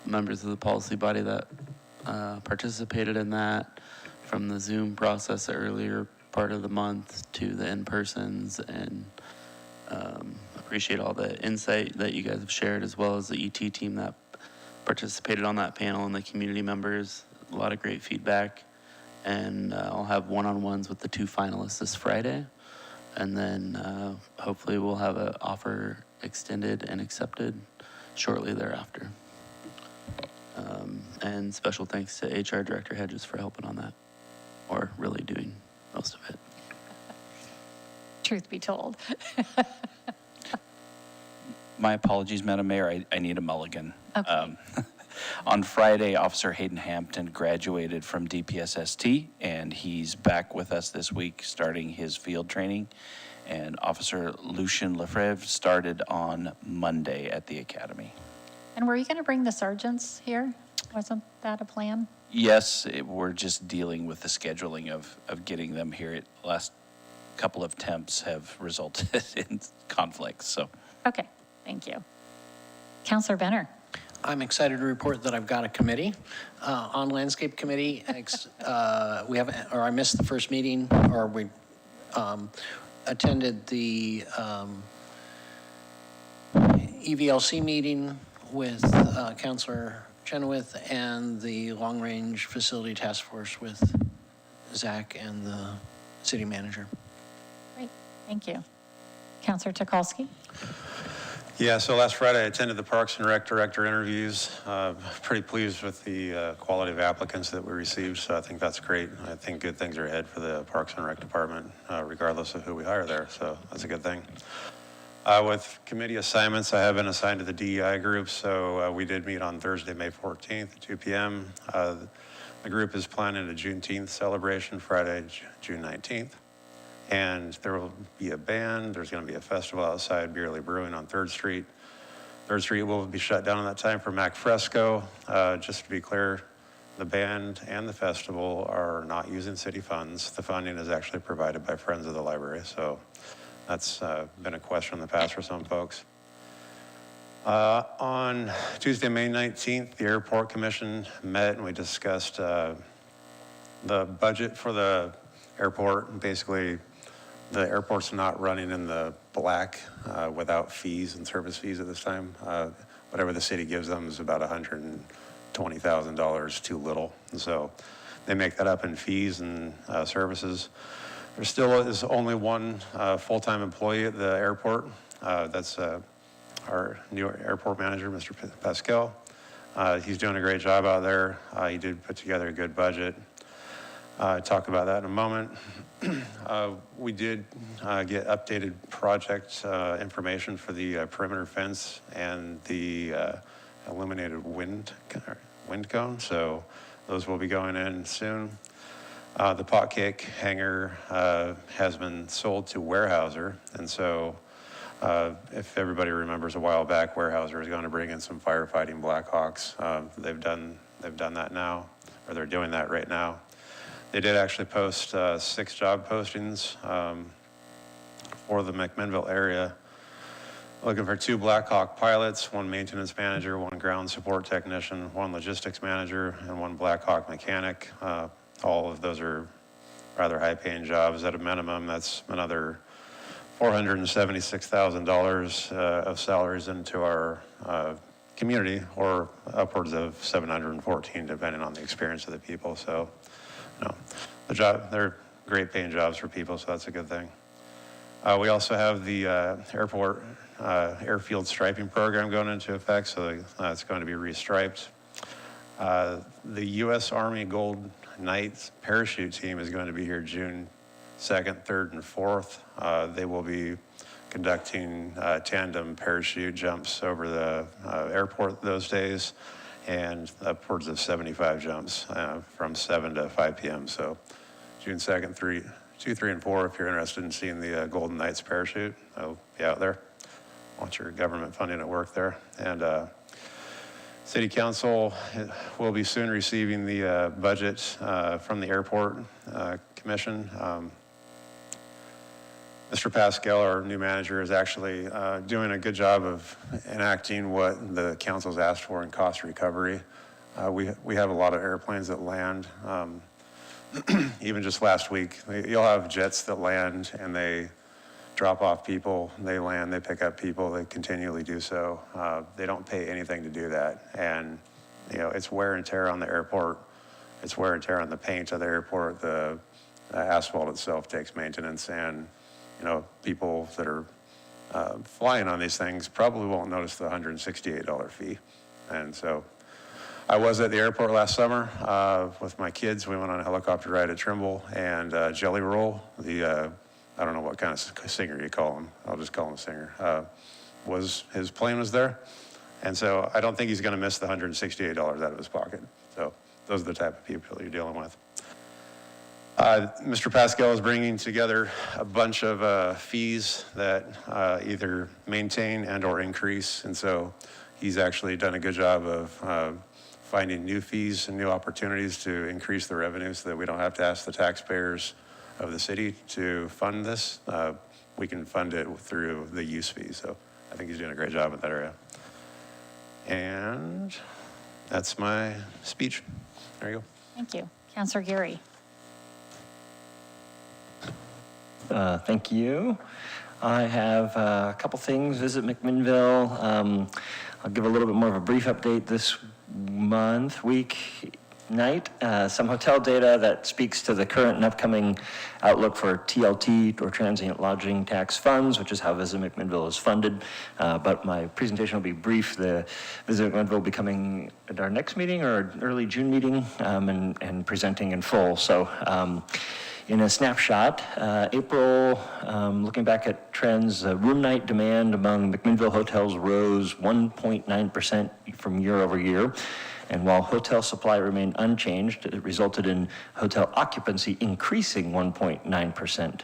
Speaker 19: members of the policy body that participated in that, from the Zoom process earlier part of the month to the in-persons, and appreciate all the insight that you guys have shared, as well as the ET team that participated on that panel and the community members. A lot of great feedback, and I'll have one-on-ones with the 2 finalists this Friday, and then hopefully we'll have an offer extended and accepted shortly thereafter. And special thanks to HR Director Hedges for helping on that, or really doing most of it.
Speaker 10: Truth be told.
Speaker 6: My apologies, Madam Mayor, I need a mulligan.
Speaker 10: Okay.
Speaker 6: On Friday, Officer Hayden Hampton graduated from DPSST, and he's back with us this week starting his field training. And Officer Lucien Lefebvre started on Monday at the academy.
Speaker 10: And were you going to bring the sergeants here? Wasn't that a plan?
Speaker 6: Yes, we're just dealing with the scheduling of getting them here. The last couple of temps have resulted in conflicts, so.
Speaker 10: Okay, thank you. Councilor Benner.
Speaker 4: I'm excited to report that I've got a committee. On Landscape Committee, I missed the first meeting, or we attended the EVLC meeting with Counselor Chenoweth and the Long Range Facility Task Force with Zach and the city manager.
Speaker 10: Great, thank you. Counselor Tukalski?
Speaker 5: Yeah, so last Friday I attended the Parks and Rec director interviews. Pretty pleased with the quality of applicants that we received, so I think that's great. I think good things are ahead for the Parks and Rec department, regardless of who we hire there, so that's a good thing. With committee assignments, I have been assigned to the DEI group, so we did meet on Thursday, May 14th at 2 p.m. The group is planning a Juneteenth celebration, Friday, June 19th. And there will be a band, there's gonna be a festival outside Beerly Brewing on 3rd Street. 3rd Street will be shut down at that time for Mac Fresco. Just to be clear, the band and the festival are not using city funds. The funding is actually provided by Friends of the Library, so that's been a question in the past for some folks. On Tuesday, May 19th, the Airport Commission met and we discussed the budget for the airport. Basically, the airport's not running in the black without fees and service fees at this time. Whatever the city gives them is about $120,000 too little. And so they make that up in fees and services. There still is only one full-time employee at the airport. That's our new airport manager, Mr. Pascal. He's doing a great job out there. He did put together a good budget. Talk about that in a moment. We did get updated project information for the perimeter fence and the illuminated wind cone, so those will be going in soon. The pot cake hangar has been sold to Weyerhaeuser, and so if everybody remembers a while back, Weyerhaeuser is going to bring in some firefighting Blackhawks. They've done that now, or they're doing that right now. They did actually post 6 job postings for the McMinnville area, looking for 2 Blackhawk pilots, 1 maintenance manager, 1 ground support technician, 1 logistics manager, and 1 Blackhawk mechanic. All of those are rather high-paying jobs. At a minimum, that's another $476,000 of salaries into our community, or upwards of $714, depending on the experience of the people. So, they're great paying jobs for people, so that's a good thing. We also have the airport airfield striping program going into effect, so it's going to be restriped. The U.S. Army Gold Knights parachute team is going to be here June 2nd, 3rd, and 4th. They will be conducting tandem parachute jumps over the airport those days, and upwards of 75 jumps from 7 to 5 p.m. So June 2nd, 2, 3, and 4, if you're interested in seeing the Golden Knights parachute, I'll be out there. Want your government funding at work there. And City Council will be soon receiving the budget from the Airport Commission. Mr. Pascal, our new manager, is actually doing a good job of enacting what the council's asked for in cost recovery. We have a lot of airplanes that land. Even just last week, you'll have jets that land and they drop off people, they land, they pick up people, they continually do so. They don't pay anything to do that. And, it's wear and tear on the airport. It's wear and tear on the paint of the airport. The asphalt itself takes maintenance, and, people that are flying on these things probably won't notice the $168 fee. And so I was at the airport last summer with my kids. We went on a helicopter ride at Trimble, and Jelly Roll, I don't know what kind of singer you call him. I'll just call him a singer. His plane was there. And so I don't think he's going to miss the $168 out of his pocket. So those are the type of people you're dealing with. Mr. Pascal is bringing together a bunch of fees that either maintain and or increase. And so he's actually done a good job of finding new fees and new opportunities to increase the revenue so that we don't have to ask the taxpayers of the city to fund this. We can fund it through the use fee. So I think he's doing a great job in that area. And that's my speech. There you go.
Speaker 10: Thank you. Councilor Geary.
Speaker 17: Thank you. I have a couple things. Visit McMinnville. I'll give a little bit more of a brief update this night. Some hotel data that speaks to the current and upcoming outlook for TLT, or transient lodging tax funds, which is how Visit McMinnville is funded. But my presentation will be brief. The Visit McMinnville will be coming at our next meeting or early June meeting, and presenting in full. So in a snapshot, April, looking back at trends, room night demand among McMinnville hotels rose 1.9% from year over year. And while hotel supply remained unchanged, it resulted in hotel occupancy increasing 1.9%.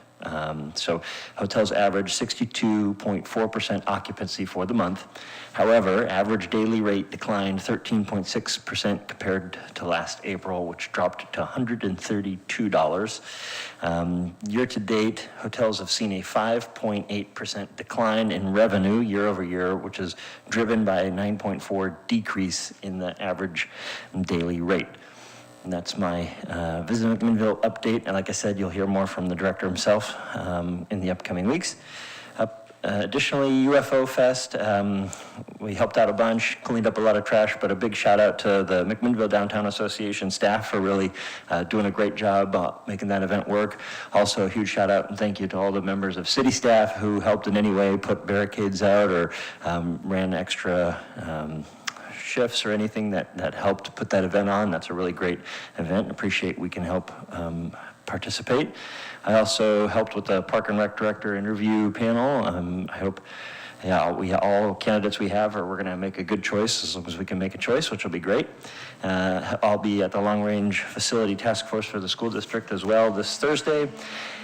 Speaker 17: So hotels averaged 62.4% occupancy for the month. However, average daily rate declined 13.6% compared to last April, which dropped to $132. Year to date, hotels have seen a 5.8% decline in revenue year over year, which is driven by a 9.4% decrease in the average daily rate. And that's my Visit McMinnville update. And like I said, you'll hear more from the director himself in the upcoming weeks. Additionally, UFO Fest, we helped out a bunch, cleaned up a lot of trash, but a big shout out to the McMinnville Downtown Association staff for really doing a great job making that event work. Also, a huge shout out and thank you to all the members of city staff who helped in any way, put barricades out or ran extra shifts or anything that helped put that event on. That's a really great event, and appreciate we can help participate. I also helped with the Park and Rec Director interview panel. I hope, all candidates we have we're going to make a good choice, as long as we can make a choice, which will be great. I'll be at the Long Range Facility Task Force for the school district as well this Thursday.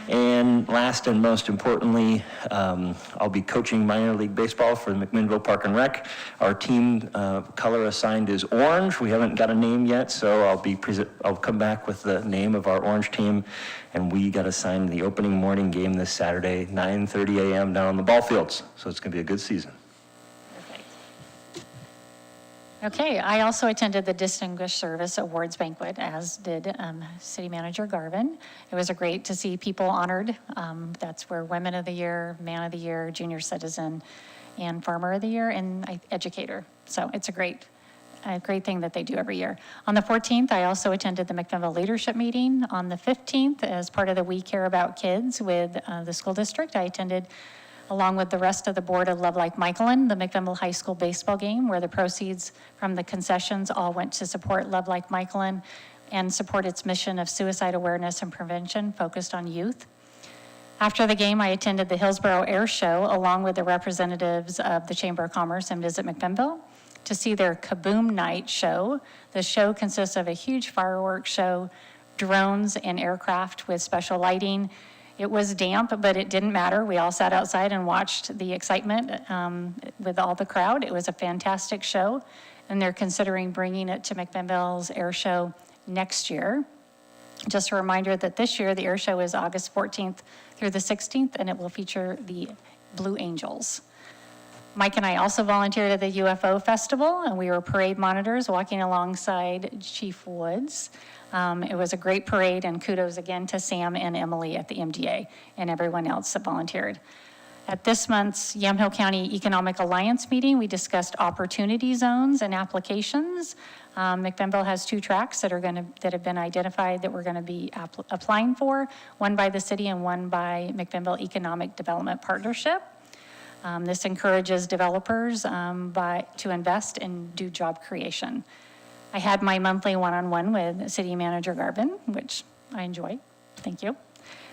Speaker 17: And last and most importantly, I'll be coaching minor league baseball for the McMinnville Park and Rec. Our team color assigned is orange. We haven't got a name yet, so I'll come back with the name of our orange team. And we got assigned the opening morning game this Saturday, 9:30 a.m. down on the ball fields. So it's going to be a good season.
Speaker 10: Okay, I also attended the Distinguished Service Awards Banquet, as did City Manager Garvin. It was great to see people honored. That's where Women of the Year, Man of the Year, Junior Citizen, and Farmer of the Year, and Educator. So it's a great thing that they do every year. On the 14th, I also attended the McMinnville Leadership Meeting. On the 15th, as part of the We Care About Kids with the school district, I attended, along with the rest of the board of Love Like Michaelin, the McMinnville High School baseball game, where the proceeds from the concessions all went to support Love Like Michaelin and support its mission of suicide awareness and prevention focused on youth. After the game, I attended the Hillsborough Air Show, along with the representatives of the Chamber of Commerce and Visit McMinnville, to see their Kaboom Night show. The show consists of a huge fireworks show, drones, and aircraft with special lighting. It was damp, but it didn't matter. We all sat outside and watched the excitement with all the crowd. It was a fantastic show, and they're considering bringing it to McMinnville's air show next year. Just a reminder that this year, the air show is August 14th through the 16th, and it will feature the Blue Angels. Mike and I also volunteered at the UFO Festival, and we were parade monitors walking alongside Chief Woods. It was a great parade, and kudos again to Sam and Emily at the MDA and everyone else that volunteered. At this month's Yamhill County Economic Alliance meeting, we discussed opportunity zones and applications. McMinnville has 2 tracks that have been identified that we're going to be applying for, one by the city and one by McMinnville Economic Development Partnership. This encourages developers to invest and do job creation. I had my monthly one-on-one with City Manager Garvin, which I enjoy. Thank you.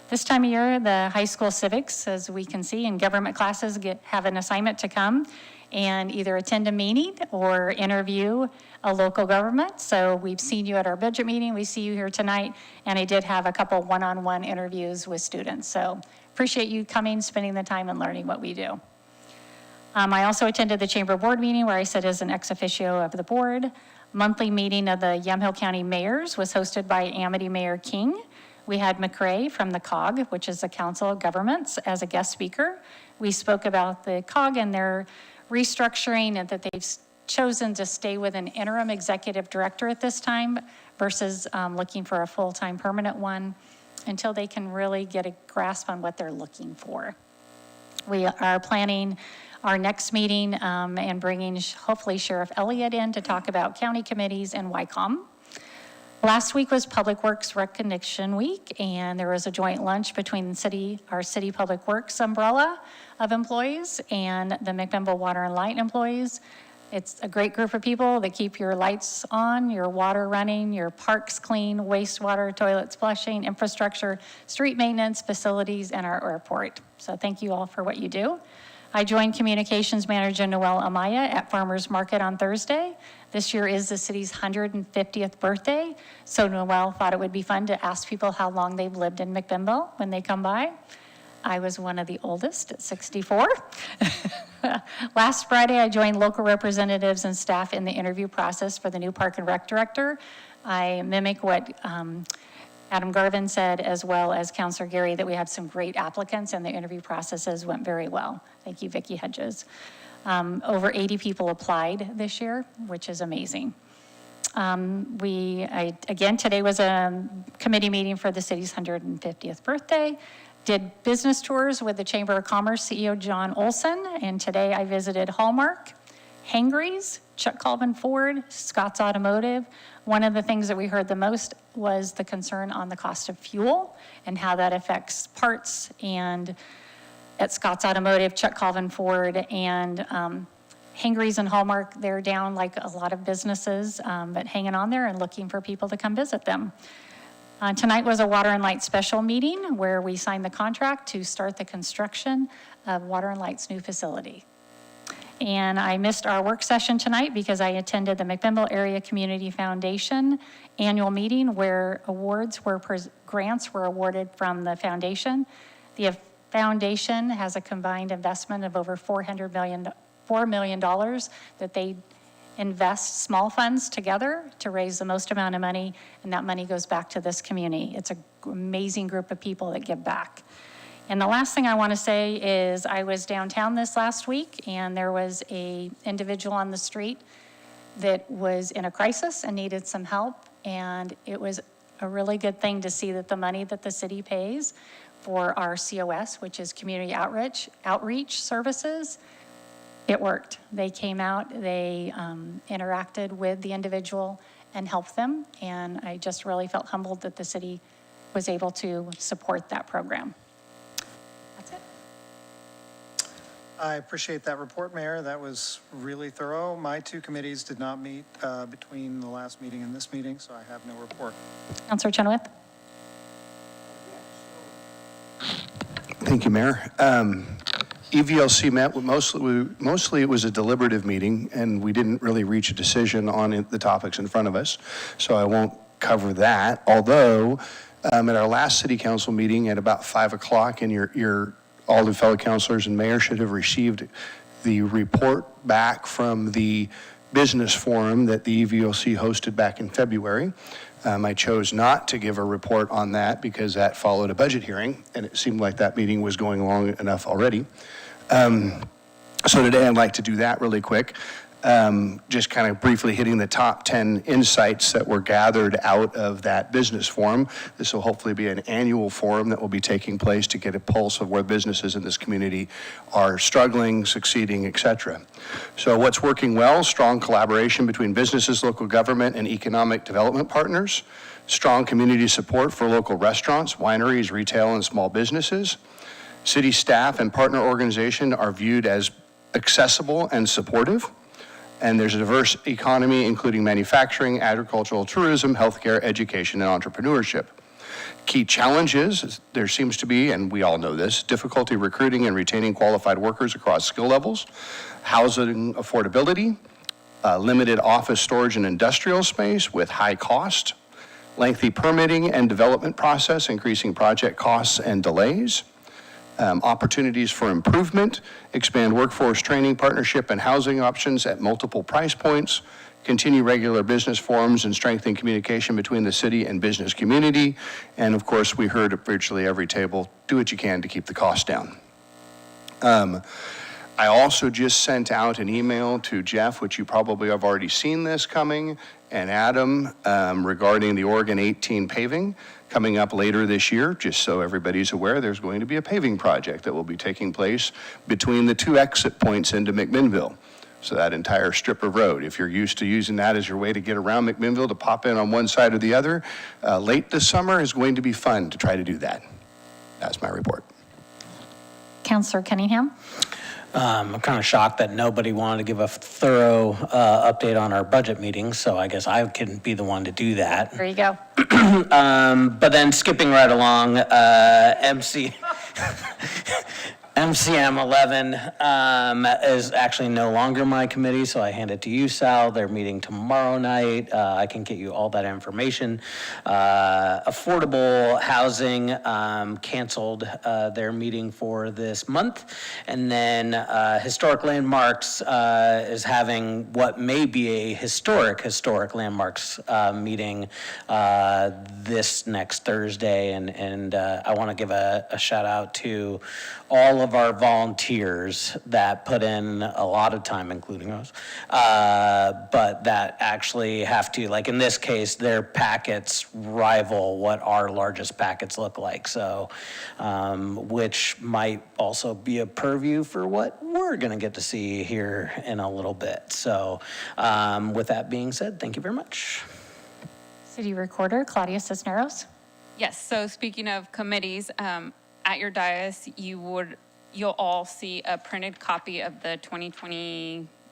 Speaker 10: This time of year, the high school civics, as we can see, and government classes have an assignment to come and either attend a meeting or interview a local government. So we've seen you at our budget meeting. We see you here tonight. And I did have a couple one-on-one interviews with students. So appreciate you coming, spending the time, and learning what we do. I also attended the Chamber Board meeting, where I sat as an ex officio of the board. Monthly meeting of the Yamhill County Mayors was hosted by Amity Mayor King. We had McRae from the COG, which is the Council of Governments, as a guest speaker. We spoke about the COG and their restructuring, and that they've chosen to stay with an interim executive director at this time versus looking for a full-time permanent one until they can really get a grasp on what they're looking for. We are planning our next meeting and bringing hopefully Sheriff Elliott in to talk about county committees and YCOM. Last week was Public Works Recognition Week, and there was a joint lunch between our city Public Works umbrella of employees and the McMinnville Water and Light employees. It's a great group of people that keep your lights on, your water running, your parks clean, wastewater, toilets flushing, infrastructure, street maintenance, facilities, and our airport. So thank you all for what you do. I joined Communications Manager Noelle Amaya at Farmers Market on Thursday. This year is the city's 150th birthday, so Noelle thought it would be fun to ask people how long they've lived in McMinnville when they come by. I was one of the oldest at 64. Last Friday, I joined local representatives and staff in the interview process for the new Park and Rec Director. I mimic what Adam Garvin said, as well as Councilor Gary, that we had some great applicants and the interview processes went very well. Thank you, Vicki Hedges. Over 80 people applied this year, which is amazing. Again, today was a committee meeting for the city's 150th birthday. Did business tours with the Chamber of Commerce CEO John Olson, and today I visited Hallmark, Hangry's, Chuck Calvin Ford, Scott's Automotive. One of the things that we heard the most was the concern on the cost of fuel and how that affects parts. And at Scott's Automotive, Chuck Calvin Ford, and Hangry's and Hallmark, they're down like a lot of businesses, but hanging on there and looking for people to come visit them. Tonight was a Water and Light special meeting where we signed the contract to start the construction of Water and Light's new facility. And I missed our work session tonight because I attended the McMinnville Area Community Foundation annual meeting where grants were awarded from the foundation. The foundation has a combined investment of over $4 million that they invest small funds together to raise the most amount of money, and that money goes back to this community. It's an amazing group of people that give back. And the last thing I want to say is I was downtown this last week, and there was an individual on the street that was in a crisis and needed some help, and it was a really good thing to see that the money that the city pays for our COS, which is community outreach services, it worked. They came out, they interacted with the individual and helped them, and I just really felt humbled that the city was able to support that program. That's it.
Speaker 1: I appreciate that report, Mayor. That was really thorough. My two committees did not meet between the last meeting and this meeting, so I have no report.
Speaker 10: Councilor Chenoweth?
Speaker 7: Thank you, Mayor. EVLC met with mostly it was a deliberative meeting, and we didn't really reach a decision on the topics in front of us, so I won't cover that. Although at our last city council meeting at about 5 o'clock, and all the fellow councilors and mayor should have received the report back from the business forum that the EVLC hosted back in February. I chose not to give a report on that because that followed a budget hearing, and it seemed like that meeting was going long enough already. So today I'd like to do that really quick, just kind of briefly hitting the top 10 insights that were gathered out of that business forum. This will hopefully be an annual forum that will be taking place to get a pulse of where businesses in this community are struggling, succeeding, et cetera. So what's working well? Strong collaboration between businesses, local government, and economic development partners. Strong community support for local restaurants, wineries, retail, and small businesses. City staff and partner organization are viewed as accessible and supportive. And there's a diverse economy, including manufacturing, agricultural, tourism, healthcare, education, and entrepreneurship. Key challenges, there seems to be, and we all know this, difficulty recruiting and retaining qualified workers across skill levels, housing affordability, limited office storage and industrial space with high cost, lengthy permitting and development process, increasing project costs and delays, opportunities for improvement, expand workforce training, partnership, and housing options at multiple price points, continue regular business forums and strengthen communication between the city and business community. And of course, we heard at virtually every table, do what you can to keep the cost down. I also just sent out an email to Jeff, which you probably have already seen this coming, and Adam regarding the Oregon 18 paving. Coming up later this year, just so everybody's aware, there's going to be a paving project that will be taking place between the 2 exit points into McMinnville. So that entire strip of road, if you're used to using that as your way to get around McMinnville to pop in on one side or the other, late this summer is going to be fun to try to do that. That's my report.
Speaker 10: Councillor Cunningham?
Speaker 8: I'm kind of shocked that nobody wanted to give a thorough update on our budget meeting, so I guess I can be the one to do that.
Speaker 10: There you go.
Speaker 8: But then skipping right along, MCM 11 is actually no longer my committee, so I hand it to you, Sal. They're meeting tomorrow night. I can get you all that information. Affordable housing canceled their meeting for this month. And then Historic Landmarks is having what may be a historic landmarks meeting this next Thursday. And I want to give a shout out to all of our volunteers that put in a lot of time, including us, but that actually have to, like in this case, their packets rival what our largest packets look like. So, which might also be a purview for what we're going to get to see here in a little bit. So, with that being said, thank you very much.
Speaker 10: City Recorder Claudia Cisneros.
Speaker 11: Yes, so speaking of committees, at your dais, you'll all see a printed copy of the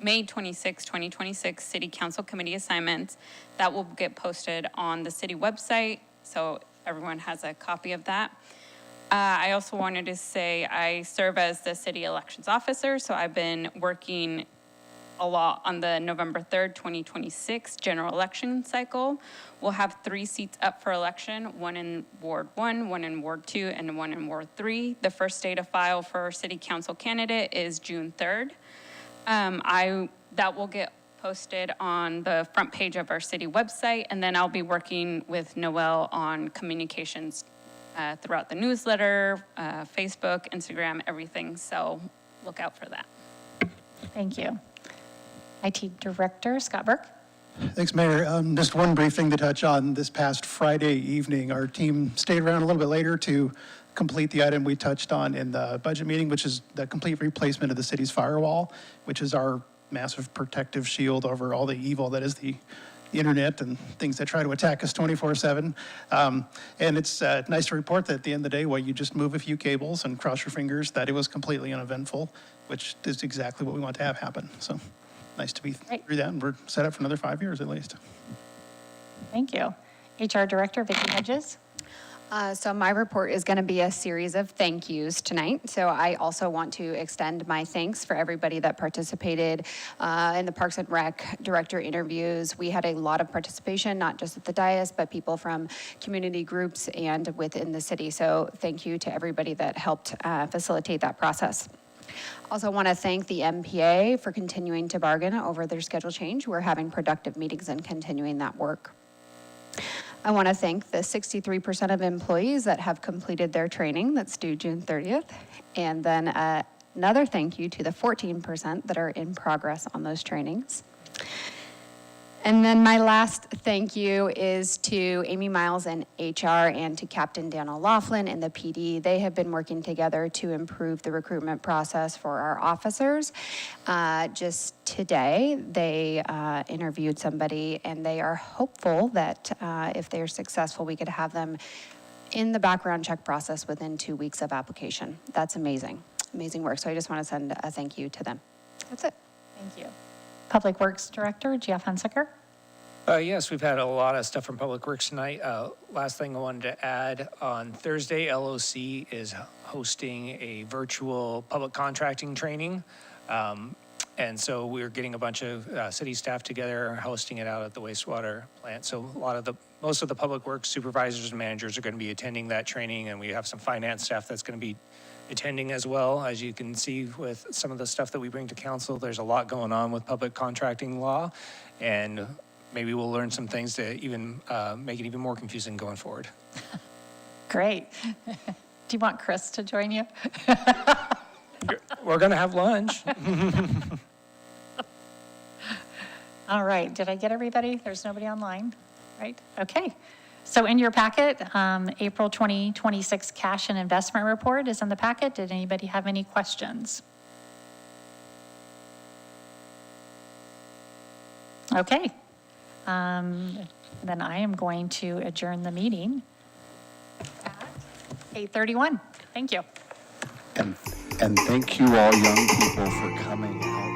Speaker 11: May 26, 2026 City Council Committee assignments that will get posted on the city website, so everyone has a copy of that. I also wanted to say I serve as the city elections officer, so I've been working a lot on the November 3rd, 2026 general election cycle. We'll have 3 seats up for election, 1 in Ward 1, 1 in Ward 2, and 1 in Ward 3. The first day to file for city council candidate is June 3rd. That will get posted on the front page of our city website, and then I'll be working with Noel on communications throughout the newsletter, Facebook, Instagram, everything. So look out for that.
Speaker 10: Thank you. IT Director Scott Burke.
Speaker 2: Thanks, Mayor. Just one brief thing to touch on. This past Friday evening, our team stayed around a little bit later to complete the item we touched on in the budget meeting, which is the complete replacement of the city's firewall, which is our massive protective shield over all the evil that is the internet and things that try to attack us 24/7. And it's nice to report that at the end of the day, while you just move a few cables and cross your fingers, that it was completely uneventful, which is exactly what we want to have happen. So nice to be through that, and we're set up for another 5 years at least.
Speaker 10: Thank you. HR Director Vicki Hedges.
Speaker 22: So my report is going to be a series of thank yous tonight. So I also want to extend my thanks for everybody that participated in the Parks and Rec director interviews. We had a lot of participation, not just at the dais, but people from community groups and within the city. So thank you to everybody that helped facilitate that process. Also want to thank the MPA for continuing to bargain over their schedule change. We're having productive meetings and continuing that work. I want to thank the 63% of employees that have completed their training that's due June 30th. And then another thank you to the 14% that are in progress on those trainings. And then my last thank you is to Amy Miles in HR and to Captain Dan O'Laughlin in the PD. They have been working together to improve the recruitment process for our officers. Just today, they interviewed somebody, and they are hopeful that if they're successful, we could have them in the background check process within 2 weeks of application. That's amazing, amazing work. So I just want to send a thank you to them. That's it.
Speaker 10: Thank you. Public Works Director Jeff Hunsaker.
Speaker 3: Yes, we've had a lot of stuff from Public Works tonight. Last thing I wanted to add, on Thursday, LOC is hosting a virtual public contracting training. And so we're getting a bunch of city staff together, hosting it out at the wastewater plant. So most of the Public Works supervisors and managers are going to be attending that training, and we have some finance staff that's going to be attending as well. As you can see with some of the stuff that we bring to council, there's a lot going on with public contracting law, and maybe we'll learn some things to even make it even more confusing going forward.
Speaker 10: Great. Do you want Chris to join you?
Speaker 3: We're going to have lunch.
Speaker 10: All right. Did I get everybody? There's nobody online, right? Okay. So in your packet, April 2026 cash and investment report is in the packet. Did anybody have any questions? Okay. Then I am going to adjourn the meeting at 8:31. Thank you.
Speaker 7: And thank you all young people for coming out.